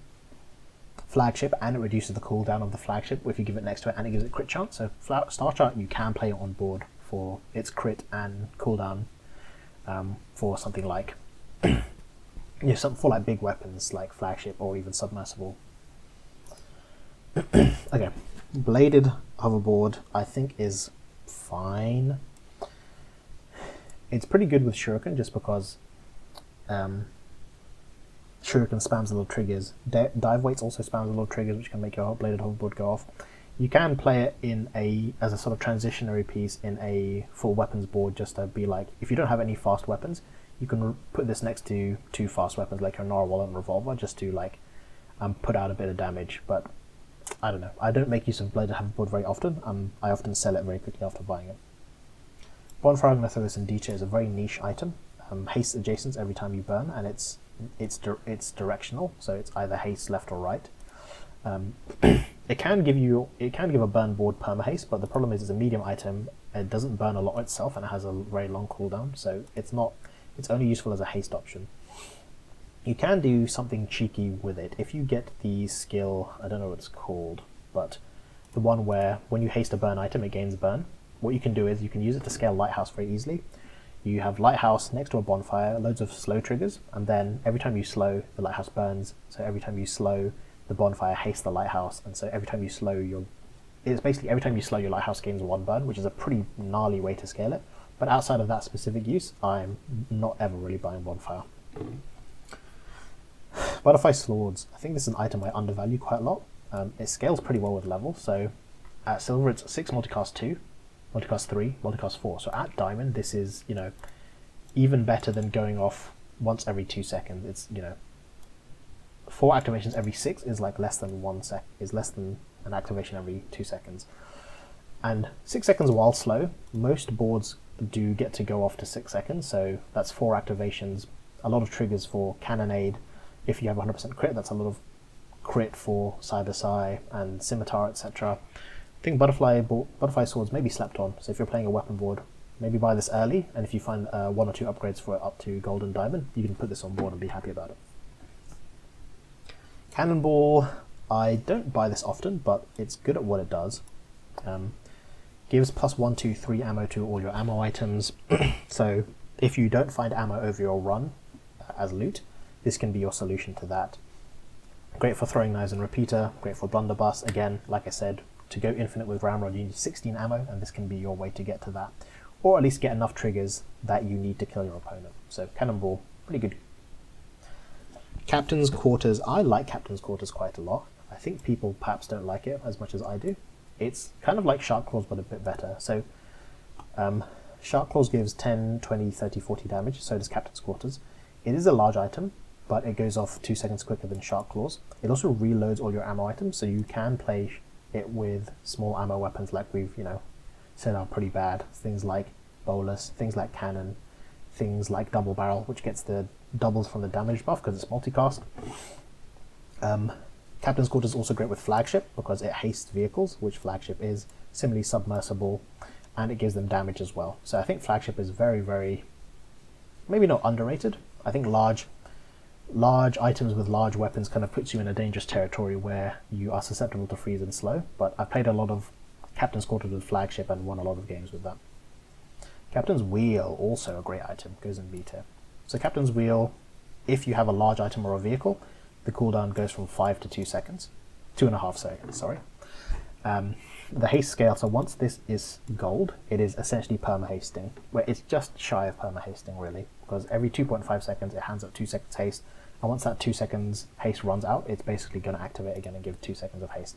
flagship, and it reduces the cooldown of the flagship if you give it next to it, and it gives it crit chance. So Star Chart, you can play it on board for its crit and cooldown for something like for like big weapons like flagship or even submersible. Okay, bladed hoverboard I think is fine. It's pretty good with shuriken just because shuriken spams little triggers. Dive weights also spams little triggers which can make your bladed hoverboard go off. You can play it as a sort of transitionary piece in a full weapons board, just to be like, if you don't have any fast weapons, you can put this next to 2 fast weapons like your narwhal and revolver, just to like put out a bit of damage. But I don't know, I don't make use of bladed hoverboard very often. I often sell it very quickly after buying it. Bonfire, I'm going to throw this in D tier, is a very niche item. Haste adjacents every time you burn, and it's directional, so it's either haste left or right. It can give a burn board perma haste, but the problem is it's a medium item. It doesn't burn a lot itself, and it has a very long cooldown, so it's only useful as a haste option. You can do something cheeky with it if you get the skill. I don't know what it's called, but the one where when you haste a burn item, it gains burn. What you can do is you can use it to scale Lighthouse very easily. You have Lighthouse next to a bonfire, loads of slow triggers, and then every time you slow, the Lighthouse burns. So every time you slow, the bonfire hastes the Lighthouse, and so every time you slow your Lighthouse gains 1 burn, which is a pretty gnarly way to scale it. But outside of that specific use, I'm not ever really buying bonfire. Butterfly Swords. I think this is an item I undervalue quite a lot. It scales pretty well with level, so at silver it's 6 multicast 2, multicast 3, multicast 4. So at diamond this is, even better than going off once every 2 seconds. It's, 4 activations every 6 is like less than an activation every 2 seconds. And 6 seconds while slow, most boards do get to go off to 6 seconds, so that's 4 activations, a lot of triggers for Cannonade. If you have 100% crit, that's a lot of crit for Cyber and Scimitar, etc. I think Butterfly Swords may be slept on, so if you're playing a weapon board, maybe buy this early, and if you find 1 or 2 upgrades for it up to Gold and Diamond, you can put this on board and be happy about it. Cannonball, I don't buy this often, but it's good at what it does. Gives +1, 2, 3 ammo to all your ammo items. So if you don't find ammo over your run as loot, this can be your solution to that. Great for throwing knives and repeater, great for blunderbuss. Again, like I said, to go infinite with ramrod you need 16 ammo, and this can be your way to get to that. Or at least get enough triggers that you need to kill your opponent. So Cannonball, pretty good. Captain's Quarters, I like Captain's Quarters quite a lot. I think people perhaps don't like it as much as I do. It's kind of like Shark Claws, but a bit better. So Shark Claws gives 10, 20, 30, 40 damage, so does Captain's Quarters. It is a large item, but it goes off 2 seconds quicker than Shark Claws. It also reloads all your ammo items, so you can play it with small ammo weapons like we've, said are pretty bad. Things like bolus, things like cannon, things like double barrel, which gets the doubles from the damage buff because it's multicast. Captain's Quarter is also great with flagship because it hastes vehicles, which flagship is, similarly submersible, and it gives them damage as well. So I think flagship is very, very, maybe not underrated. I think large items with large weapons kind of puts you in a dangerous territory where you are susceptible to freeze and slow, but I've played a lot of Captain's Quarter with flagship and won a lot of games with that. Captain's Wheel, also a great item, goes in B tier. So Captain's Wheel, if you have a large item or a vehicle, the cooldown goes from 5 to 2 seconds. 2.5 seconds, sorry. The haste scale, so once this is gold, it is essentially perma-hasting, where it's just shy of perma-hasting, really, because every 2.5 seconds it hands up 2 seconds haste, and once that 2 seconds haste runs out, it's basically going to activate again and give 2 seconds of haste.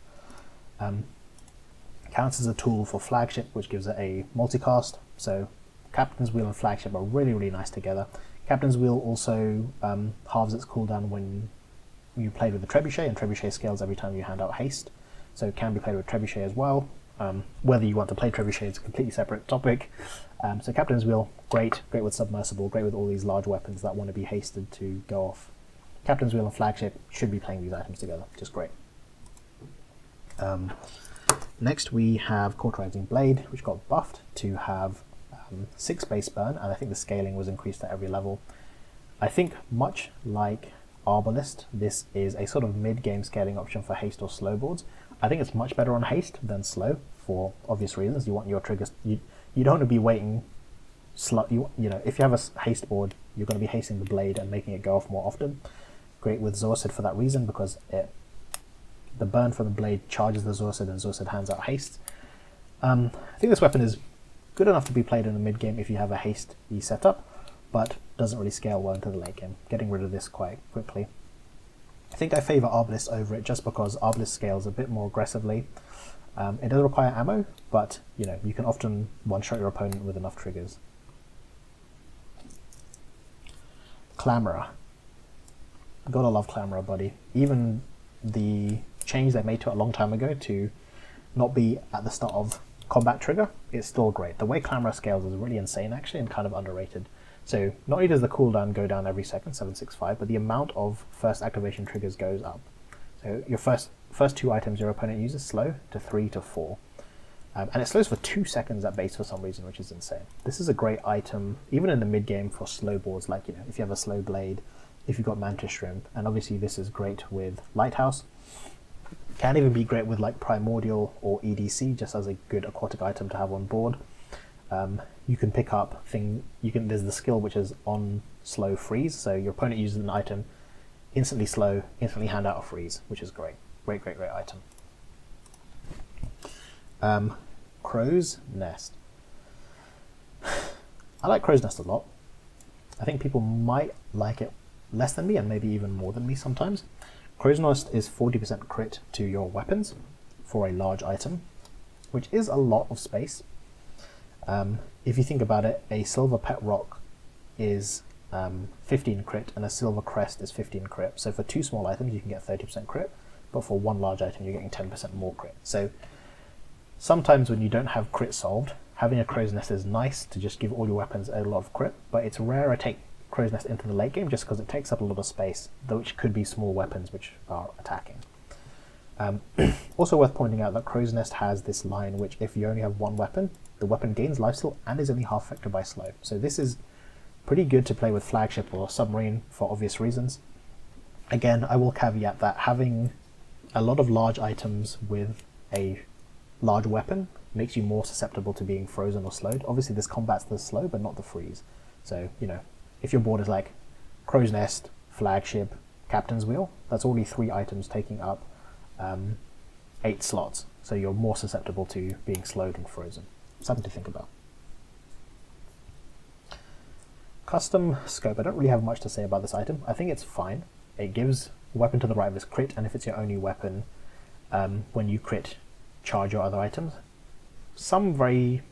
Counts as a tool for flagship, which gives it a multicast, so Captain's Wheel and flagship are really, really nice together. Captain's Wheel also halves its cooldown when you played with the trebuchet, and trebuchet scales every time you hand out haste, so it can be played with trebuchet as well. Whether you want to play trebuchet is a completely separate topic. So Captain's Wheel, great with submersible, great with all these large weapons that want to be hasted to go off. Captain's Wheel and flagship should be playing these items together, just great. Next we have Cauterizing Blade, which got buffed to have 6 base burn, and I think the scaling was increased at every level. I think much like Arbalist, this is a sort of mid-game scaling option for haste or slow boards. I think it's much better on haste than slow for obvious reasons. You want your triggers, you don't want to be waiting slow. If you have a haste board, you're going to be hasting the blade and making it go off more often. Great with Zorsid for that reason, because the burn from the blade charges the Zorsid and Zorsid hands out haste. I think this weapon is good enough to be played in the mid game if you have a haste setup, but doesn't really scale well into the late game. Getting rid of this quite quickly. I think I favour Arbalist over it just because Arbalist scales a bit more aggressively. It does require ammo, but you can often one-shot your opponent with enough triggers. Clamourer. Gotta love Clamourer, buddy. Even the change they made to it a long time ago to not be at the start of combat trigger is still great. The way Clamourer scales is really insane actually, and kind of underrated. So not only does the cooldown go down every second, 765, but the amount of first activation triggers goes up. So your first 2 items your opponent uses slow to 3 to 4. And it slows for 2 seconds at base for some reason, which is insane. This is a great item, even in the mid game for slow boards, like if you have a slow blade, if you've got Mantis Shrimp, and obviously this is great with Lighthouse. Can even be great with like Primordial or EDC, just as a good aquatic item to have on board. You can pick up there's the skill which is on slow freeze, so your opponent uses an item, instantly slow, instantly hand out a freeze, which is great. Great item. Crow's Nest. I like Crow's Nest a lot. I think people might like it less than me and maybe even more than me sometimes. Crow's Nest is 40% crit to your weapons for a large item, which is a lot of space. If you think about it, a silver pet rock is 15 crit and a silver crest is 15 crit. So for 2 small items you can get 30% crit, but for 1 large item you're getting 10% more crit. So sometimes when you don't have crit solved, having a Crow's Nest is nice to just give all your weapons a lot of crit, but it's rare to take Crow's Nest into the late game just because it takes up a lot of space, which could be small weapons which are attacking. Also worth pointing out that Crow's Nest has this line which if you only have 1 weapon, the weapon gains lifesteal and is only half affected by slow. So this is pretty good to play with flagship or submarine for obvious reasons. Again, I will caveat that having a lot of large items with a large weapon makes you more susceptible to being frozen or slowed. Obviously this combats the slow but not the freeze. So, if your board is like Crow's Nest, flagship, Captain's Wheel, that's already 3 items taking up 8 slots. So you're more susceptible to being slowed and frozen. Something to think about. Custom Scope. I don't really have much to say about this item. I think it's fine. It gives weapon to the right of its crit, and if it's your only weapon, when you crit, charge your other items. Some very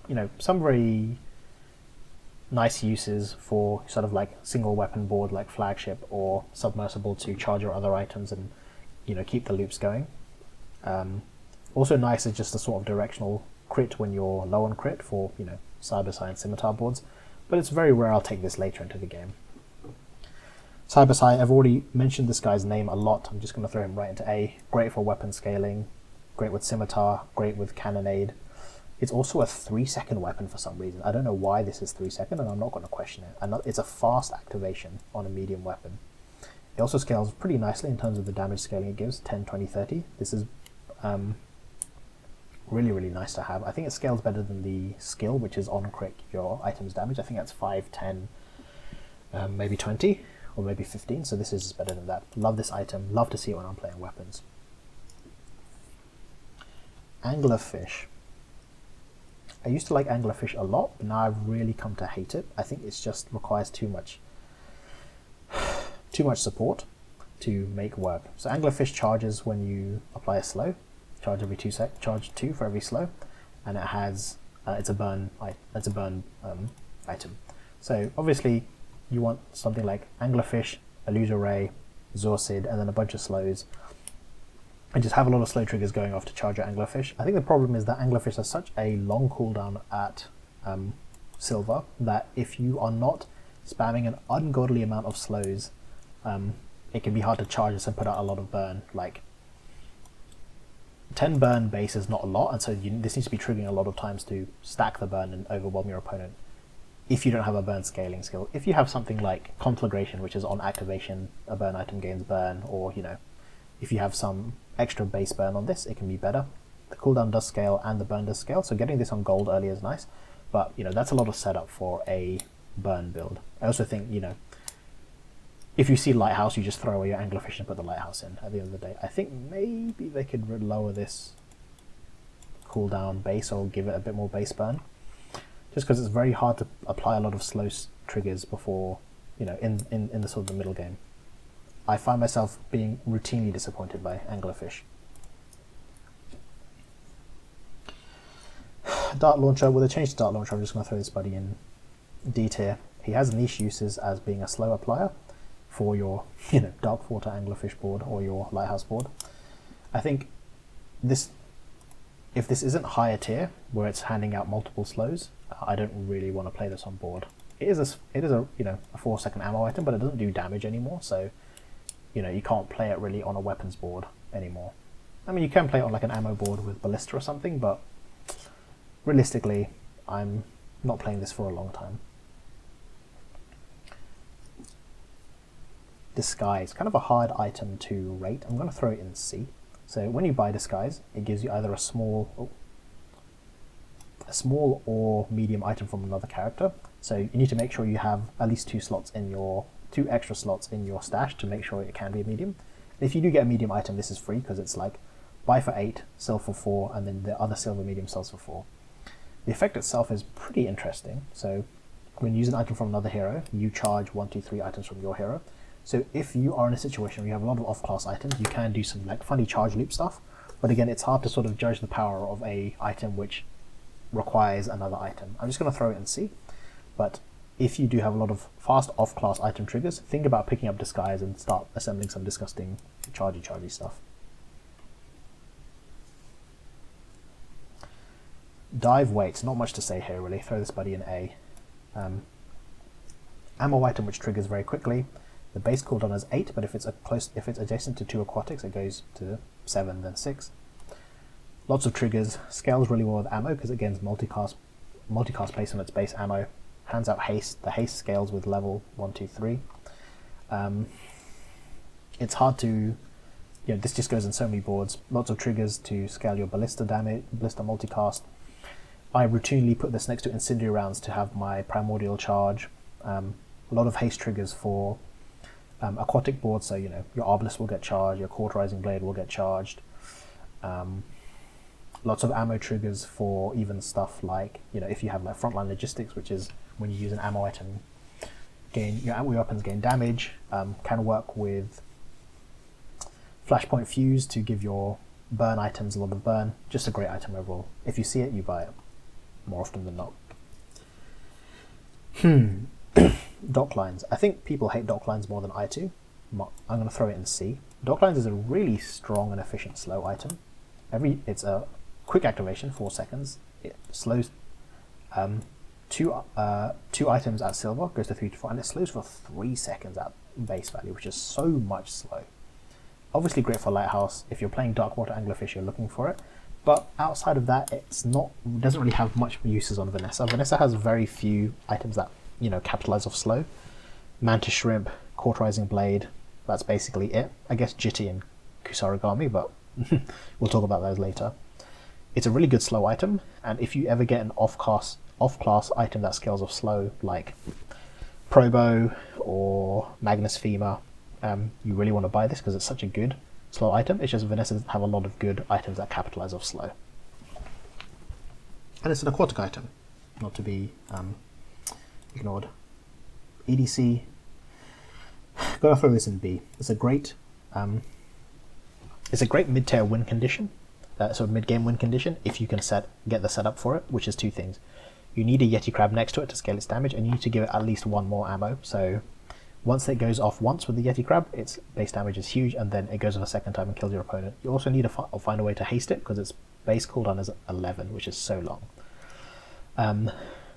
nice uses for sort of like single weapon board like flagship or submersible to charge your other items and, you know, keep the loops going. Also nice is just a sort of directional crit when you're low on crit for, you know, Cyber Science Scimitar boards, but it's very rare I'll take this later into the game. Cyber Sci, I've already mentioned this guy's name a lot, I'm just going to throw him right into A. Great for weapon scaling, great with Scimitar, great with Cannonade. It's also a 3-second weapon for some reason. I don't know why this is 3-second, and I'm not going to question it. And it's a fast activation on a medium weapon. It also scales pretty nicely in terms of the damage scaling it gives, 10, 20, 30. This is really, really nice to have. I think it scales better than the skill, which is on crit your item's damage. I think that's 5, 10, maybe 20, or maybe 15, so this is better than that. Love this item, love to see it when I'm playing weapons. Anglerfish. I used to like anglerfish a lot, but now I've really come to hate it. I think it just requires too much support to make work. So anglerfish charges when you apply a slow, charge 2 for every slow, and it has it's a burn item. So obviously you want something like anglerfish, illusory ray, Zorsid, and then a bunch of slows, and just have a lot of slow triggers going off to charge your anglerfish. I think the problem is that anglerfish has such a long cooldown at silver that if you are not spamming an ungodly amount of slows, it can be hard to charge this and put out a lot of burn. Like 10 burn base is not a lot, and so this needs to be triggering a lot of times to stack the burn and overwhelm your opponent if you don't have a burn scaling skill. If you have something like Conflagration, which is on activation, a burn item gains burn, or, you know, if you have some extra base burn on this, it can be better. The cooldown does scale and the burn does scale, so getting this on gold early is nice, but, you know, that's a lot of setup for a burn build. I also think, you know, if you see Lighthouse, you just throw away your anglerfish and put the Lighthouse in at the end of the day. I think maybe they could lower this cooldown base or give it a bit more base burn, just because it's very hard to apply a lot of slow triggers before, you know, in the sort of the middle game. I find myself being routinely disappointed by anglerfish. Dart Launcher, with a change to Dart Launcher, I'm just going to throw this buddy in D tier. He has niche uses as being a slow applier for your, you know, Darkwater anglerfish board or your Lighthouse board. I think this, if this isn't higher tier, where it's handing out multiple slows, I don't really want to play this on board. It is a you know, a 4-second ammo item, but it doesn't do damage anymore, so, you know, you can't play it really on a weapons board anymore. I mean, you can play it on like an ammo board with Ballista or something, but realistically, I'm not playing this for a long time. Disguise, kind of a hard item to rate. I'm going to throw it in C. So when you buy Disguise, it gives you either a small or medium item from another character. So you need to make sure you have at least two extra slots in your stash to make sure it can be a medium. And if you do get a medium item, this is free because it's like buy for 8, sell for 4, and then the other silver medium sells for 4. The effect itself is pretty interesting. So when you use an item from another hero, you charge 1, 2, 3 items from your hero. So if you are in a situation where you have a lot of off-class items, you can do some like funny charge loop stuff. But again, it's hard to sort of judge the power of a item which requires another item. I'm just going to throw it in C. But if you do have a lot of fast off-class item triggers, think about picking up Disguise and start assembling some disgusting chargy stuff. Dive weights, not much to say here really. Throw this buddy in A. Ammo item which triggers very quickly. The base cooldown is 8, but if it's adjacent to 2 aquatics, it goes to 7, then 6. Lots of triggers. Scales really well with ammo because it gains multicast based on its base ammo. Hands out haste. The haste scales with level 1, 2, 3. It's hard to, you know, this just goes in so many boards. Lots of triggers to scale your ballista damage, ballista multicast. I routinely put this next to incendiary rounds to have my primordial charge. A lot of haste triggers for aquatic boards, so, you know, your Arbalest will get charged, your Cauterizing Blade will get charged. Lots of ammo triggers for even stuff like, you know, if you have like frontline logistics, which is when you use an ammo item, your ammo weapons gain damage. Can work with Flashpoint Fuse to give your burn items a lot of burn. Just a great item overall. If you see it, you buy it more often than not. Dock lines. I think people hate dock lines more than I do. I'm going to throw it in C. Dock lines is a really strong and efficient slow item. It's a quick activation, 4 seconds. It slows two items at silver, goes to 3 to 4, and it slows for 3 seconds at base value, which is so much slow. Obviously great for Lighthouse. If you're playing Darkwater Anglerfish, you're looking for it. But outside of that, it doesn't really have much uses on Vanessa. Vanessa has very few items that, capitalize off slow. Mantis Shrimp, Cauterizing Blade, that's basically it. I guess Jitty and Kusarigami, but we'll talk about those later. It's a really good slow item, and if you ever get an off-class item that scales off slow, like Probo or Magnus Femur, you really want to buy this because it's such a good slow item. It's just Vanessa doesn't have a lot of good items that capitalize off slow. And it's an aquatic item, not to be ignored. EDC, gotta throw this in B. It's a great mid-tier win condition, sort of mid-game win condition, if you can get the setup for it, which is 2 things. You need a Yeti Crab next to it to scale its damage, and you need to give it at least 1 more ammo. So once it goes off once with the Yeti Crab, its base damage is huge, and then it goes off a second time and kills your opponent. You also need to find a way to haste it, because its base cooldown is 11, which is so long.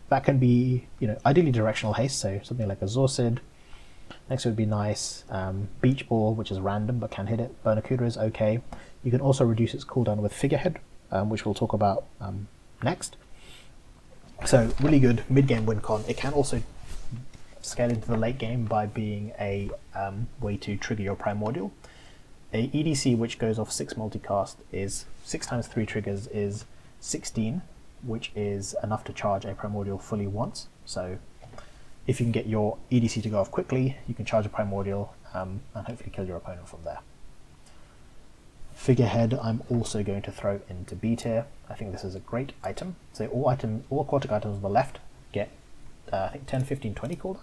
That can be, ideally directional haste, so something like a Zorsid. Next would be nice. Beach Ball, which is random but can hit it. Barracuda is okay. You can also reduce its cooldown with Figurehead, which we'll talk about next. So really good mid-game win con. It can also scale into the late game by being a way to trigger your Primordial. A EDC which goes off 6 multicast is 6 times 3 triggers is 16, which is enough to charge a Primordial fully once. So if you can get your EDC to go off quickly, you can charge a Primordial and hopefully kill your opponent from there. Figurehead I'm also going to throw into B tier. I think this is a great item. So all aquatic items on the left get I think 10, 15, 20 cooldown.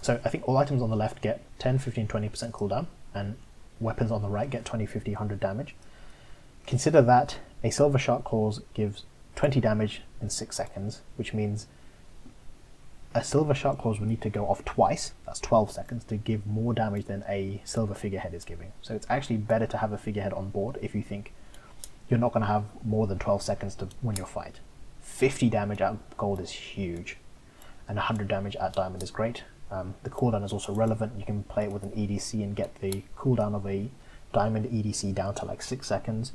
So I think all items on the left get 10, 15, 20% cooldown, and weapons on the right get 20, 50, 100 damage. Consider that a Silver Shark Claws gives 20 damage in 6 seconds, which means a Silver Shark Claws will need to go off twice, that's 12 seconds, to give more damage than a Silver Figurehead is giving. So it's actually better to have a Figurehead on board if you think you're not going to have more than 12 seconds to win your fight. 50 damage at gold is huge, and 100 damage at diamond is great. The cooldown is also relevant. You can play it with an EDC and get the cooldown of a diamond EDC down to like 6 seconds.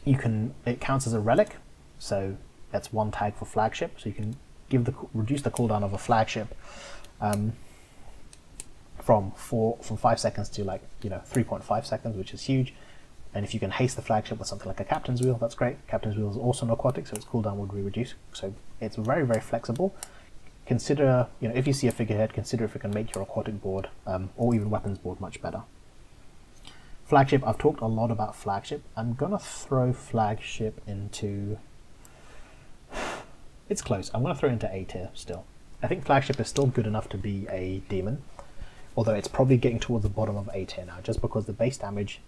It counts as a relic, so that's 1 tag for flagship. So you can reduce the cooldown of a flagship from 5 seconds to 3.5 seconds, which is huge. And if you can haste the flagship with something like a Captain's Wheel, that's great. Captain's Wheel is also an aquatic, so its cooldown would be reduced. So it's very, very flexible. Consider, if you see a Figurehead, consider if it can make your aquatic board or even weapons board much better. Flagship, I've talked a lot about flagship. I'm going to throw flagship into... It's close. I'm going to throw it into A tier still. I think flagship is still good enough to be a demon, although it's probably getting towards the bottom of A tier now, just because the base damage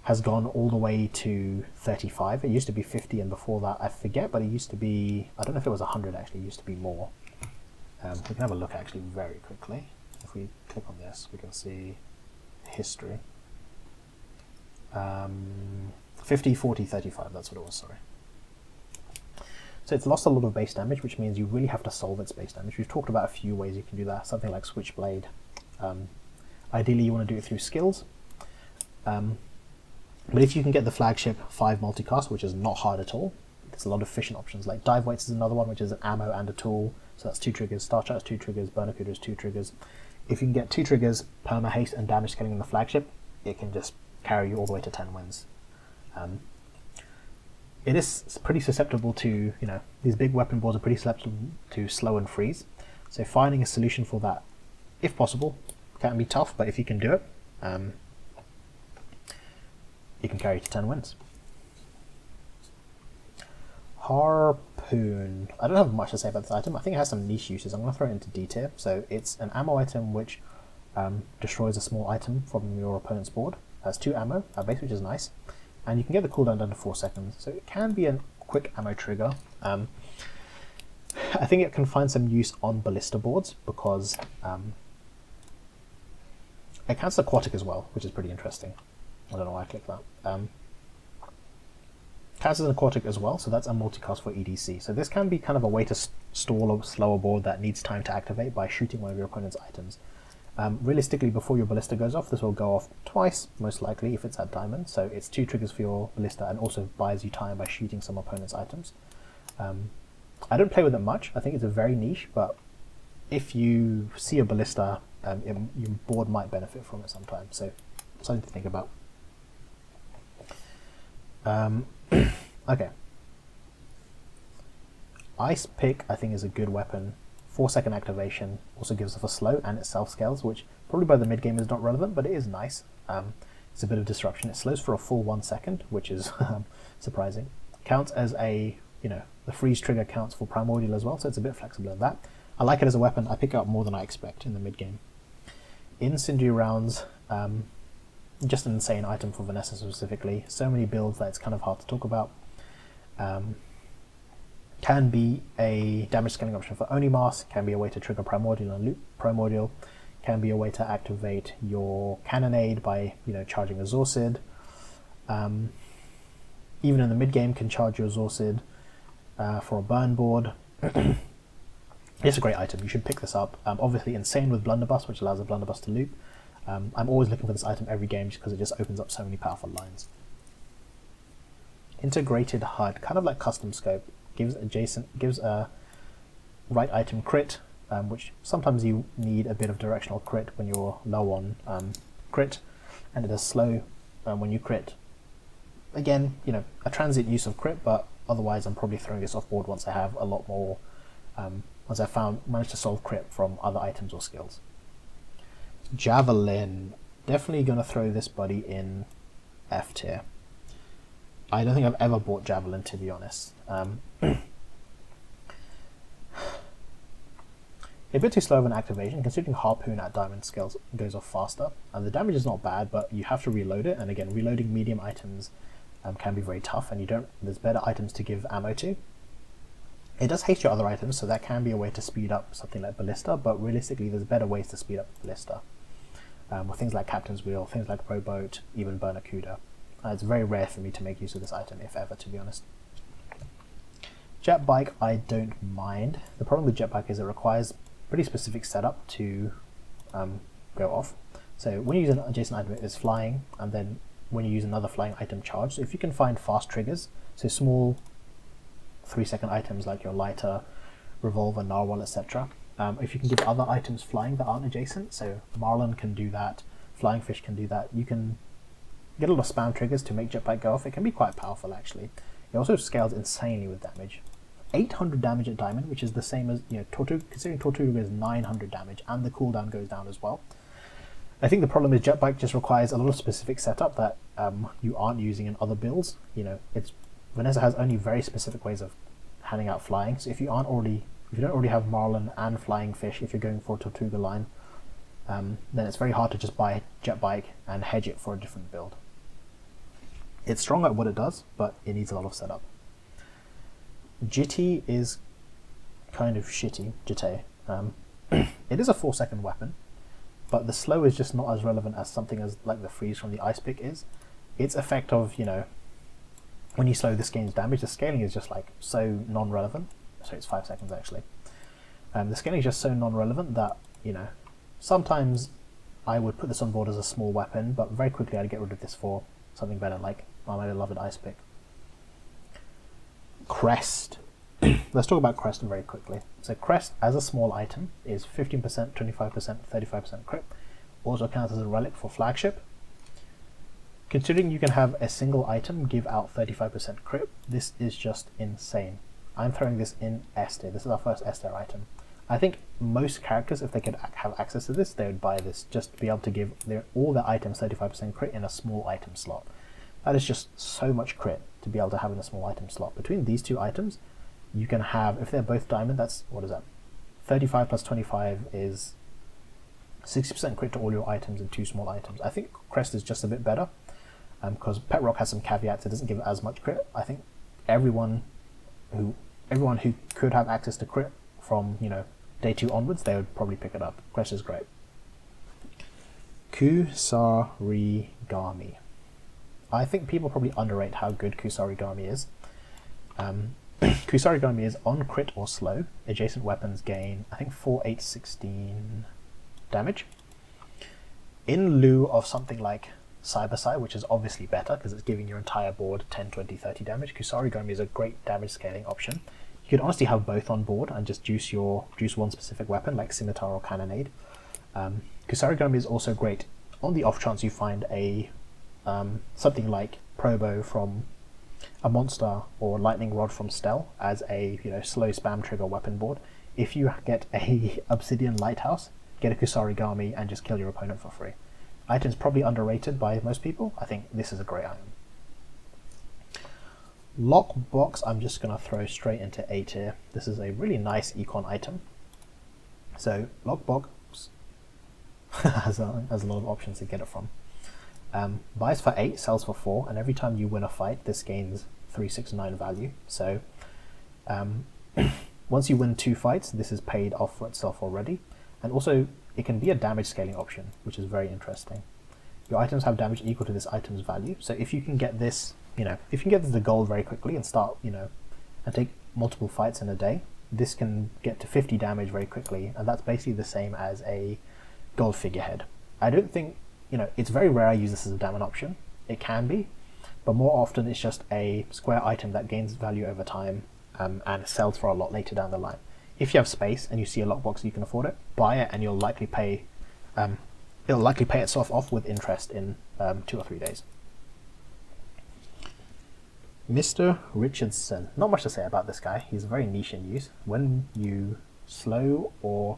has gone all the way to 35. It used to be 50, and before that I forget, but it used to be, I don't know if it was 100 actually, it used to be more. We can have a look actually very quickly. If we click on this, we can see history. 50, 40, 35, that's what it was, sorry. So it's lost a lot of base damage, which means you really have to solve its base damage. We've talked about a few ways you can do that, something like Switchblade. Ideally you want to do it through skills. But if you can get the flagship 5 multicast, which is not hard at all, there's a lot of efficient options. Like Dive Weights is another one, which is an ammo and a tool. So that's 2 triggers. Star Chart is 2 triggers. Barracuda is 2 triggers. If you can get 2 triggers, perma haste and damage scaling in the flagship, it can just carry you all the way to 10 wins. It is pretty susceptible to, these big weapon boards are pretty susceptible to slow and freeze. So finding a solution for that, if possible, can be tough, but if you can do it, you can carry to 10 wins. Harpoon. I don't have much to say about this item. I think it has some niche uses. I'm going to throw it into D tier. So it's an ammo item which destroys a small item from your opponent's board. It has 2 ammo at base, which is nice. And you can get the cooldown down to 4 seconds. So it can be a quick ammo trigger. I think it can find some use on ballista boards because it counts aquatic as well, which is pretty interesting. I don't know why I clicked that. Counts as an aquatic as well, so that's a multicast for EDC. So this can be kind of a way to stall a slower board that needs time to activate by shooting one of your opponent's items. Realistically, before your ballista goes off, this will go off twice, most likely, if it's at diamond. So it's 2 triggers for your ballista and also buys you time by shooting some opponent's items. I don't play with it much. I think it's a very niche, but if you see a ballista, your board might benefit from it sometimes. So something to think about. Okay. Ice Pick, I think, is a good weapon. 4-second activation also gives off a slow, and it self-scales, which probably by the mid-game is not relevant, but it is nice. It's a bit of disruption. It slows for a full 1 second, which is surprising. Counts as a, the freeze trigger counts for primordial as well, so it's a bit flexible in that. I like it as a weapon. I pick it up more than I expect in the mid-game. Incendiary rounds, just an insane item for Vanessa specifically. So many builds that it's kind of hard to talk about. Can be a damage scaling option for Onimas, can be a way to trigger Primordial and loop Primordial, can be a way to activate your Cannonade by charging a Zorcid. Even in the mid game can charge your Zorcid for a burn board. It's a great item, you should pick this up. Obviously insane with Blunderbuss, which allows a Blunderbuss to loop. I'm always looking for this item every game just because it just opens up so many powerful lines. Integrated HUD, kind of like custom scope, gives a right item crit, which sometimes you need a bit of directional crit when you're low on crit, and it does slow when you crit. Again, a transient use of crit, but otherwise I'm probably throwing this off board once I have a lot more, once I've managed to solve crit from other items or skills. Javelin, definitely going to throw this buddy in F tier. I don't think I've ever bought Javelin, to be honest. A bit too slow of an activation, considering Harpoon at diamond scales goes off faster. And the damage is not bad, but you have to reload it. And again, reloading medium items can be very tough, and there's better items to give ammo to. It does haste your other items, so that can be a way to speed up something like Ballista, but realistically there's better ways to speed up Ballista. With things like Captain's Wheel, things like Rowboat, even Bernacuda. It's very rare for me to make use of this item, if ever, to be honest. Jet Bike, I don't mind. The problem with Jet Bike is it requires pretty specific setup to go off. So when you use an adjacent item, it's flying, and then when you use another flying item, charge. So if you can find fast triggers, so small 3-second items like your lighter, revolver, narwhal, etc. If you can give other items flying that aren't adjacent, so Marlin can do that, Flying Fish can do that, you can get a lot of spam triggers to make Jetpack go off. It can be quite powerful actually. It also scales insanely with damage. 800 damage at diamond, which is the same as Tortuga, considering Tortuga is 900 damage and the cooldown goes down as well. I think the problem is Jetbike just requires a lot of specific setup that you aren't using in other builds. Vanessa has only very specific ways of handing out flying. So if you don't already have Marlin and Flying Fish, if you're going for a Tortuga line, then it's very hard to just buy Jetbike and hedge it for a different build. It's strong at what it does, but it needs a lot of setup. Jitty is kind of shitty, Jitte. It is a 4-second weapon, but the slow is just not as relevant as something as like the freeze from the Ice Pick is. Its effect of, when you slow this game's damage, the scaling is just like so non-relevant. So it's 5 seconds actually. The scaling is just so non-relevant that, sometimes I would put this on board as a small weapon, but very quickly I'd get rid of this for something better, like my beloved Ice Pick. Crest. Let's talk about Crest very quickly. So Crest as a small item is 15%, 25%, 35% crit. Also counts as a relic for flagship. Considering you can have a single item give out 35% crit, this is just insane. I'm throwing this in S tier. This is our first S tier item. I think most characters, if they could have access to this, they would buy this just to be able to give all their items 35% crit in a small item slot. That is just so much crit to be able to have in a small item slot. Between these two items, you can have, if they're both diamond, that's, what is that? 35 plus 25 is 60% crit to all your items in two small items. I think Crest is just a bit better because Pet Rock has some caveats. It doesn't give as much crit. I think everyone who could have access to crit from, you know, day 2 onwards, they would probably pick it up. Crest is great. Kusarigami. I think people probably underrate how good Kusarigami is. Kusarigami is on crit or slow. Adjacent weapons gain, I think 4, 8, 16 damage. In lieu of something like Cyberside, which is obviously better because it's giving your entire board 10, 20, 30 damage, Kusarigami is a great damage scaling option. You could honestly have both on board and just juice one specific weapon like Scimitar or Cannonade. Kusarigami is also great on the off chance you find a something like Probo from a monster or Lightning Rod from Stel as a, you know, slow spam trigger weapon board. If you get a Obsidian Lighthouse, get a Kusarigami and just kill your opponent for free. Item's probably underrated by most people. I think this is a great item. Lockbox, I'm just going to throw straight into A tier. This is a really nice econ item. So Lockbox has a lot of options to get it from. Buys for 8, sells for 4, and every time you win a fight, this gains 369 value. So once you win 2 fights, this is paid off for itself already. And also, it can be a damage scaling option, which is very interesting. Your items have damage equal to this item's value. So if you can get this, you know, if you can get this to gold very quickly and start, you know, and take multiple fights in a day, this can get to 50 damage very quickly, and that's basically the same as a gold figurehead. I don't think, you know, it's very rare I use this as a damage option. It can be, but more often it's just a square item that gains value over time and sells for a lot later down the line. If you have space and you see a lockbox and you can afford it, buy it, and you'll likely pay. It'll likely pay itself off with interest in 2 or 3 days. Mr. Richardson. Not much to say about this guy. He's very niche in use. When you slow or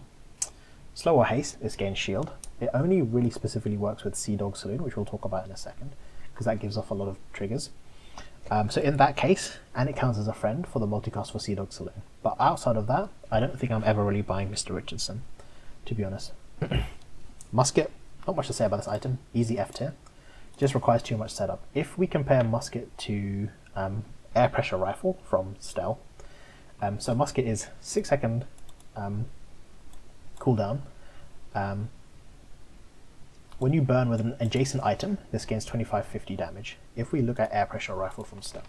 haste, this gains shield. It only really specifically works with Sea Dog Saloon, which we'll talk about in a second, because that gives off a lot of triggers. So in that case, and it counts as a friend for the multicast for Sea Dog Saloon. But outside of that, I don't think I'm ever really buying Mr. Richardson, to be honest. Musket, not much to say about this item. Easy F tier. Just requires too much setup. If we compare Musket to Air Pressure Rifle from Stel, so Musket is 6-second cooldown. When you burn with an adjacent item, this gains 25-50 damage. If we look at Air Pressure Rifle from Stel,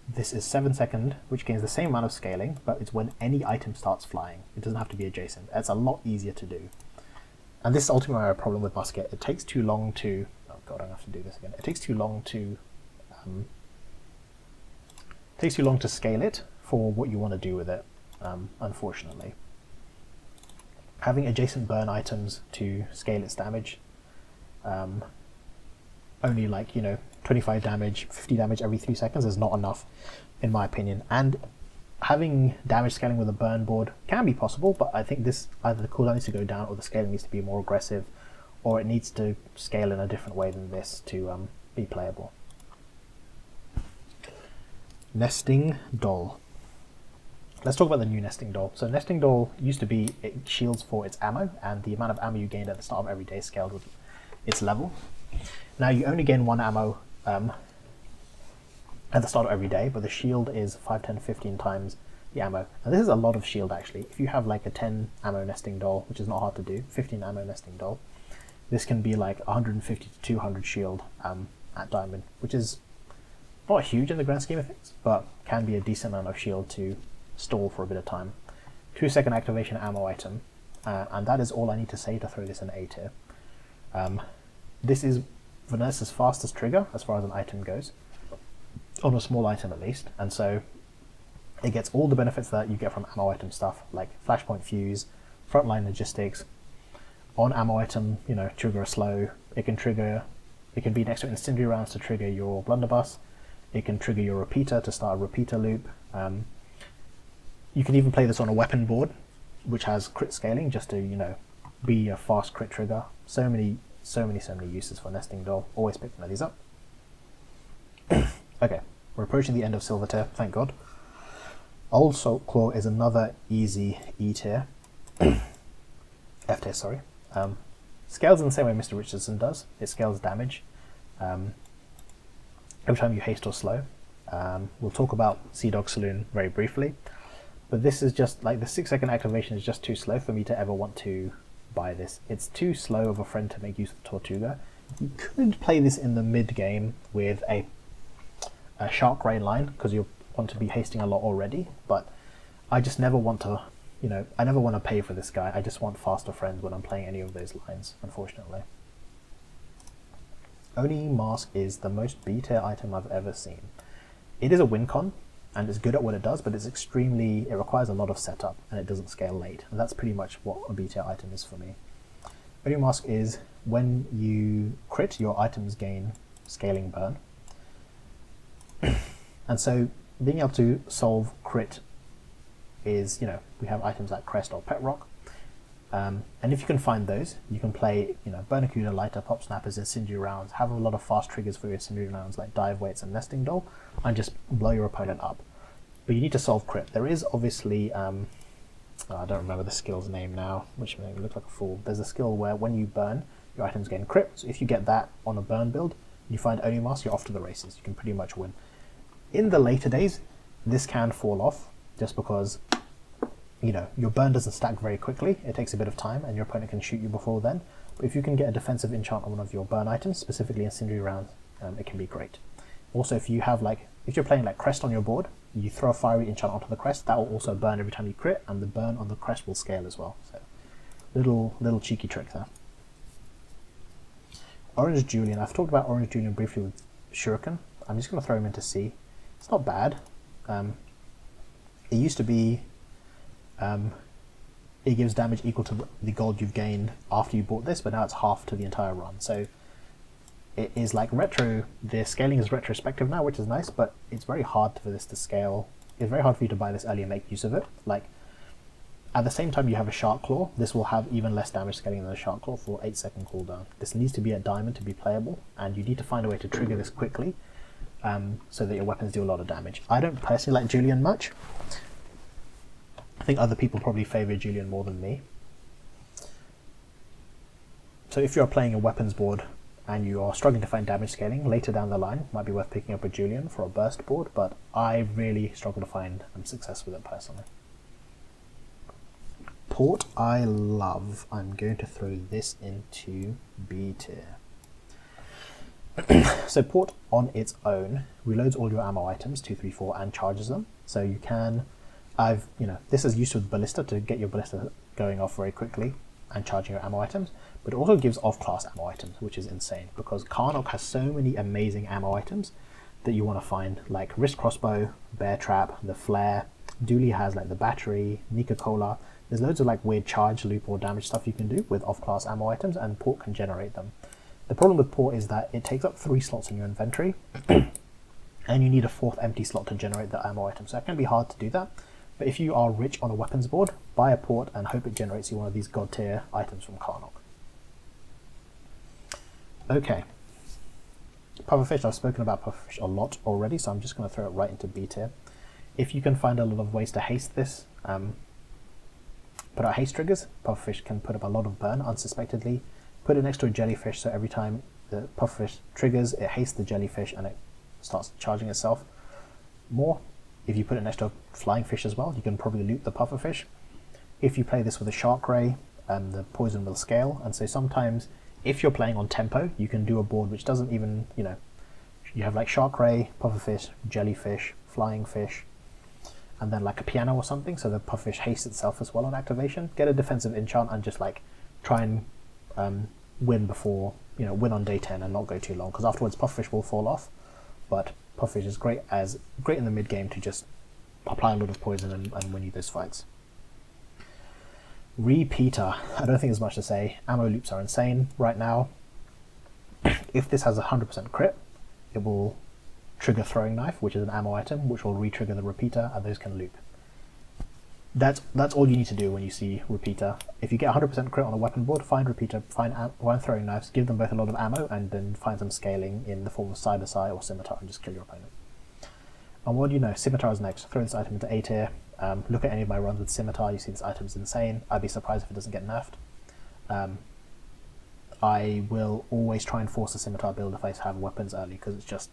this is 7-second, which gains the same amount of scaling, but it's when any item starts flying. It doesn't have to be adjacent. It's a lot easier to do. And this is ultimately my problem with Musket. It takes too long to... Oh god, I have to do this again. It takes too long to... scale it for what you want to do with it, unfortunately. Having adjacent burn items to scale its damage, only like, you know, 25 damage, 50 damage every 3 seconds is not enough, in my opinion. And having damage scaling with a burn board can be possible, but I think this, either the cooldown needs to go down or the scaling needs to be more aggressive, or it needs to scale in a different way than this to be playable. Nesting Doll. Let's talk about the new Nesting Doll. So Nesting Doll used to be, it shields for its ammo, and the amount of ammo you gained at the start of every day scaled with its level. Now you only gain 1 ammo at the start of every day, but the shield is 5, 10, 15 times the ammo. And this is a lot of shield actually. If you have like a 10 ammo Nesting Doll, which is not hard to do, 15 ammo Nesting Doll, this can be like 150 to 200 shield at Diamond, which is not huge in the grand scheme of things, but can be a decent amount of shield to stall for a bit of time. 2-second activation ammo item, and that is all I need to say to throw this in A tier. This is Vanessa's fastest trigger as far as an item goes, on a small item at least, and so it gets all the benefits that you get from ammo item stuff, like flashpoint fuse, frontline logistics. On ammo item, you know, trigger a slow. It can be next to incendiary rounds to trigger your blunderbuss. It can trigger your repeater to start a repeater loop. You can even play this on a weapon board, which has crit scaling, just to, you know, be a fast crit trigger. So many uses for Nesting Doll. Always pick one of these up. Okay, we're approaching the end of Silver Tier, thank God. Old Salt Claw is another easy E tier. F tier, sorry. Scales in the same way Mr. Richardson does. It scales damage every time you haste or slow. We'll talk about Sea Dog Saloon very briefly, but this is just like the 6-second activation is just too slow for me to ever want to buy this. It's too slow of a friend to make use of Tortuga. You could play this in the mid game with a Shark Ray line because you want to be hasting a lot already, but I just never want to, you know, I never want to pay for this guy. I just want faster friends when I'm playing any of those lines, unfortunately. Oni Mask is the most B tier item I've ever seen. It is a win con, and it's good at what it does, but it requires a lot of setup, and it doesn't scale late, and that's pretty much what a B tier item is for me. Oni Mask is when you crit, your items gain scaling burn. And so being able to solve crit is, you know, we have items like Crest or Pet Rock, and if you can find those, you can play, you know, Barnacuda, Lighter, Pop Snappers, Incendiary Rounds, have a lot of fast triggers for your Incendiary Rounds like Dive Weights and Nesting Doll, and just blow your opponent up. But you need to solve crit. There is obviously, I don't remember the skill's name now, which made me look like a fool. There's a skill where when you burn, your items gain crit, so if you get that on a burn build, you find Oni Mask, you're off to the races. You can pretty much win. In the later days, this can fall off, just because, you know, your burn doesn't stack very quickly. It takes a bit of time, and your opponent can shoot you before then. But if you can get a defensive enchant on one of your burn items, specifically Incendiary Rounds, it can be great. Also, if you have if you're playing like Crest on your board, you throw a fiery enchant onto the Crest, that will also burn every time you crit, and the burn on the Crest will scale as well. So, little cheeky trick there. Orange Julian. I've talked about Orange Julian briefly with Shuriken. I'm just going to throw him into C. It's not bad. It used to be it gives damage equal to the gold you've gained after you bought this, but now it's half to the entire run. So it is like retro, the scaling is retrospective now, which is nice, but it's very hard for this to scale. It's very hard for you to buy this early and make use of it. Like, at the same time you have a Shark Claw, this will have even less damage scaling than a Shark Claw for 8-second cooldown. This needs to be at diamond to be playable, and you need to find a way to trigger this quickly, so that your weapons do a lot of damage. I don't personally like Julian much. I think other people probably favour Julian more than me. So if you're playing a weapons board and you are struggling to find damage scaling later down the line, might be worth picking up a Julian for a burst board, but I really struggle to find success with it personally. Port I love. I'm going to throw this into B tier. So Port on its own reloads all your ammo items, 2, 3, 4, and charges them. So you can, this is used with Ballista to get your Ballista going off very quickly and charging your ammo items, but it also gives off-class ammo items, which is insane, because Karnok has so many amazing ammo items that you want to find, like Wrist Crossbow, Bear Trap, the Flare. Dooley has like the Battery, Nika Cola. There's loads of like weird charge, loop, or damage stuff you can do with off-class ammo items, and Port can generate them. The problem with Port is that it takes up 3 slots in your inventory, and you need a 4th empty slot to generate the ammo item, so it can be hard to do that. But if you are rich on a weapons board, buy a Port and hope it generates you one of these god tier items from Karnok. Okay. Pufferfish, I've spoken about Pufferfish a lot already, so I'm just going to throw it right into B tier. If you can find a lot of ways to haste this, put out haste triggers, Pufferfish can put up a lot of burn unsuspectedly. Put it next to a jellyfish, so every time the Pufferfish triggers, it hastes the jellyfish and it starts charging itself more. If you put it next to a flying fish as well, you can probably loot the Pufferfish. If you play this with a Shark Ray, the poison will scale, and so sometimes if you're playing on tempo, you can do a board which doesn't even, you have like Shark Ray, Pufferfish, jellyfish, flying fish, and then like a piano or something, so the Pufferfish hastes itself as well on activation. Get a defensive enchant and just like try and win before, win on day 10 and not go too long, because afterwards Pufferfish will fall off. But Pufferfish is great in the mid game to just apply a lot of poison and win you those fights. Repeater, I don't think there's much to say. Ammo loops are insane right now. If this has 100% crit, it will trigger throwing knife, which is an ammo item, which will re-trigger the repeater, and those can loop. That's all you need to do when you see repeater. If you get 100% crit on a weapon board, find repeater, find throwing knives, give them both a lot of ammo, and then find some scaling in the form of side to side or scimitar and just kill your opponent. And what do you know? Scimitar is next. Throw this item into A tier. Look at any of my runs with scimitar. You see this item's insane. I'd be surprised if it doesn't get nerfed. I will always try and force a scimitar build if I have weapons early because it's just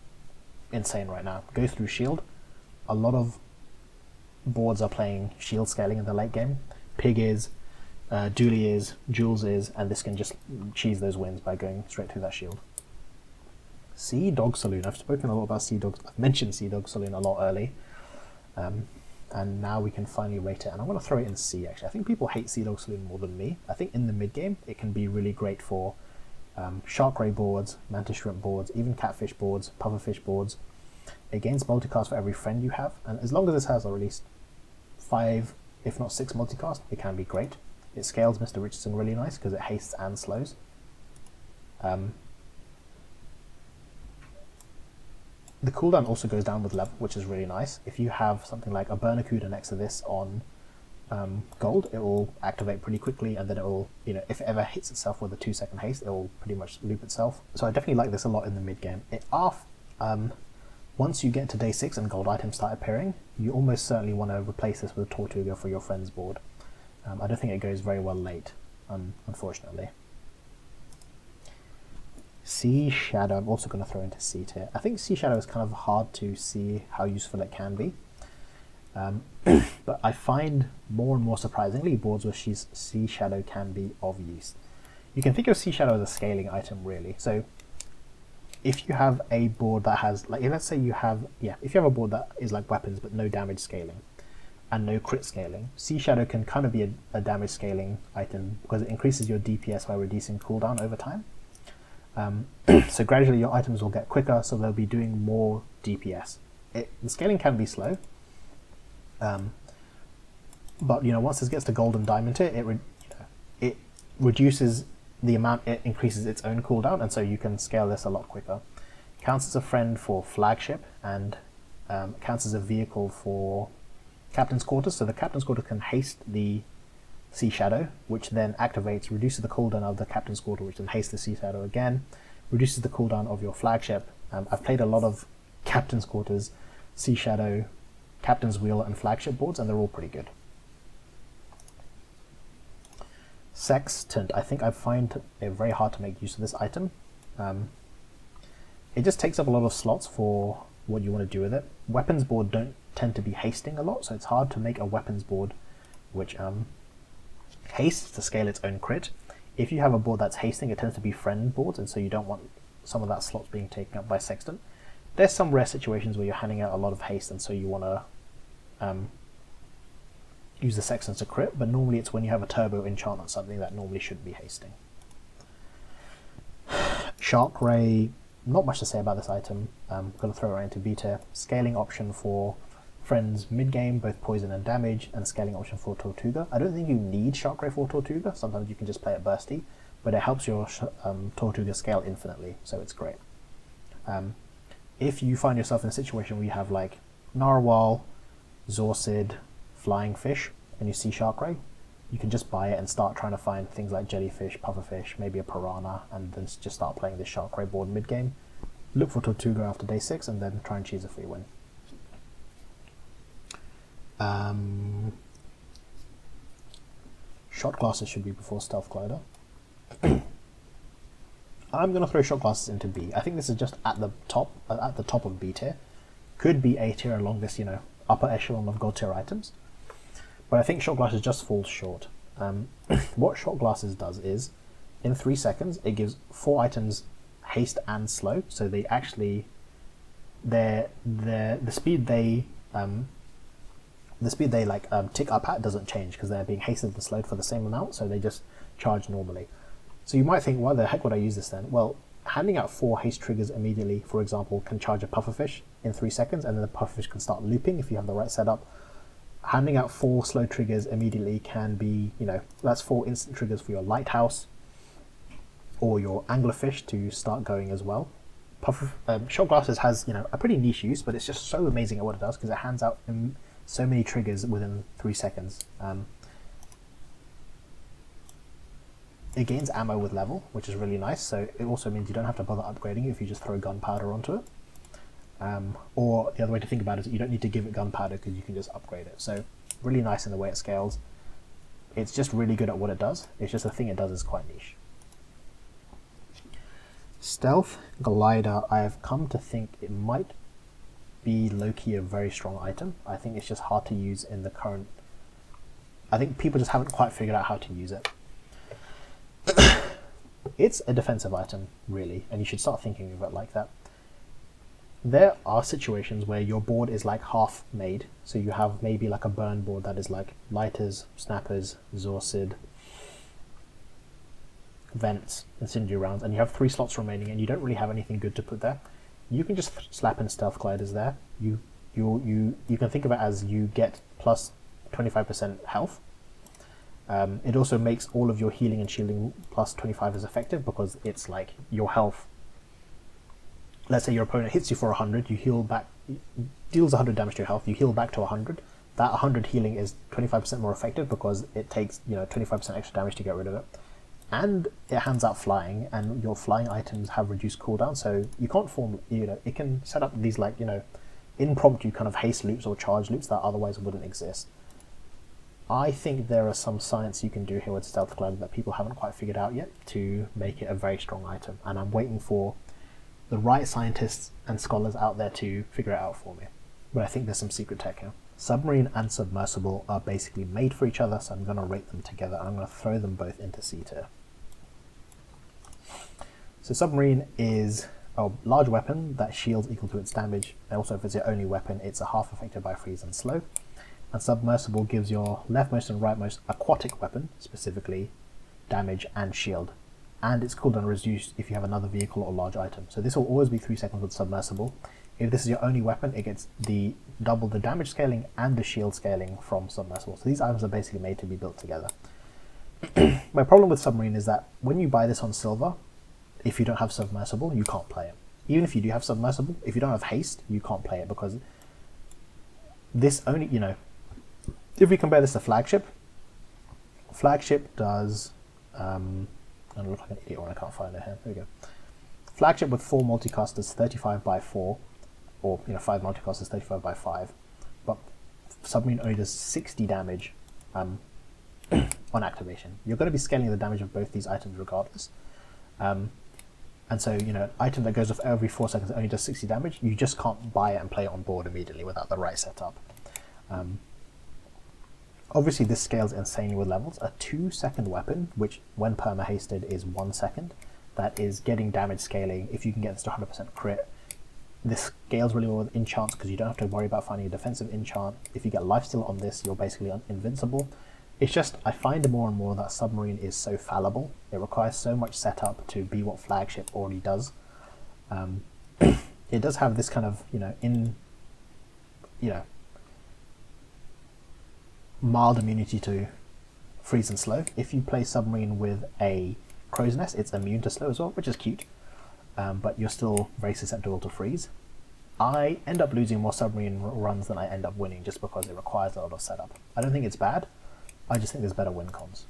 insane right now. Goes through shield. A lot of boards are playing shield scaling in the late game. Pig is, Dooley is, Jules is, and this can just cheese those wins by going straight through that shield. Sea Dog Saloon. I've spoken a lot about Sea Dog. I've mentioned Sea Dog Saloon a lot early. And now we can finally rate it. And I'm going to throw it in C, actually. I think people hate Sea Dog Saloon more than me. I think in the mid-game, it can be really great for shark ray boards, mantis shrimp boards, even catfish boards, pufferfish boards. It gains multicast for every friend you have. And as long as this has at least 5, if not 6 multicast, it can be great. It scales Mr. Richardson really nice because it hastes and slows. The cooldown also goes down with level, which is really nice. If you have something like a Bernacuda next to this on gold, it will activate pretty quickly, and then it will, if it ever hits itself with a 2-second haste, it will pretty much loop itself. So I definitely like this a lot in the mid game. Once you get to day 6 and gold items start appearing, you almost certainly want to replace this with a Tortuga for your friend's board. I don't think it goes very well late, unfortunately. Sea Shadow, I'm also going to throw into C tier. I think Sea Shadow is kind of hard to see how useful it can be. But I find more and more surprisingly boards where Sea Shadow can be of use. You can think of Sea Shadow as a scaling item, really. So if you have a board that has, like, let's say you have, if you have a board that is like weapons but no damage scaling and no crit scaling, Sea Shadow can kind of be a damage scaling item because it increases your DPS by reducing cooldown over time. So gradually your items will get quicker, so they'll be doing more DPS. The scaling can be slow, but once this gets to gold and diamond tier, it reduces the amount it increases its own cooldown, and so you can scale this a lot quicker. Counts as a friend for flagship, and counts as a vehicle for captain's quarters. So the captain's quarters can haste the Sea Shadow, which then activates, reduces the cooldown of the captain's quarter, which then hastes the Sea Shadow again, reduces the cooldown of your flagship. I've played a lot of captain's quarters, Sea Shadow, captain's wheel, and flagship boards, and they're all pretty good. Sextant. I think I find it very hard to make use of this item. It just takes up a lot of slots for what you want to do with it. Weapons board don't tend to be hasting a lot, so it's hard to make a weapons board which hastes to scale its own crit. If you have a board that's hasting, it tends to be friend boards, and so you don't want some of that slots being taken up by Sextant. There's some rare situations where you're handing out a lot of haste, and so you want to use the Sextant to crit, but normally it's when you have a turbo enchant on something that normally shouldn't be hasting. Shark Ray, not much to say about this item. I'm going to throw it right into B tier. Scaling option for friends mid-game, both poison and damage, and scaling option for Tortuga. I don't think you need Shark Ray for Tortuga. Sometimes you can just play it bursty, but it helps your Tortuga scale infinitely, so it's great. If you find yourself in a situation where you have like Narwhal, Zorcid, Flying Fish, and you see Shark Ray, you can just buy it and start trying to find things like jellyfish, pufferfish, maybe a piranha, and then just start playing this Shark Ray board mid-game. Look for Tortuga after day 6, and then try and choose a free win. Shot glasses should be before stealth glider. I'm going to throw shot glasses into B. I think this is just at the top of B tier. Could be A tier along this, upper echelon of god tier items. But I think shot glasses just falls short. What shot glasses does is, in 3 seconds, it gives 4 items haste and slow. So they actually, the speed they tick up at doesn't change because they're being hasted and slowed for the same amount, so they just charge normally. So you might think, why the heck would I use this then? Well, handing out 4 haste triggers immediately, for example, can charge a pufferfish in 3 seconds, and then the pufferfish can start looping if you have the right setup. Handing out 4 slow triggers immediately can be, that's 4 instant triggers for your lighthouse or your anglerfish to start going as well. Shot glasses has a pretty niche use, but it's just so amazing at what it does because it hands out so many triggers within 3 seconds. It gains ammo with level, which is really nice, so it also means you don't have to bother upgrading it if you just throw gunpowder onto it. Or the other way to think about it is that you don't need to give it gunpowder because you can just upgrade it. So really nice in the way it scales. It's just really good at what it does. It's just the thing it does is quite niche. Stealth Glider, I have come to think it might be low-key a very strong item. I think it's just hard to use in the current... I think people just haven't quite figured out how to use it. It's a defensive item, really, and you should start thinking of it like that. There are situations where your board is like half made, so you have maybe like a burn board that is like lighters, snappers, Zorsid, vents, incendiary rounds, and you have 3 slots remaining and you don't really have anything good to put there. You can just slap in stealth gliders there. You can think of it as you get plus 25% health. It also makes all of your healing and shielding plus 25 as effective because it's like your health. Let's say your opponent hits you for 100, you heal back, deals 100 damage to your health, you heal back to 100. That 100 healing is 25% more effective because it takes 25% extra damage to get rid of it. And it hands out flying, and your flying items have reduced cooldown, so you can't form, it can set up these like, impromptu kind of haste loops or charge loops that otherwise wouldn't exist. I think there are some science you can do here with Stealth Glider that people haven't quite figured out yet to make it a very strong item, and I'm waiting for the right scientists and scholars out there to figure it out for me. But I think there's some secret tech here. Submarine and Submersible are basically made for each other, so I'm going to rate them together, and I'm going to throw them both into C tier. So Submarine is a large weapon that shields equal to its damage, and also if it's your only weapon, it's a half affected by freeze and slow. And Submersible gives your leftmost and rightmost aquatic weapon, specifically, damage and shield. And its cooldown reduced if you have another vehicle or large item. So this will always be 3 seconds with Submersible. If this is your only weapon, it gets double the damage scaling and the shield scaling from Submersible. So these items are basically made to be built together. My problem with Submarine is that when you buy this on silver, if you don't have Submersible, you can't play it. Even if you do have Submersible, if you don't have haste, you can't play it because this only, if we compare this to Flagship does, I'm going to look like an idiot when I can't find it here. There we go. Flagship with 4 multicast does 35 by 4, or 5 multicast is 35 by 5, but Submarine only does 60 damage on activation. You're going to be scaling the damage of both these items regardless. And so, an item that goes off every 4 seconds that only does 60 damage, you just can't buy it and play it on board immediately without the right setup. Obviously, this scales insanely with levels. A 2-second weapon, which when perma-hasted is 1 second, that is getting damage scaling. If you can get this to 100% crit, this scales really well with enchants because you don't have to worry about finding a defensive enchant. If you get lifesteal on this, you're basically invincible. It's just, I find more and more that Submarine is so fallible. It requires so much setup to be what Flagship already does. It does have this kind of, mild immunity to freeze and slow. If you play Submarine with a Crow's Nest, it's immune to slow as well, which is cute, but you're still very susceptible to freeze. I end up losing more Submarine runs than I end up winning just because it requires a lot of setup. I don't think it's bad, I just think there's better win cons.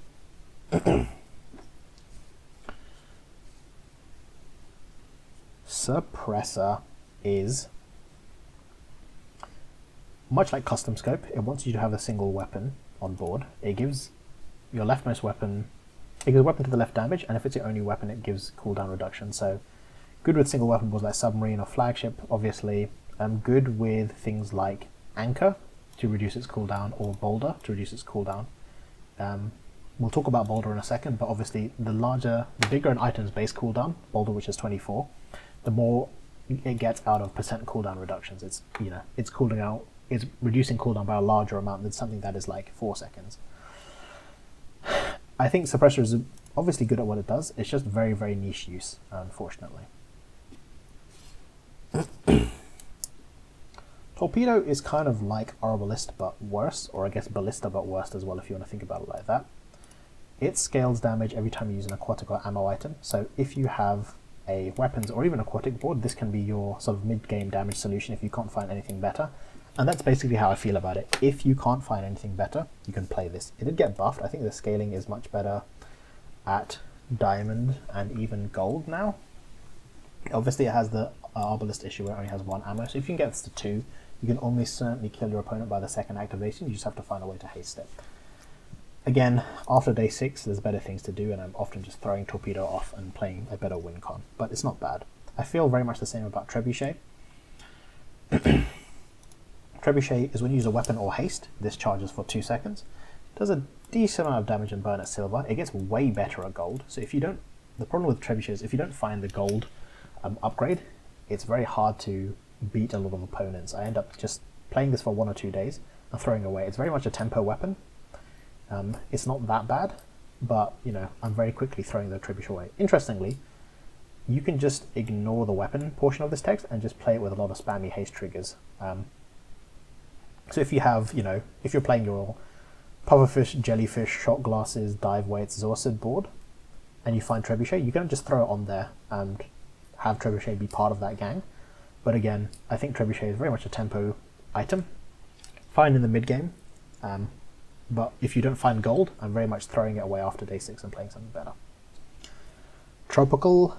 Suppressor is much like custom scope. It wants you to have a single weapon on board. It gives your leftmost weapon, it gives a weapon to the left damage, and if it's your only weapon, it gives cooldown reduction. So good with single weapon boards like Submarine or Flagship, obviously. Good with things like Anchor to reduce its cooldown, or Boulder to reduce its cooldown. We'll talk about Boulder in a second, but obviously the bigger an item's base cooldown, Boulder, which is 24, the more it gets out of percent cooldown reductions. It's it's reducing cooldown by a larger amount than something that is like 4 seconds. I think Suppressor is obviously good at what it does. It's just very, very niche use, unfortunately. Torpedo is kind of like Arbalist but worse, or I guess Ballista but worse as well if you want to think about it like that. It scales damage every time you use an aquatic or ammo item. So if you have a weapons or even aquatic board, this can be your sort of mid-game damage solution if you can't find anything better. And that's basically how I feel about it. If you can't find anything better, you can play this. It did get buffed. I think the scaling is much better at diamond and even gold now. Obviously it has the Arbalist issue where it only has 1 ammo, so if you can get this to 2, you can almost certainly kill your opponent by the second activation. You just have to find a way to haste it. Again, after day 6 there's better things to do, and I'm often just throwing Torpedo off and playing a better win con, but it's not bad. I feel very much the same about Trebuchet. Trebuchet is when you use a weapon or haste, this charges for 2 seconds. Does a decent amount of damage and burn at silver. It gets way better at gold, so if you don't, the problem with Trebuchet is if you don't find the gold upgrade, it's very hard to beat a lot of opponents. I end up just playing this for 1 or 2 days and throwing away. It's very much a tempo weapon. It's not that bad, but you know, I'm very quickly throwing the Trebuchet away. Interestingly, you can just ignore the weapon portion of this text and just play it with a lot of spammy haste triggers. So if you have, you know, if you're playing your pufferfish, jellyfish, shot glasses, dive weights, Zorsid board, and you find Trebuchet, you can just throw it on there and have Trebuchet be part of that gang. But again, I think Trebuchet is very much a tempo item. Fine in the mid game, but if you don't find gold, I'm very much throwing it away after day 6 and playing something better. Tropical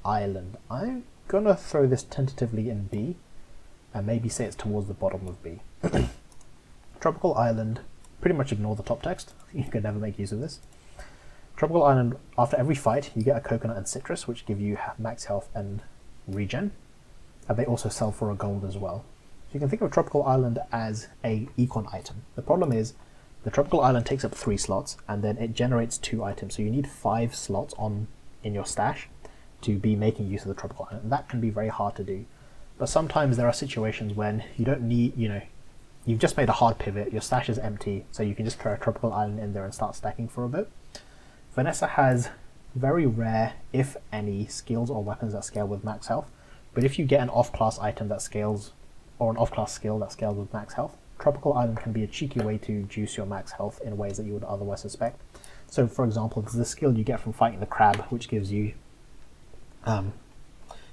Island. I'm gonna throw this tentatively in B, and maybe say it's towards the bottom of B. Tropical Island, pretty much ignore the top text. You can never make use of this. Tropical Island, after every fight, you get a coconut and citrus, which give you max health and regen. And they also sell for a gold as well. So you can think of Tropical Island as a econ item. The problem is, the Tropical Island takes up 3 slots, and then it generates 2 items. So you need 5 slots in your stash to be making use of the Tropical Island. And that can be very hard to do. But sometimes there are situations when you don't need, you know, you've just made a hard pivot, your stash is empty, so you can just throw a Tropical Island in there and start stacking for a bit. Vanessa has very rare, if any, skills or weapons that scale with max health. But if you get an off-class item that scales, or an off-class skill that scales with max health, Tropical Island can be a cheeky way to juice your max health in ways that you would otherwise suspect. So for example, there's the skill you get from fighting the crab, which gives you,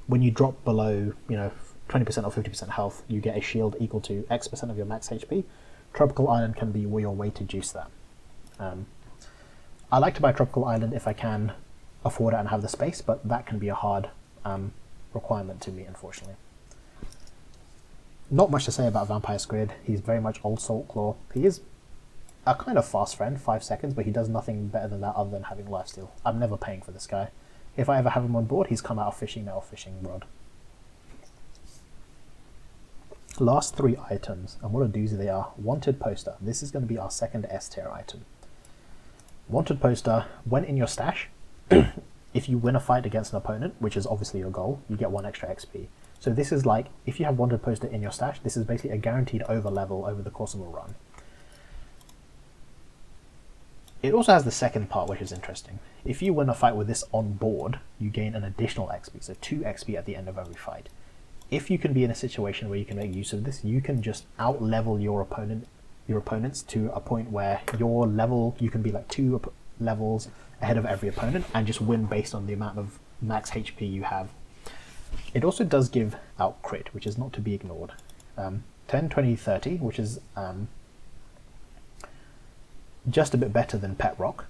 when you drop below, you know, 20% or 50% health, you get a shield equal to X% of your max HP. Tropical Island can be your way to juice that. I like to buy Tropical Island if I can afford it and have the space, but that can be a hard requirement to me, unfortunately. Not much to say about Vampire Squid. He's very much old Saltclaw. He is a kind of fast friend, 5 seconds, but he does nothing better than that other than having lifesteal. I'm never paying for this guy. If I ever have him on board, he's come out of fishing metal fishing rod. Last 3 items, and what a doozy they are. Wanted Poster. This is going to be our second S tier item. Wanted Poster, when in your stash, if you win a fight against an opponent, which is obviously your goal, you get 1 extra XP. So this is like, if you have Wanted Poster in your stash, this is basically a guaranteed over level over the course of a run. It also has the second part, which is interesting. If you win a fight with this on board, you gain an additional XP, so 2 XP at the end of every fight. If you can be in a situation where you can make use of this, you can just out-level your opponents to a point where your level, you can be like 2 levels ahead of every opponent and just win based on the amount of max HP you have. It also does give out crit, which is not to be ignored. 10, 20, 30, which is just a bit better than Pet Rock,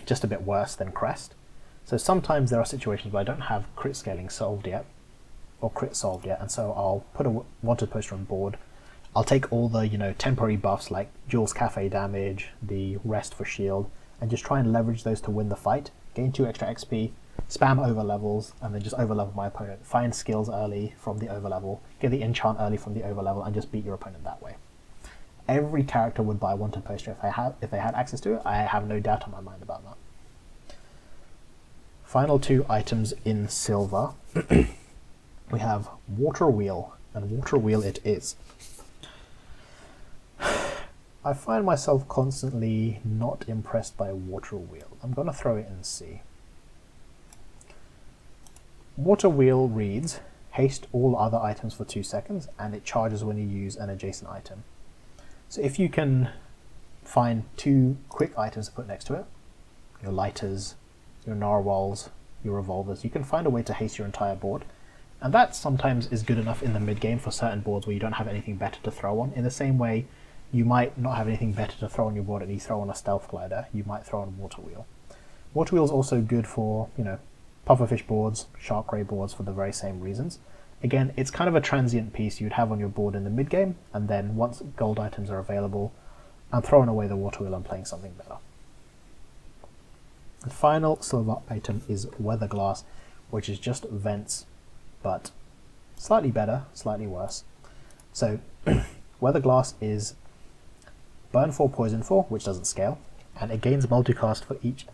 just a bit worse than Crest. So sometimes there are situations where I don't have crit scaling solved yet, or crit solved yet, and so I'll put a Wanted Poster on board. I'll take all the, you know, temporary buffs like Jules Cafe damage, the rest for shield, and just try and leverage those to win the fight, gain 2 extra XP, spam over levels, and then just over level my opponent, find skills early from the over level, get the enchant early from the over level, and just beat your opponent that way. Every character would buy Wanted Poster if they had access to it. I have no doubt in my mind about that. Final 2 items in silver. We have Water Wheel, and Water Wheel it is. I find myself constantly not impressed by Water Wheel. I'm going to throw it in C. Water Wheel reads, haste all other items for 2 seconds, and it charges when you use an adjacent item. So if you can find 2 quick items to put next to it, your lighters, your narwhals, your revolvers. You can find a way to haste your entire board, and that sometimes is good enough in the mid game for certain boards where you don't have anything better to throw on. In the same way, you might not have anything better to throw on your board and you throw on a stealth glider, you might throw on water wheel. Water wheel is also good for, pufferfish boards, shark ray boards for the very same reasons. Again, it's kind of a transient piece you'd have on your board in the mid game, and then once gold items are available, I'm throwing away the water wheel and playing something better. The final silver item is weather glass, which is just vents, but slightly better, slightly worse. So weather glass is burn 4, poison 4, which doesn't scale, and it gains multicast for each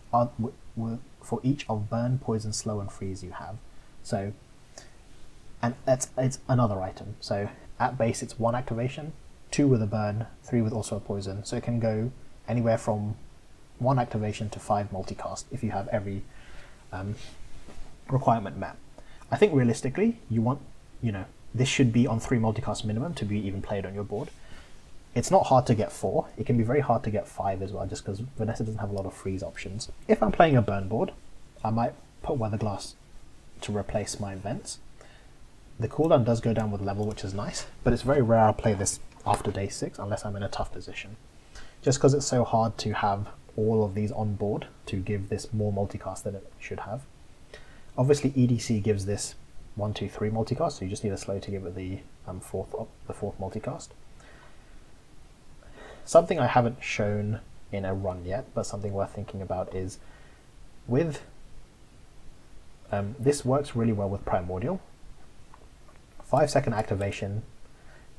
of burn, poison, slow, and freeze you have. So, and it's another item. So at base, it's 1 activation, 2 with a burn, 3 with also a poison. So it can go anywhere from 1 activation to 5 multicast if you have every requirement met. I think realistically, you want, this should be on 3 multicast minimum to be even played on your board. It's not hard to get 4. It can be very hard to get 5 as well, just because Vanessa doesn't have a lot of freeze options. If I'm playing a burn board, I might put weather glass to replace my vents. The cooldown does go down with level, which is nice, but it's very rare I'll play this after day 6 unless I'm in a tough position. Just because it's so hard to have all of these on board to give this more multicast than it should have. Obviously EDC gives this 1, 2, 3 multicast, so you just need a slow to give it the fourth multicast. Something I haven't shown in a run yet, but something worth thinking about is with this works really well with Primordial. 5-second activation,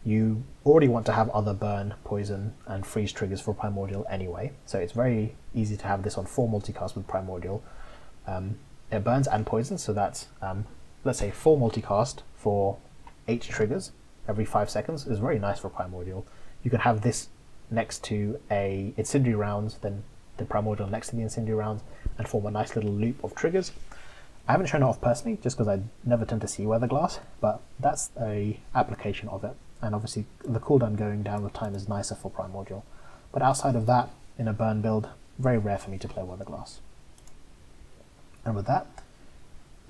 you already want to have other burn, poison, and freeze triggers for Primordial anyway, so it's very easy to have this on 4 multicast with Primordial. It burns and poisons, so that's, let's say 4 multicast for 8 triggers every 5 seconds is very nice for Primordial. You can have this next to a incendiary rounds, then the Primordial next to the incendiary rounds, and form a nice little loop of triggers. I haven't shown it off personally, just because I never tend to see weather glass, but that's a application of it. And obviously the cooldown going down with time is nicer for Primordial. But outside of that, in a burn build, very rare for me to play weather glass. And with that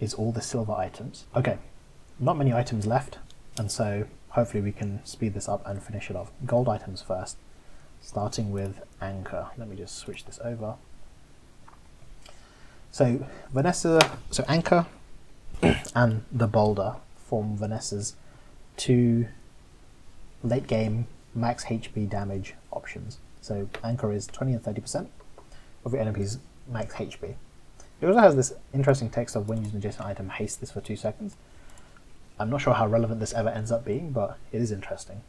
is all the silver items. Okay, not many items left, and so hopefully we can speed this up and finish it off. Gold items first, starting with Anchor. Let me just switch this over. So Anchor and the Boulder form Vanessa's 2 late game max HP damage options. So Anchor is 20 and 30% of your enemy's max HP. It also has this interesting text of when using an adjacent item, haste this for 2 seconds. I'm not sure how relevant this ever ends up being, but it is interesting.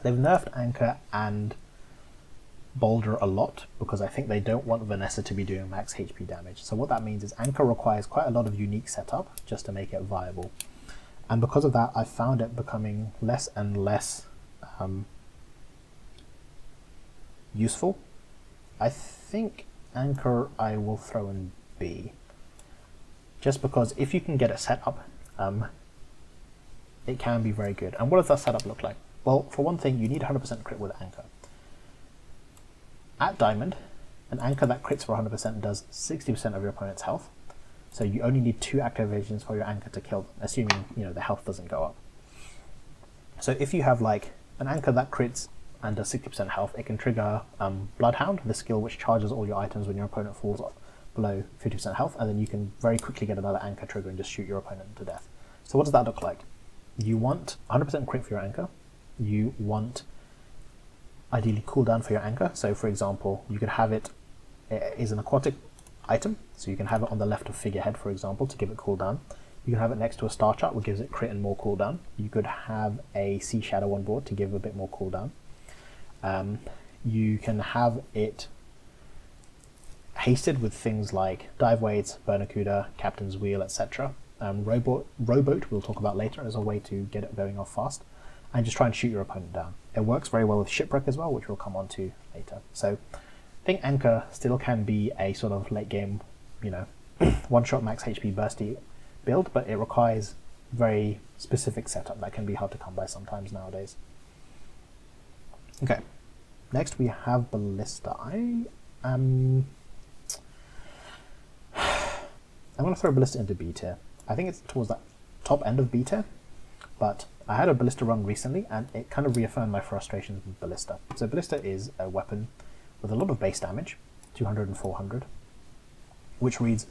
They've nerfed Anchor and Boulder a lot because I think they don't want Vanessa to be doing max HP damage. So what that means is Anchor requires quite a lot of unique setup just to make it viable. And because of that, I found it becoming less and less useful. I think Anchor I will throw in B. Just because if you can get it set up, it can be very good. And what does that setup look like? Well, for one thing, you need 100% crit with Anchor. At Diamond, an Anchor that crits for 100% does 60% of your opponent's health. So you only need 2 activations for your Anchor to kill them, assuming the health doesn't go up. So if you have like an Anchor that crits and does 60% health, it can trigger Bloodhound, the skill which charges all your items when your opponent falls below 50% health, and then you can very quickly get another Anchor trigger and just shoot your opponent to death. So what does that look like? You want 100% crit for your Anchor. You want ideally cooldown for your Anchor. So for example, you could have it is an aquatic item, so you can have it on the left of figurehead, for example, to give it cooldown. You can have it next to a star chart, which gives it crit and more cooldown. You could have a sea shadow on board to give a bit more cooldown. You can have it hasted with things like dive weights, Barracuda, Captain's Wheel, etc. Rowboat we'll talk about later as a way to get it going off fast, and just try and shoot your opponent down. It works very well with Shipwreck as well, which we'll come on to later. So I think Anchor still can be a sort of late game, one-shot max HP bursty build, but it requires very specific setup that can be hard to come by sometimes nowadays. Okay, next we have Ballista. I'm going to throw Ballista into B tier. I think it's towards that top end of B tier, but I had a Ballista run recently, and it kind of reaffirmed my frustrations with Ballista. So Ballista is a weapon with a lot of base damage, 200 and 400, which reads,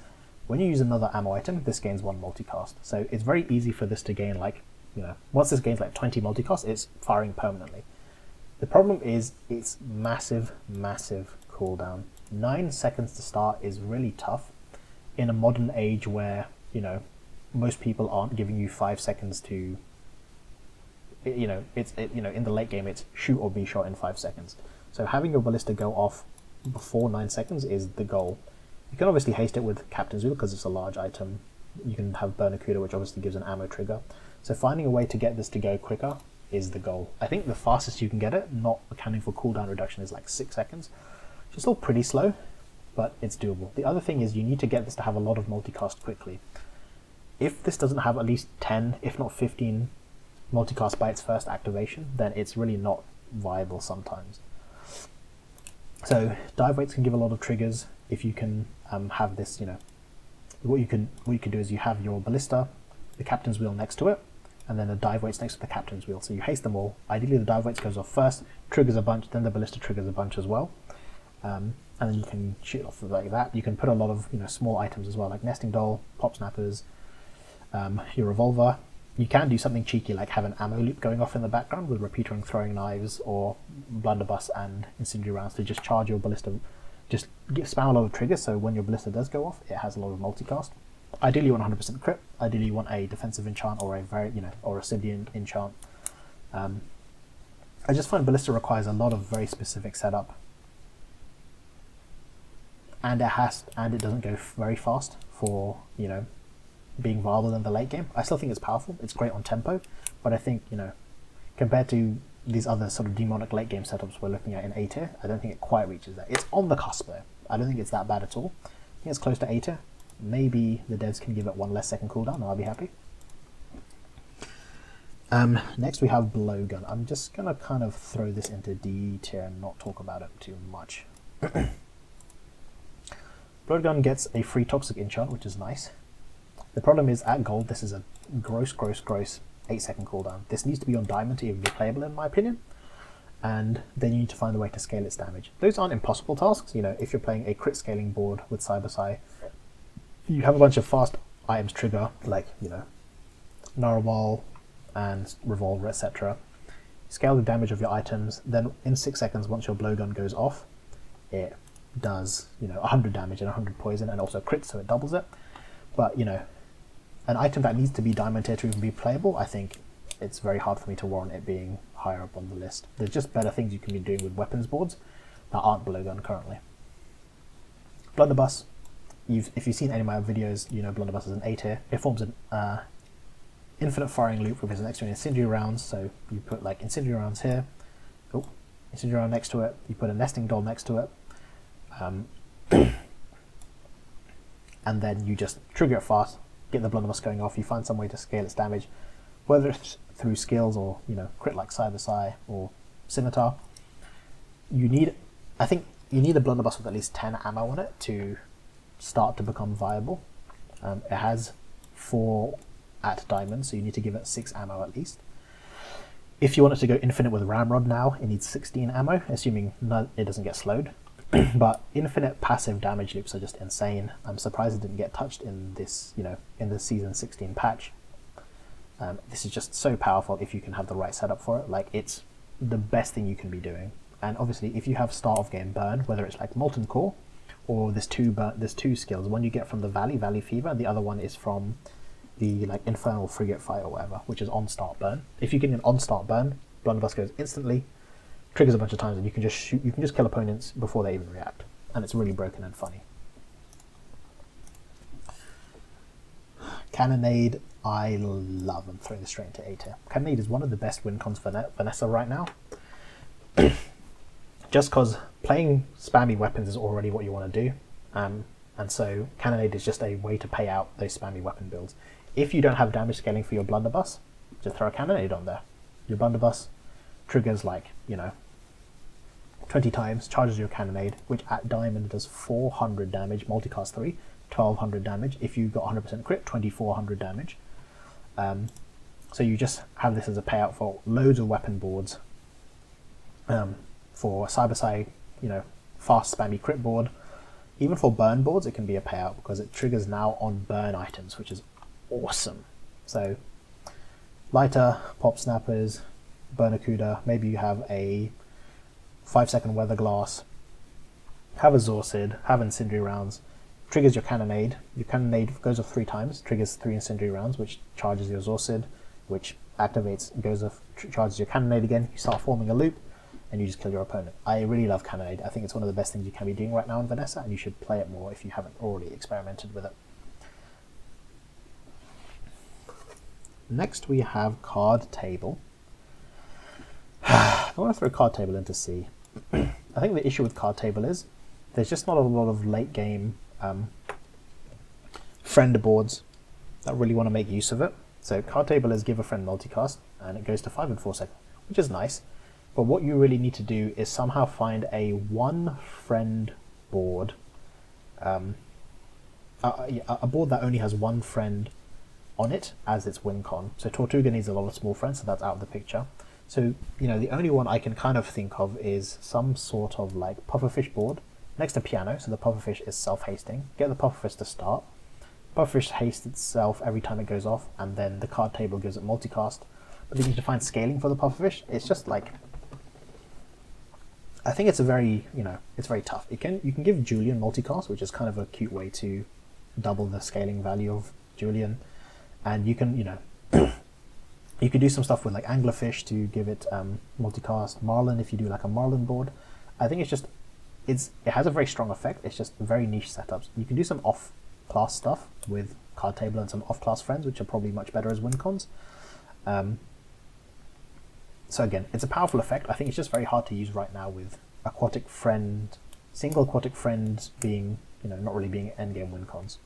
when you use another ammo item, this gains 1 multicast. So it's very easy for this to gain, like, once this gains like 20 multicast, it's firing permanently. The problem is it's massive, massive cooldown. 9 seconds to start is really tough in a modern age where, most people aren't giving you 5 seconds to, in the late game, it's shoot or be shot in 5 seconds. So having your Ballista go off before 9 seconds is the goal. You can obviously haste it with Captain's Wheel because it's a large item. You can have Burnacuda, which obviously gives an ammo trigger. So finding a way to get this to go quicker is the goal. I think the fastest you can get it, not accounting for cooldown reduction, is like 6 seconds. It's still pretty slow, but it's doable. The other thing is you need to get this to have a lot of multicast quickly. If this doesn't have at least 10, if not 15 multicast by its first activation, then it's really not viable sometimes. So dive weights can give a lot of triggers. If you can have this, what you can do is you have your Ballista, the Captain's Wheel next to it, and then the dive weights next to the Captain's Wheel. So you haste them all. Ideally the dive weights goes off first, triggers a bunch, then the Ballista triggers a bunch as well. And then you can shoot off like that. You can put a lot of small items as well, like Nesting Doll, Pop Snappers, your Revolver. You can do something cheeky like have an ammo loop going off in the background with Repeater and Throwing Knives, or Blunderbuss and Incendiary Rounds to just charge your Ballista. Just spam a lot of triggers, so when your Ballista does go off, it has a lot of multicast. Ideally you want 100% crit. Ideally you want a defensive enchant or a or Obsidian enchant. I just find Ballista requires a lot of very specific setup, and it doesn't go very fast for being viable in the late game. I still think it's powerful. It's great on tempo, but I think compared to these other sort of demonic late game setups we're looking at in A tier, I don't think it quite reaches that. It's on the cusp though. I don't think it's that bad at all. I think it's close to A tier. Maybe the devs can give it 1 less second cooldown and I'll be happy. Next we have Blowgun. I'm just going to kind of throw this into D tier and not talk about it too much. Blowgun gets a free Toxic enchant, which is nice. The problem is at gold this is a gross 8-second cooldown. This needs to be on diamond to even be playable in my opinion, and then you need to find a way to scale its damage. Those aren't impossible tasks. If you're playing a crit scaling board with Cyber, you have a bunch of fast items trigger like Narwhal and Revolver, etc. Scale the damage of your items, then in 6 seconds once your blowgun goes off, it does 100 damage and 100 poison and also crit, so it doubles it. But an item that needs to be diamond tier to even be playable, I think it's very hard for me to warrant it being higher up on the list. There's just better things you can be doing with weapons boards that aren't blowgun currently. Blunderbuss, if you've seen any of my videos, Blunderbuss is an A tier. It forms an infinite firing loop with its next to Incendiary Rounds, so you put like Incendiary Rounds here, Incendiary Round next to it, you put a Nesting Doll next to it, and then you just trigger it fast, get the Blunderbuss going off, you find some way to scale its damage, whether it's through skills or crit like Cyber or Scimitar. I think you need a Blunderbuss with at least 10 ammo on it to start to become viable. It has 4 at diamond, so you need to give it 6 ammo at least. If you want it to go infinite with Ramrod now, it needs 16 ammo, assuming it doesn't get slowed. But infinite passive damage loops are just insane. I'm surprised it didn't get touched in this, in the season 16 patch. This is just so powerful if you can have the right setup for it. Like, it's the best thing you can be doing. And obviously, if you have start of game burn, whether it's like Molten Core, or there's two skills. One you get from the Valley Fever, and the other one is from the like Infernal Frigate Fight or whatever, which is on start burn. If you get an on start burn, Blunderbuss goes instantly, triggers a bunch of times, and you can just shoot. You can just kill opponents before they even react, and it's really broken and funny. Cannonade, I love. I'm throwing this straight into A tier. Cannonade is one of the best win cons for Vanessa right now. Just because playing spammy weapons is already what you want to do, and so Cannonade is just a way to pay out those spammy weapon builds. If you don't have damage scaling for your Blunderbuss, just throw a Cannonade on there. Your Blunderbuss triggers like 20 times, charges your Cannonade, which at diamond does 400 damage, multicast 3, 1200 damage. If you got 100% crit, 2400 damage. So you just have this as a payout for loads of weapon boards. For side-by-side, fast spammy crit board. Even for burn boards, it can be a payout because it triggers now on burn items, which is awesome. So lighter, pop snappers, burn Akuda, maybe you have a 5-second weather glass, have a Zorsid, have incendiary rounds, triggers your cannonade. Your cannonade goes off 3 times, triggers 3 incendiary rounds, which charges your Zorsid, which activates, goes off, charges your cannonade again. You start forming a loop, and you just kill your opponent. I really love cannonade. I think it's one of the best things you can be doing right now in Vanessa, and you should play it more if you haven't already experimented with it. Next we have card table. I want to throw card table into C. I think the issue with card table is there's just not a lot of late game friend boards that really want to make use of it. So card table is give a friend multicast, and it goes to 5 and 4 seconds, which is nice. But what you really need to do is somehow find a one friend board, a board that only has one friend on it as its win con. So Tortuga needs a lot of small friends, so that's out of the picture. So, the only one I can kind of think of is some sort of like pufferfish board next to piano. So the pufferfish is self-hasting. Get the pufferfish to start. Pufferfish hastes itself every time it goes off, and then the card table gives it multicast. But you need to find scaling for the pufferfish. It's just like, I think it's a very, it's very tough. You can give Julian multicast, which is kind of a cute way to double the scaling value of Julian, and you can, you could do some stuff with like anglerfish to give it multicast. Marlin, if you do like a Marlin board, I think it has a very strong effect. It's just very niche setups. You can do some off-class stuff with card table and some off-class friends, which are probably much better as win cons. So again, it's a powerful effect. I think it's just very hard to use right now with aquatic friend, single aquatic friends being, not really being endgame win cons.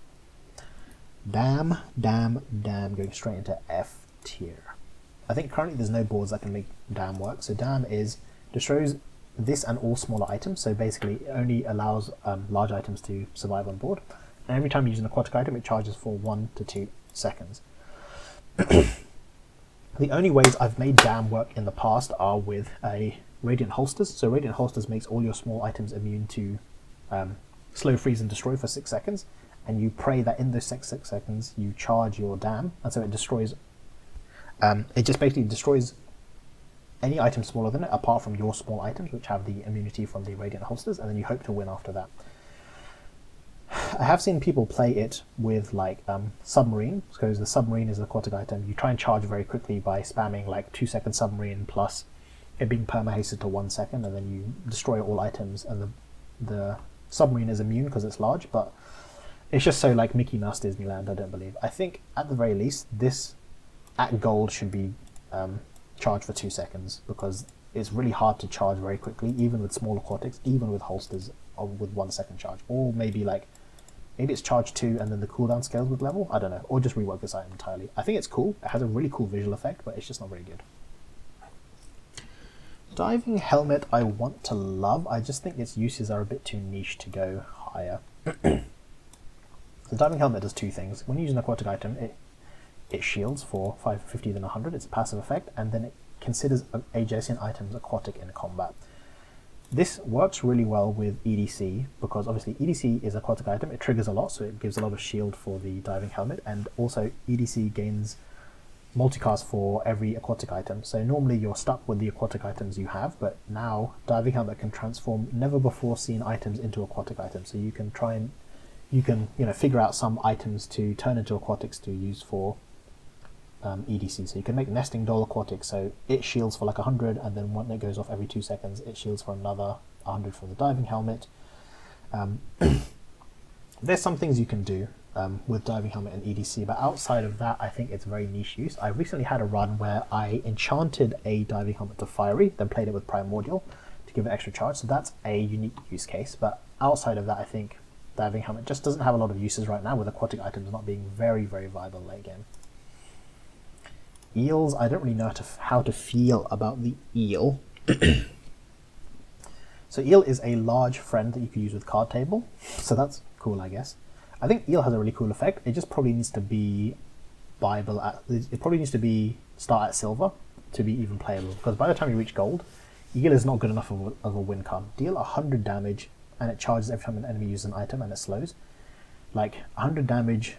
Damn, going straight into F tier. I think currently there's no boards that can make Damn work. So Damn destroys this and all smaller items. So basically it only allows large items to survive on board. And every time you use an aquatic item, it charges for 1 to 2 seconds. The only ways I've made Damn work in the past are with a Radiant Holsters. So Radiant Holsters makes all your small items immune to slow freeze and destroy for 6 seconds. And you pray that in those 6 seconds you charge your Damn, and so it destroys. It just basically destroys any item smaller than it, apart from your small items, which have the immunity from the Radiant Holsters, and then you hope to win after that. I have seen people play it with like Submarine, because the Submarine is an aquatic item. You try and charge very quickly by spamming like 2-second Submarine plus it being perma-hasted to 1 second, and then you destroy all items, and the Submarine is immune because it's large, but it's just so like Mickey Mouse Disneyland, I don't believe. I think at the very least, this at gold should be charged for 2 seconds, because it's really hard to charge very quickly, even with small aquatics, even with holsters with 1 second charge. Or maybe it's charge 2 and then the cooldown scales with level, I don't know, or just rework this item entirely. I think it's cool, it has a really cool visual effect, but it's just not very good. Diving Helmet I want to love, I just think its uses are a bit too niche to go higher. The Diving Helmet does 2 things. When you use an aquatic item, it shields for 550 then 100, it's a passive effect, and then it considers adjacent items aquatic in combat. This works really well with EDC, because obviously EDC is an aquatic item, it triggers a lot, so it gives a lot of shield for the Diving Helmet, and also EDC gains multicast for every aquatic item. So normally you're stuck with the aquatic items you have, but now Diving Helmet can transform never before seen items into aquatic items, so you can figure out some items to turn into aquatics to use for EDC. So you can make Nesting Doll aquatic, so it shields for like 100, and then when it goes off every 2 seconds, it shields for another 100 for the Diving Helmet. There's some things you can do with Diving Helmet and EDC, but outside of that, I think it's very niche use. I recently had a run where I enchanted a Diving Helmet to Fiery, then played it with Primordial to give it extra charge, so that's a unique use case. But outside of that, I think Diving Helmet just doesn't have a lot of uses right now, with aquatic items not being very, very viable late game. Eels, I don't really know how to feel about the eel. So eel is a large friend that you can use with card table, so that's cool, I guess. I think eel has a really cool effect. It just probably needs to be viable at, it probably needs to be start at silver to be even playable, because by the time you reach gold, eel is not good enough of a win con. Deal 100 damage and it charges every time an enemy uses an item and it slows. Like 100 damage,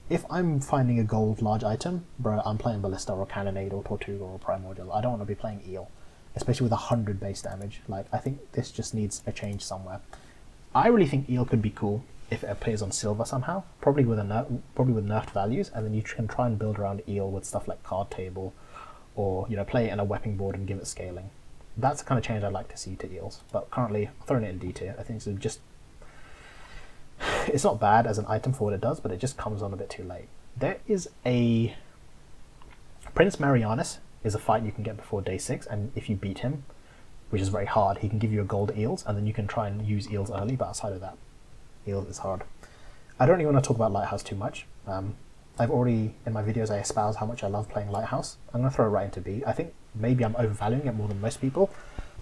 if I'm finding a gold large item, bro, I'm playing Ballista or Cannonade or Tortuga or Primordial. I don't want to be playing eel, especially with 100 base damage. Like, I think this just needs a change somewhere. I really think eel could be cool if it appears on silver somehow, probably with nerfed values, and then you can try and build around eel with stuff like card table, or play it in a weapon board and give it scaling. That's the kind of change I'd like to see to eels. But currently, I'm throwing it in D tier. I think it's not bad as an item for what it does, but it just comes on a bit too late. There is a Prince Marianus is a fight you can get before day 6, and if you beat him, which is very hard, he can give you a gold eels, and then you can try and use eels early, but outside of that, eels is hard. I don't even want to talk about Lighthouse too much. I've already, in my videos, I espouse how much I love playing Lighthouse. I'm going to throw it right into B. I think maybe I'm overvaluing it more than most people,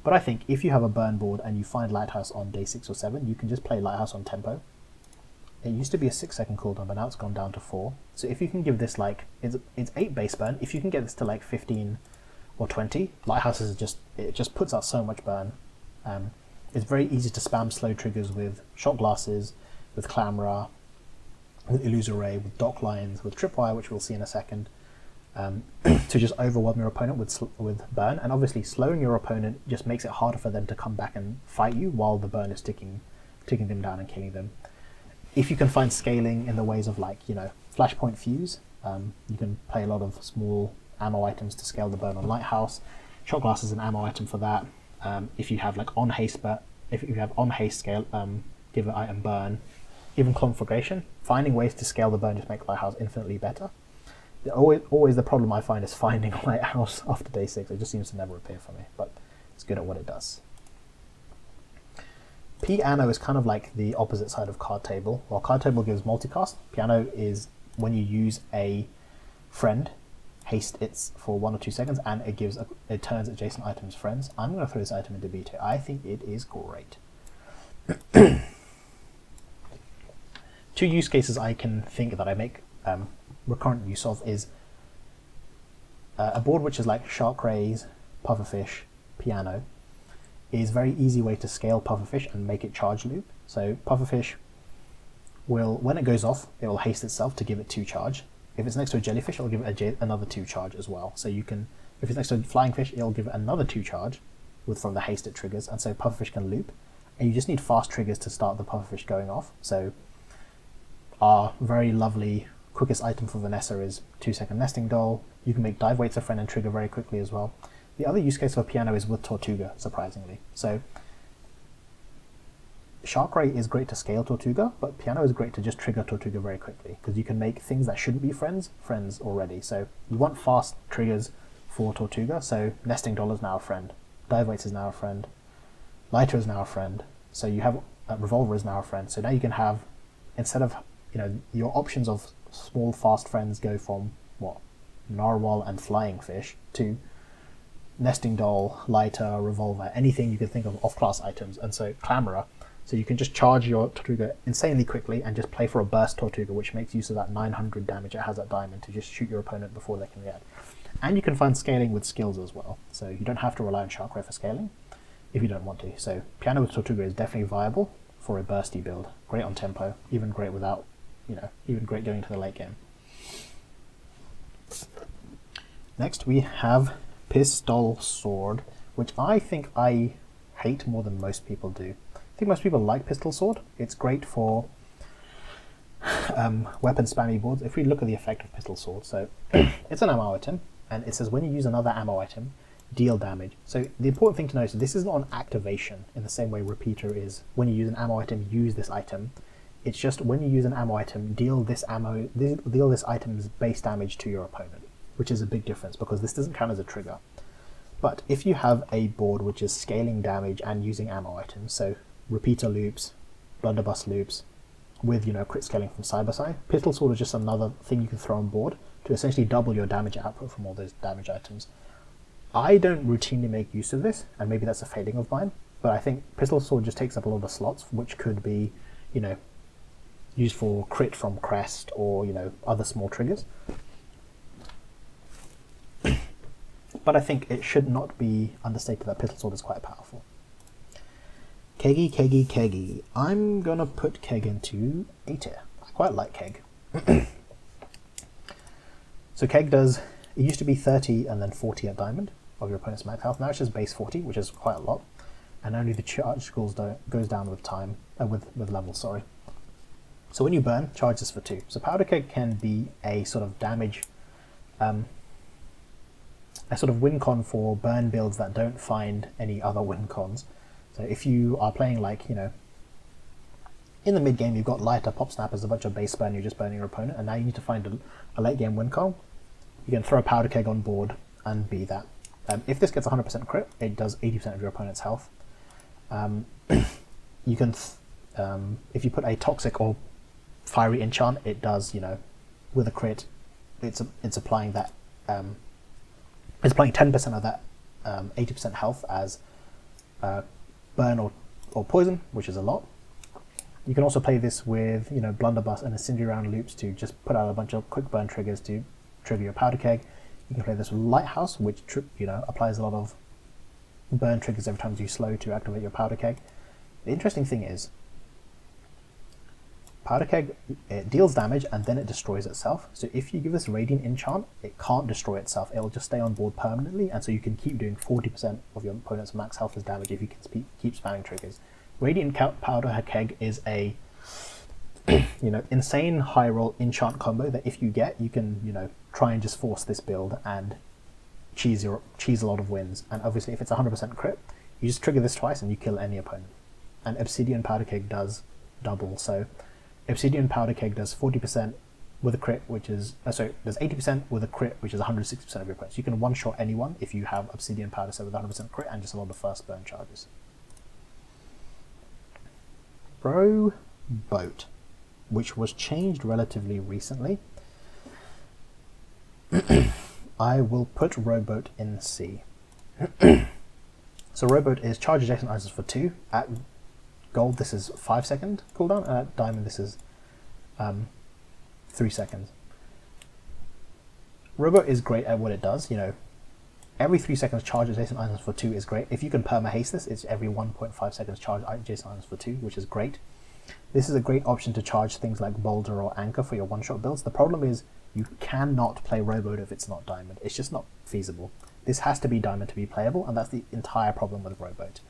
but I think if you have a burn board and you find Lighthouse on day 6 or 7, you can just play Lighthouse on tempo. It used to be a 6-second cooldown, but now it's gone down to 4. So if you can give this it's 8 base burn. If you can get this to like 15 or 20, Lighthouse is just puts out so much burn. It's very easy to spam slow triggers with shot glasses, with Clamora, with Illusoray, with Dock Lines, with Tripwire, which we'll see in a second, to just overwhelm your opponent with burn. And obviously slowing your opponent just makes it harder for them to come back and fight you while the burn is ticking them down and killing them. If you can find scaling in the ways of Flashpoint Fuse, you can play a lot of small ammo items to scale the burn on Lighthouse. Shot Glass is an ammo item for that. If you have on haste scale, give an item burn. Even Conflagration, finding ways to scale the burn just make Lighthouse infinitely better. Always the problem I find is finding Lighthouse after day 6. It just seems to never appear for me, but it's good at what it does. Piano is kind of like the opposite side of card table. While card table gives multicast, piano is when you use a friend, haste it for 1 or 2 seconds, and it turns adjacent items friends. I'm going to throw this item into B tier. I think it is great. 2 use cases I can think that I make recurrent use of is a board which is like Shark Rays, Pufferfish, Piano, is a very easy way to scale Pufferfish and make it charge loop. So Pufferfish will, when it goes off, it will haste itself to give it 2 charge. If it's next to a jellyfish, it'll give it another 2 charge as well. So you can, if it's next to a flying fish, it'll give it another 2 charge from the haste it triggers, and so Pufferfish can loop. And you just need fast triggers to start the Pufferfish going off. So our very lovely quickest item for Vanessa is 2-second Nesting Doll. You can make dive weights a friend and trigger very quickly as well. The other use case for piano is with Tortuga, surprisingly. So Shark Ray is great to scale Tortuga, but piano is great to just trigger Tortuga very quickly, because you can make things that shouldn't be friends already. So you want fast triggers for Tortuga, so Nesting Doll is now a friend, dive weights is now a friend, lighter is now a friend, so you have revolver is now a friend. So now you can have, instead of your options of small fast friends go from narwhal and flying fish to Nesting Doll, lighter, revolver, anything you can think of off-class items, and so Clamora. So you can just charge your Tortuga insanely quickly and just play for a burst Tortuga, which makes use of that 900 damage it has at diamond to just shoot your opponent before they can react. And you can find scaling with skills as well, so you don't have to rely on Shark Ray for scaling if you don't want to. So piano with Tortuga is definitely viable for a bursty build. Great on tempo, even great without, even great going to the late game. Next we have Pistol Sword, which I think I hate more than most people do. I think most people like Pistol Sword. It's great for weapon spammy boards. If we look at the effect of Pistol Sword, so it's an ammo item, and it says when you use another ammo item, deal damage. So the important thing to note is this is not an activation in the same way Repeater is. When you use an ammo item, use this item. It's just when you use an ammo item, deal this item's base damage to your opponent, which is a big difference because this doesn't count as a trigger. But if you have a board which is scaling damage and using ammo items, so Repeater loops, Blunderbuss loops, with crit scaling from side by side, Pistol Sword is just another thing you can throw on board to essentially double your damage output from all those damage items. I don't routinely make use of this, and maybe that's a failing of mine, but I think Pistol Sword just takes up a lot of slots, which could be, used for crit from crest or other small triggers. But I think it should not be understated that Pistol Sword is quite powerful. Keggy, Keggy, Keggy. I'm gonna put Keg into A tier. I quite like Keg. So Keg does, it used to be 30 and then 40 at Diamond of your opponent's max health. Now it's just base 40, which is quite a lot. And only the charge goes down with time, with levels, sorry. So when you burn, charges for 2. So Powder Keg can be a sort of damage, a sort of win con for burn builds that don't find any other win cons. So if you are playing like, in the mid game you've got lighter, pop snappers, a bunch of base burn, you're just burning your opponent, and now you need to find a late game win con, you can throw a Powder Keg on board and be that. If this gets 100% crit, it does 80% of your opponent's health. You can, if you put a toxic or fiery enchant, it does, with a crit, it's applying that, it's applying 10% of that 80% health as burn or poison, which is a lot. You can also play this with, Blunderbuss and Incendiary Round loops to just put out a bunch of quick burn triggers to trigger your Powder Keg. You can play this with Lighthouse, which applies a lot of burn triggers every time you slow to activate your Powder Keg. The interesting thing is, Powder Keg, it deals damage and then it destroys itself. So if you give this Radiant enchant, it can't destroy itself. It'll just stay on board permanently, and so you can keep doing 40% of your opponent's max health as damage if you can keep spamming triggers. Radiant Powder Keg is a insane high roll enchant combo that if you get, you can try and just force this build and cheese a lot of wins. And obviously if it's 100% crit, you just trigger this twice and you kill any opponent. And Obsidian Powder Keg does double. So Obsidian Powder Keg does 40% with a crit, which is does 80% with a crit, which is 160% of your opponents. You can one-shot anyone if you have Obsidian Powder Set with 100% crit and just a lot of first burn charges. Bro Boat, which was changed relatively recently. I will put Rowboat in C. So Rowboat is charge adjacent items for 2. At gold this is 5 second cooldown, and at diamond this is 3 seconds. Rowboat is great at what it does. Every 3 seconds charge adjacent items for 2 is great. If you can perma haste this, it's every 1.5 seconds charge adjacent items for 2, which is great. This is a great option to charge things like Boulder or Anchor for your one-shot builds. The problem is you cannot play Rowboat if it's not Diamond. It's just not feasible. This has to be Diamond to be playable, and that's the entire problem with Rowboat.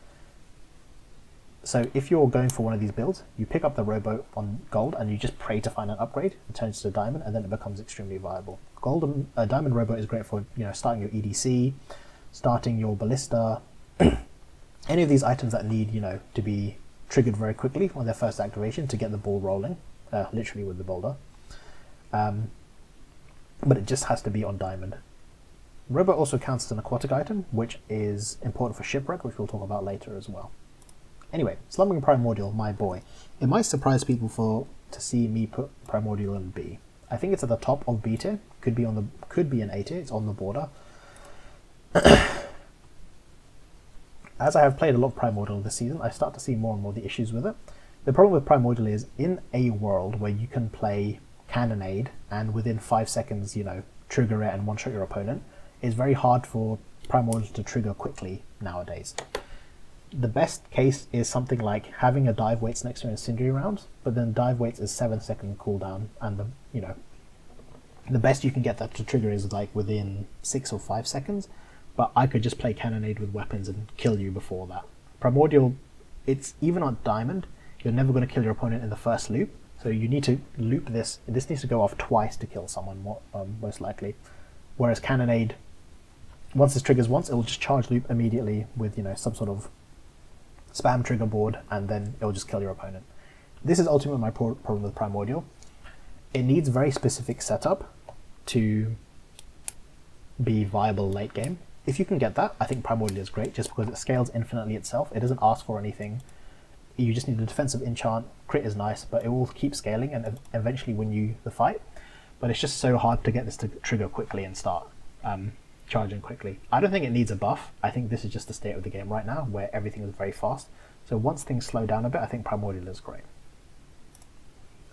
So if you're going for one of these builds, you pick up the Rowboat on Gold and you just pray to find an upgrade. It turns to Diamond, and then it becomes extremely viable. Diamond Rowboat is great for starting your EDC, starting your Ballista, any of these items that need to be triggered very quickly on their first activation to get the ball rolling, literally with the boulder. But it just has to be on Diamond. Rowboat also counts as an aquatic item, which is important for Shipwreck, which we'll talk about later as well. Anyway, Slumbering Primordial, my boy. It might surprise people to see me put Primordial in B. I think it's at the top of B tier. Could be an A tier. It's on the border. As I have played a lot of Primordial this season, I start to see more and more the issues with it. The problem with Primordial is, in a world where you can play Cannonade and within 5 seconds, trigger it and one-shot your opponent, it's very hard for Primordial to trigger quickly nowadays. The best case is something like having a dive weights next to incendiary rounds, but then dive weights is 7 second cooldown, and the best you can get that to trigger is like within 6 or 5 seconds. But I could just play Cannonade with weapons and kill you before that. Primordial, it's even on Diamond, you're never going to kill your opponent in the first loop, so you need to loop this. This needs to go off twice to kill someone, most likely. Whereas Cannonade, once this triggers once, it will just charge loop immediately with some sort of spam trigger board, and then it will just kill your opponent. This is ultimately my problem with Primordial. It needs very specific setup to be viable late game. If you can get that, I think Primordial is great, just because it scales infinitely itself. It doesn't ask for anything. You just need a defensive enchant. Crit is nice, but it will keep scaling and eventually win you the fight. But it's just so hard to get this to trigger quickly and start charging quickly. I don't think it needs a buff. I think this is just the state of the game right now, where everything is very fast. So once things slow down a bit, I think Primordial is great.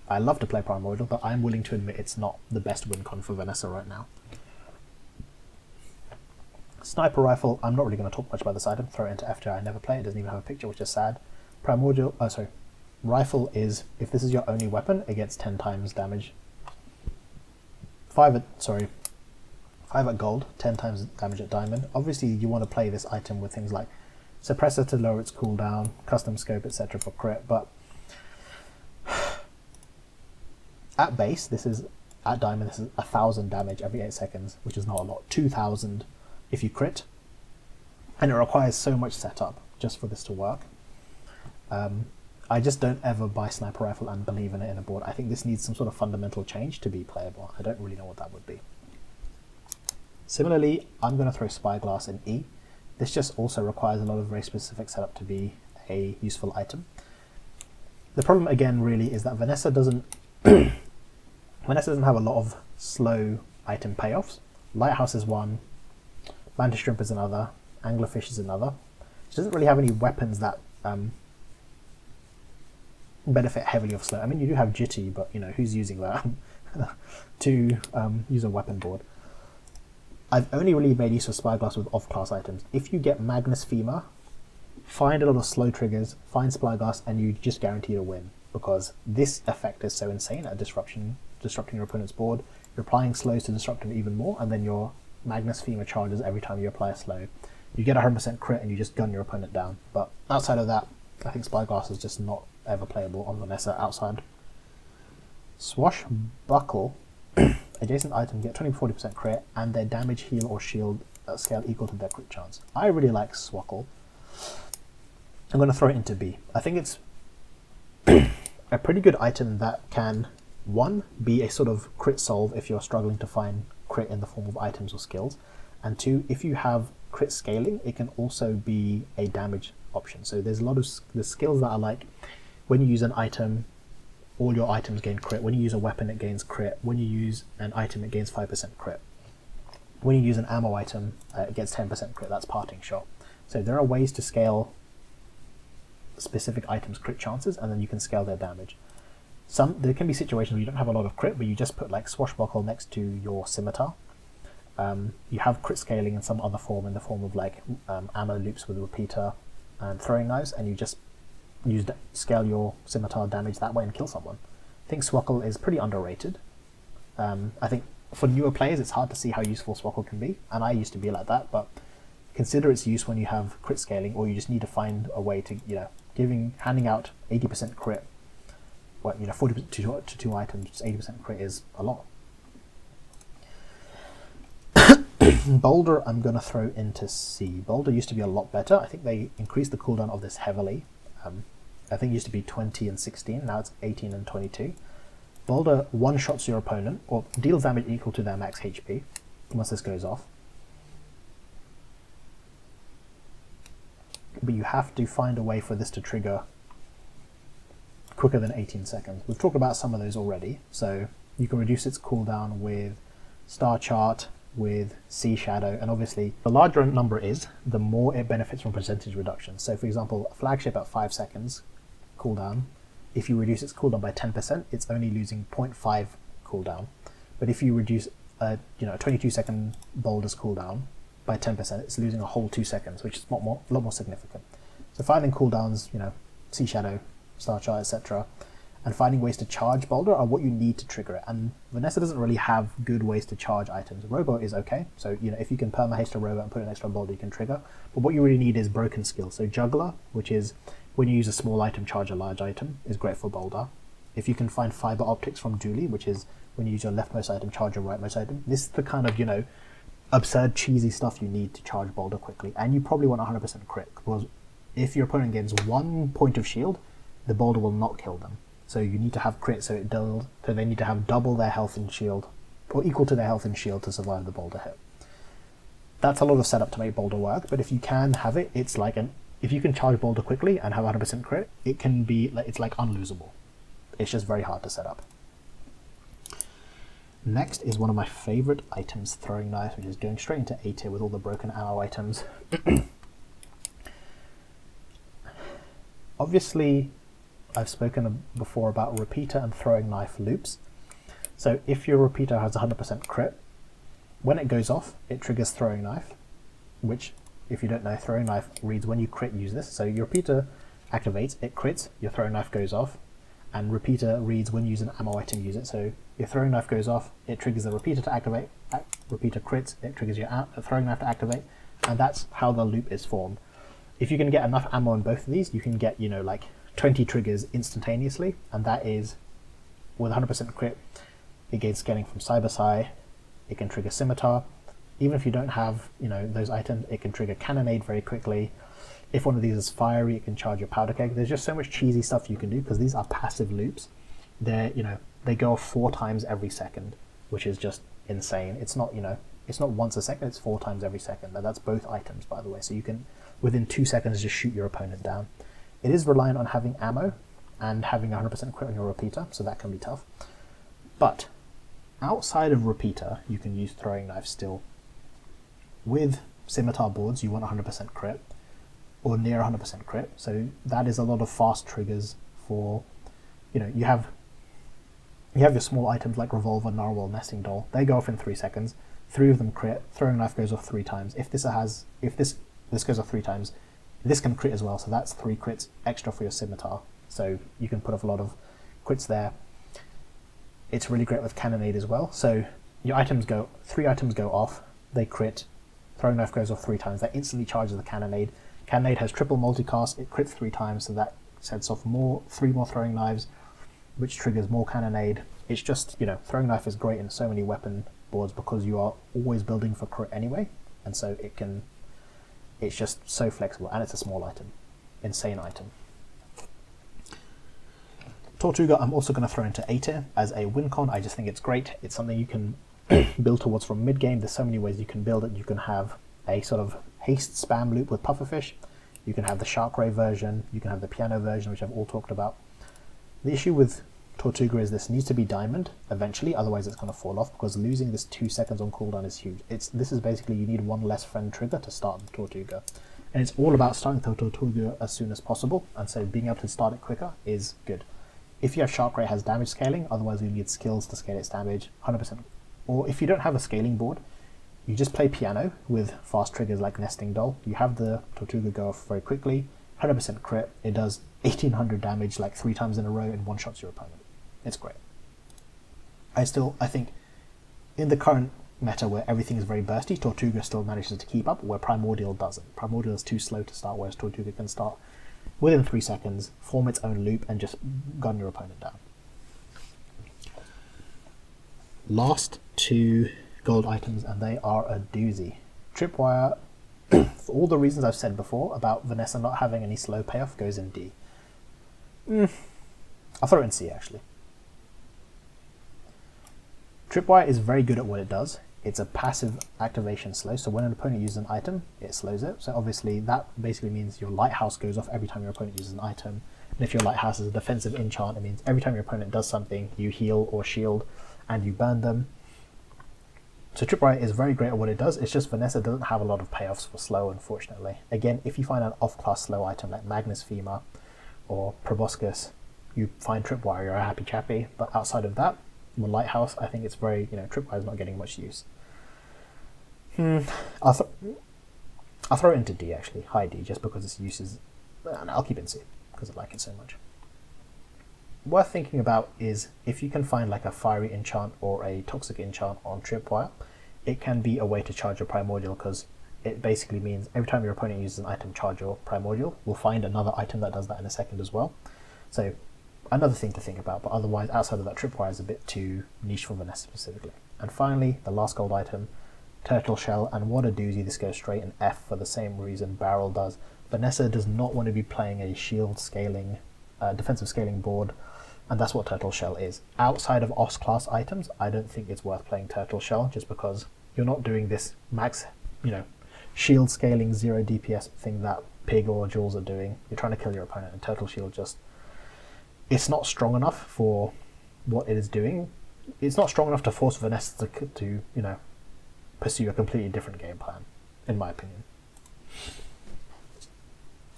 I love to play Primordial, but I'm willing to admit it's not the best win con for Vanessa right now. Sniper Rifle, I'm not really going to talk much about this item. Throw it into F tier. I never play it. It doesn't even have a picture, which is sad. Rifle is, if this is your only weapon, it gets 10 times damage. 5 at gold, 10 times damage at diamond. Obviously, you want to play this item with things like suppressor to lower its cooldown, custom scope, etc. for crit, but at base, at diamond, this is 1,000 damage every 8 seconds, which is not a lot. 2,000 if you crit, and it requires so much setup just for this to work. I just don't ever buy Sniper Rifle and believe in it in a board. I think this needs some sort of fundamental change to be playable. I don't really know what that would be. Similarly, I'm going to throw Spyglass in E. This just also requires a lot of very specific setup to be a useful item. The problem again really is that Vanessa doesn't have a lot of slow item payoffs. Lighthouse is one, Mantis Shrimp is another, Anglerfish is another. She doesn't really have any weapons that benefit heavily off slow. I mean, you do have Jitty, but you know, who's using that to use a weapon board? I've only really made use of Spyglass with off-class items. If you get Magnus Femur, find a lot of slow triggers, find Spyglass, and you just guarantee a win, because this effect is so insane at disrupting your opponent's board. You're applying slows to disrupt him even more, and then your Magnus Femur charges every time you apply a slow. You get 100% crit and you just gun your opponent down. But outside of that, I think Spyglass is just not ever playable on Vanessa outside. Swashbuckle, adjacent item get 20-40% crit and their damage, heal, or shield scale equal to their crit chance. I really like Swackle. I'm going to throw it into B. I think it's a pretty good item that can, one, be a sort of crit solve if you're struggling to find crit in the form of items or skills, and two, if you have crit scaling, it can also be a damage option. So there's a lot of the skills that are like, when you use an item, all your items gain crit. When you use a weapon, it gains crit. When you use an item, it gains 5% crit. When you use an ammo item, it gets 10% crit. That's Parting Shot. So there are ways to scale specific items' crit chances, and then you can scale their damage. There can be situations where you don't have a lot of crit, but you just put like Swashbuckle next to your Scimitar. You have crit scaling in some other form, in the form of like ammo loops with a repeater and throwing knives, and you just scale your Scimitar damage that way and kill someone. I think Swackle is pretty underrated. I think for newer players it's hard to see how useful Swackle can be, and I used to be like that, but consider its use when you have crit scaling, or you just need to find a way to, handing out 80% crit, 40% to two items, 80% crit is a lot. Boulder I'm going to throw into C. Boulder used to be a lot better. I think they increased the cooldown of this heavily. I think it used to be 20 and 16, now it's 18 and 22. Boulder one-shots your opponent, or deals damage equal to their max HP, once this goes off. But you have to find a way for this to trigger quicker than 18 seconds. We've talked about some of those already, so you can reduce its cooldown with Star Chart, with Sea Shadow, and obviously the larger a number is, the more it benefits from percentage reduction. So for example, Flagship at 5 seconds cooldown, if you reduce its cooldown by 10%, it's only losing 0.5 cooldown. But if you reduce a 22 second Boulder's cooldown by 10%, it's losing a whole 2 seconds, which is a lot more significant. So finding cooldowns, Sea Shadow, Star Chart, etc., and finding ways to charge Boulder are what you need to trigger it. And Vanessa doesn't really have good ways to charge items. Robo is okay, so if you can perma-haste a Robo and put an extra Boulder, you can trigger. But what you really need is broken skill. So Juggler, which is when you use a small item, charge a large item, is great for Boulder. If you can find Fiber Optics from Dooley, which is when you use your leftmost item, charge your rightmost item, this is the kind of, absurd, cheesy stuff you need to charge Boulder quickly. And you probably want 100% crit, because if your opponent gains 1 point of shield, the Boulder will not kill them. So you need to have crit, so they need to have double their health and shield, or equal to their health and shield to survive the Boulder hit. That's a lot of setup to make Boulder work, but if you can have it, it's like if you can charge Boulder quickly and have 100% crit, it's like unlosable. It's just very hard to set up. Next is one of my favorite items, Throwing Knives, which is going straight into A tier with all the broken ammo items. Obviously, I've spoken before about repeater and throwing knife loops. So if your repeater has 100% crit, when it goes off, it triggers throwing knife, which, if you don't know, throwing knife reads when you crit, use this. So your repeater activates, it crits, your throwing knife goes off, and repeater reads when you use an ammo item, use it. So your throwing knife goes off, it triggers the repeater to activate, repeater crits, it triggers your throwing knife to activate, and that's how the loop is formed. If you can get enough ammo on both of these, you can get, like 20 triggers instantaneously, and that is, with 100% crit, it gains scaling from Cyber Psy, it can trigger Scimitar. Even if you don't have, those items, it can trigger Cannonade very quickly. If one of these is fiery, it can charge your Powder Keg. There's just so much cheesy stuff you can do, because these are passive loops. They're, they go off 4 times every second, which is just insane. It's not, it's not once a second, it's 4 times every second. Now, that's both items, by the way, so you can, within 2 seconds, just shoot your opponent down. It is reliant on having ammo and having 100% crit on your repeater, so that can be tough. But outside of repeater, you can use throwing knife still. With Scimitar boards, you want 100% crit, or near 100% crit, so that is a lot of fast triggers for, you have your small items like Revolver, Narwhal, Nesting Doll. They go off in 3 seconds. 3 of them crit. Throwing knife goes off 3 times. If this goes off 3 times, this can crit as well. So that's 3 crits extra for your Scimitar. So you can put off a lot of crits there. It's really great with Cannonade as well. So your 3 items go off. They crit. Throwing knife goes off 3 times. That instantly charges the Cannonade. Cannonade has triple multicast. It crits 3 times, so that sets off 3 more throwing knives, which triggers more Cannonade. It's just, throwing knife is great in so many weapon boards because you are always building for crit anyway, and so it's just so flexible, and it's a small item. Insane item. Tortuga I'm also going to throw into A tier as a win con. I just think it's great. It's something you can build towards from mid-game. There's so many ways you can build it. You can have a sort of haste spam loop with pufferfish. You can have the shark ray version. You can have the piano version, which I've all talked about. The issue with Tortuga is this needs to be diamond eventually, otherwise it's going to fall off, because losing this 2 seconds on cooldown is huge. This is basically, you need 1 less friend trigger to start the Tortuga. And it's all about starting the Tortuga as soon as possible, and so being able to start it quicker is good. If you have Shark Ray, it has damage scaling, otherwise you need skills to scale its damage 100%. Or if you don't have a scaling board, you just play piano with fast triggers like Nesting Doll. You have the Tortuga go off very quickly, 100% crit, it does 1800 damage like 3 times in a row and one-shots your opponent. It's great. I think in the current meta where everything is very bursty, Tortuga still manages to keep up, where Primordial doesn't. Primordial is too slow to start, whereas Tortuga can start within 3 seconds, form its own loop, and just gun your opponent down. Last 2 gold items, and they are a doozy. Tripwire, for all the reasons I've said before about Vanessa not having any slow payoff, goes in D. I'll throw it in C, actually. Tripwire is very good at what it does. It's a passive activation slow, so when an opponent uses an item, it slows it. So obviously that basically means your lighthouse goes off every time your opponent uses an item. And if your lighthouse is a defensive enchant, it means every time your opponent does something, you heal or shield and you burn them. So Tripwire is very great at what it does. It's just Vanessa doesn't have a lot of payoffs for slow, unfortunately. Again, if you find an off-class slow item like Magnus Femur or Proboscis, you find Tripwire, you're a happy chappy. But outside of that, with Lighthouse, I think it's very, Tripwire is not getting much use. I'll throw it into D, actually, high D, just because its use is, and I'll keep it in C, because I like it so much. Worth thinking about is if you can find like a fiery enchant or a toxic enchant on Tripwire, it can be a way to charge your Primordial, because it basically means every time your opponent uses an item, charge your Primordial. We'll find another item that does that in a second as well. So another thing to think about, but otherwise outside of that, Tripwire is a bit too niche for Vanessa specifically. And finally, the last gold item, Turtle Shell, and what a doozy, this goes straight in F for the same reason Barrel does. Vanessa does not want to be playing a shield scaling, defensive scaling board, and that's what Turtle Shell is. Outside of OS class items, I don't think it's worth playing Turtle Shell, just because you're not doing this max, shield scaling 0 DPS thing that Pig or Jules are doing. You're trying to kill your opponent, and Turtle Shield just, it's not strong enough for what it is doing. It's not strong enough to force Vanessa to pursue a completely different game plan, in my opinion.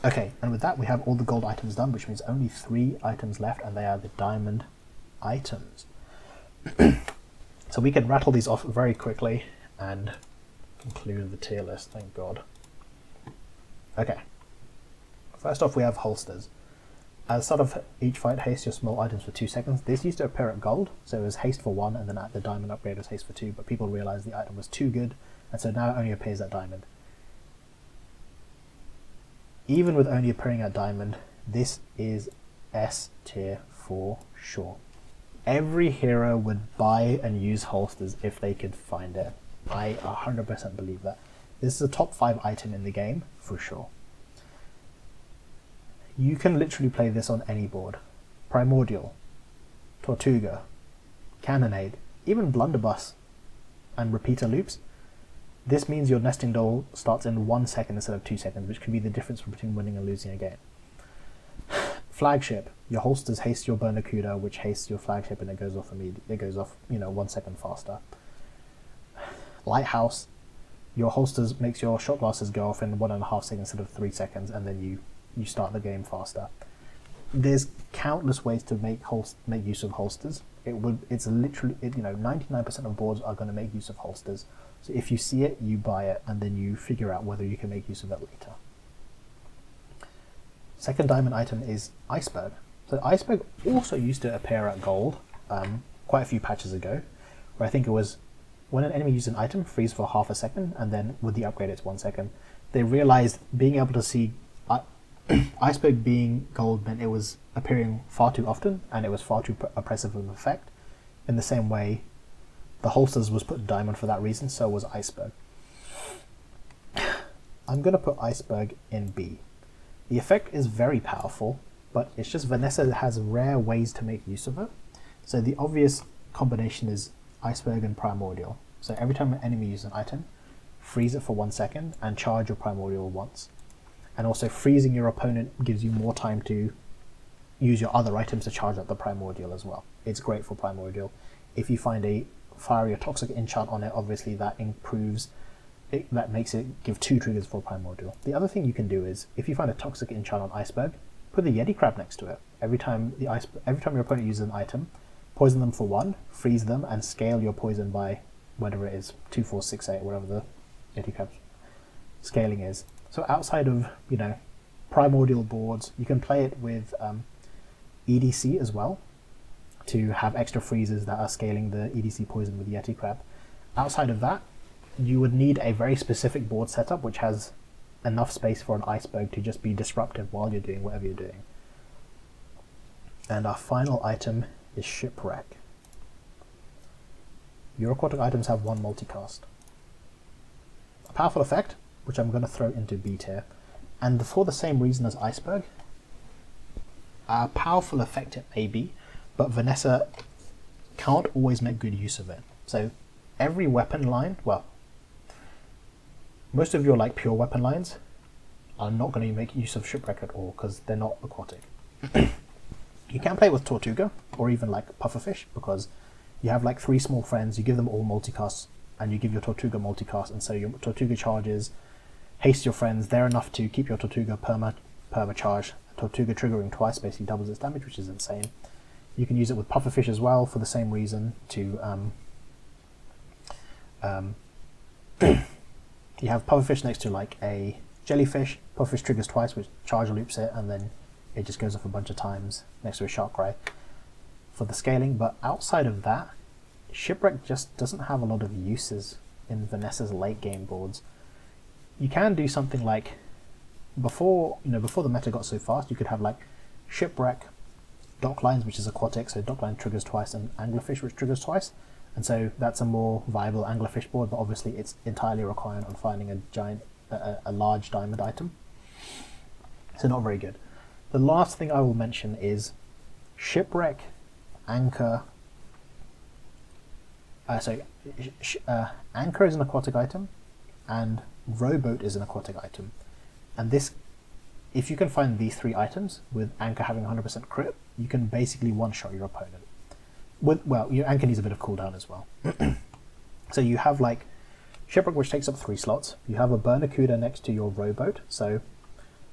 Okay, and with that we have all the gold items done, which means only 3 items left, and they are the diamond items. So we can rattle these off very quickly and conclude the tier list, thank God. Okay, first off we have holsters. At the start of each fight, haste your small items for 2 seconds. This used to appear at gold, so it was haste for 1, and then at the diamond upgrade it was haste for 2, but people realized the item was too good, and so now it only appears at diamond. Even with only appearing at diamond, this is S tier for sure. Every hero would buy and use holsters if they could find it. I 100% believe that. This is a top 5 item in the game, for sure. You can literally play this on any board. Primordial, Tortuga, Cannonade, even Blunderbuss and repeater loops. This means your nesting doll starts in 1 second instead of 2 seconds, which can be the difference between winning and losing a game. Flagship, your holsters haste your Bernacuda, which hastes your flagship, and it goes off immediately. It goes off, 1 second faster. Lighthouse, your holsters makes your shot glasses go off in 1.5 seconds instead of 3 seconds, and then you start the game faster. There's countless ways to make use of holsters. It's literally 99% of boards are going to make use of holsters. So if you see it, you buy it, and then you figure out whether you can make use of it later. Second diamond item is Iceberg. So Iceberg also used to appear at gold quite a few patches ago, where I think it was when an enemy used an item, freeze for half a second, and then with the upgrade it's 1 second. They realized being able to see Iceberg being gold meant it was appearing far too often, and it was far too oppressive of an effect. In the same way, the holsters was put diamond for that reason, so was Iceberg. I'm going to put Iceberg in B. The effect is very powerful, but it's just Vanessa has rare ways to make use of it. So the obvious combination is Iceberg and Primordial. So every time an enemy uses an item, freeze it for 1 second and charge your Primordial once. And also freezing your opponent gives you more time to use your other items to charge up the Primordial as well. It's great for Primordial. If you find a fiery or toxic enchant on it, obviously that improves it, that makes it give 2 triggers for Primordial. The other thing you can do is, if you find a toxic enchant on Iceberg, put the Yeti Crab next to it. Every time your opponent uses an item, poison them for 1, freeze them, and scale your poison by whatever it is, 2, 4, 6, 8, whatever the Yeti Crab scaling is. So outside of Primordial boards, you can play it with EDC as well, to have extra freezes that are scaling the EDC poison with Yeti Crab. Outside of that, you would need a very specific board setup which has enough space for an Iceberg to just be disruptive while you're doing whatever you're doing. And our final item is Shipwreck. Your aquatic items have 1 multicast. A powerful effect, which I'm going to throw into B tier, and for the same reason as Iceberg, a powerful effect it may be, but Vanessa can't always make good use of it. So every weapon line, well, most of your pure weapon lines are not going to make use of Shipwreck at all because they're not aquatic. You can play with Tortuga or even Pufferfish, because you have 3 small friends, you give them all multicasts, and you give your Tortuga multicast, and so your Tortuga charges, haste your friends, they're enough to keep your Tortuga perma charge. Tortuga triggering twice basically doubles its damage, which is insane. You can use it with Pufferfish as well for the same reason to you have Pufferfish next to a jellyfish. Pufferfish triggers twice, which charge loops it, and then it just goes off a bunch of times next to a shark ray for the scaling. But outside of that, Shipwreck just doesn't have a lot of uses in Vanessa's late game boards. You can do something before the meta got so fast, you could have Shipwreck, Docklines, which is aquatic, so Dockline triggers twice, and Anglerfish, which triggers twice. And so that's a more viable Anglerfish board, but obviously it's entirely reliant on finding a large diamond item. So not very good. The last thing I will mention is Shipwreck, Anchor. Anchor is an aquatic item, and Rowboat is an aquatic item. And this, if you can find these 3 items with Anchor having 100% crit, you can basically one-shot your opponent. Your Anchor needs a bit of cooldown as well. So you have Shipwreck, which takes up 3 slots. You have a Bernacuda next to your Rowboat, so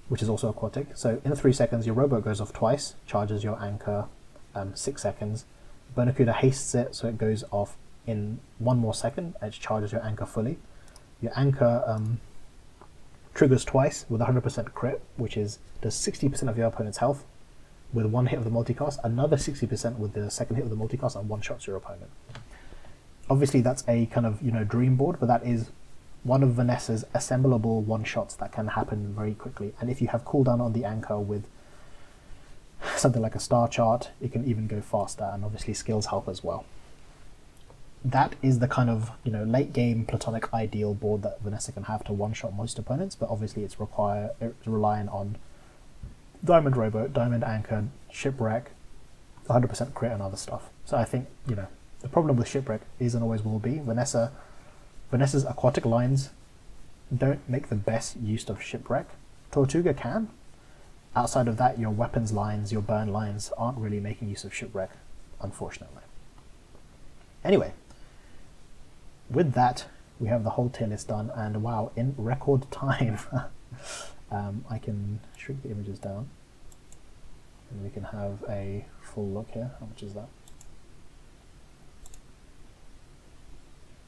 which is also aquatic. So in 3 seconds, your rowboat goes off twice, charges your anchor 6 seconds. Barracuda hastes it, so it goes off in 1 more second, and it charges your anchor fully. Your anchor triggers twice with 100% crit, which does 60% of your opponent's health with 1 hit of the multicast, another 60% with the second hit of the multicast, and 1-shots your opponent. Obviously, that's a kind of dream board, but that is one of Vanessa's assemblable 1-shots that can happen very quickly. And if you have cooldown on the anchor with something like a star chart, it can even go faster, and obviously skills help as well. That is the kind of late game platonic ideal board that Vanessa can have to 1-shot most opponents, but obviously it's relying on Diamond Rowboat, Diamond Anchor, Shipwreck, 100% crit and other stuff. So I think the problem with Shipwreck is and always will be Vanessa's aquatic lines don't make the best use of Shipwreck. Tortuga can. Outside of that, your weapons lines, your burn lines aren't really making use of Shipwreck, unfortunately. Anyway, with that, we have the whole tier list done, and wow, in record time. I can shrink the images down, and we can have a full look here. How much is that?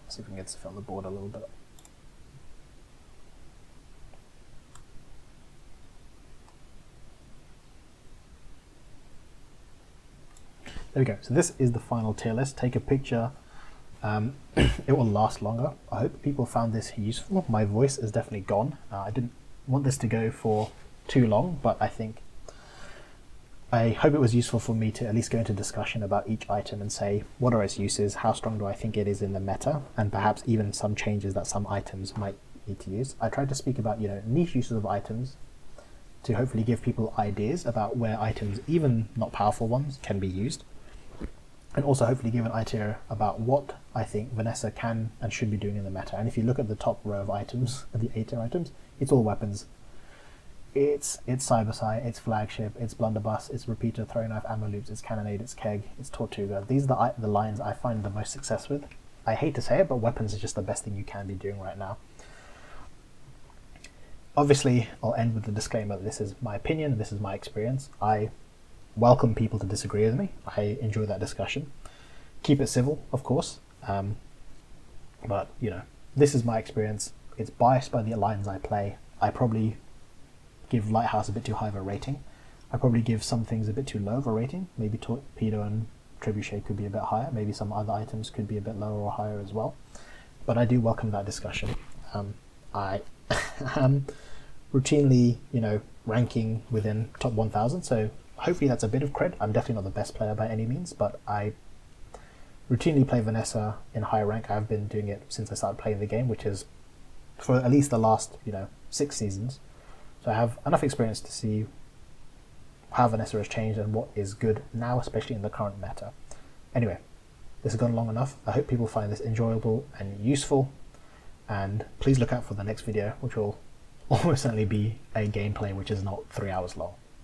Let's see if we can get stuff on the board a little bit. There we go. So this is the final tier list. Take a picture. It will last longer. I hope people found this useful. My voice is definitely gone. I didn't want this to go for too long, but I hope it was useful for me to at least go into discussion about each item and say what are its uses, how strong do I think it is in the meta, and perhaps even some changes that some items might need to use. I tried to speak about niche uses of items to hopefully give people ideas about where items, even not powerful ones, can be used. And also hopefully give an idea about what I think Vanessa can and should be doing in the meta. And if you look at the top row of items, the 8-tier items, it's all weapons. It's Cybersight, it's Flagship, it's Blunderbuss, it's Repeater, Throwing Knife, Ammo Loops, it's Cannonade, it's Keg, it's Tortuga. These are the lines I find the most success with. I hate to say it, but weapons is just the best thing you can be doing right now. Obviously, I'll end with the disclaimer that this is my opinion and this is my experience. I welcome people to disagree with me. I enjoy that discussion. Keep it civil, of course. But, this is my experience. It's biased by the lines I play. I probably give Lighthouse a bit too high of a rating. I probably give some things a bit too low of a rating. Maybe Torpedo and Trebuchet could be a bit higher. Maybe some other items could be a bit lower or higher as well. But I do welcome that discussion. I am routinely, ranking within top 1,000, so hopefully that's a bit of cred. I'm definitely not the best player by any means, but I routinely play Vanessa in high rank. I've been doing it since I started playing the game, which is for at least the last 6 seasons. So I have enough experience to see how Vanessa has changed and what is good now, especially in the current meta. Anyway, this has gone long enough. I hope people find this enjoyable and useful, and please look out for the next video, which will almost certainly be a gameplay which is not 3 hours long.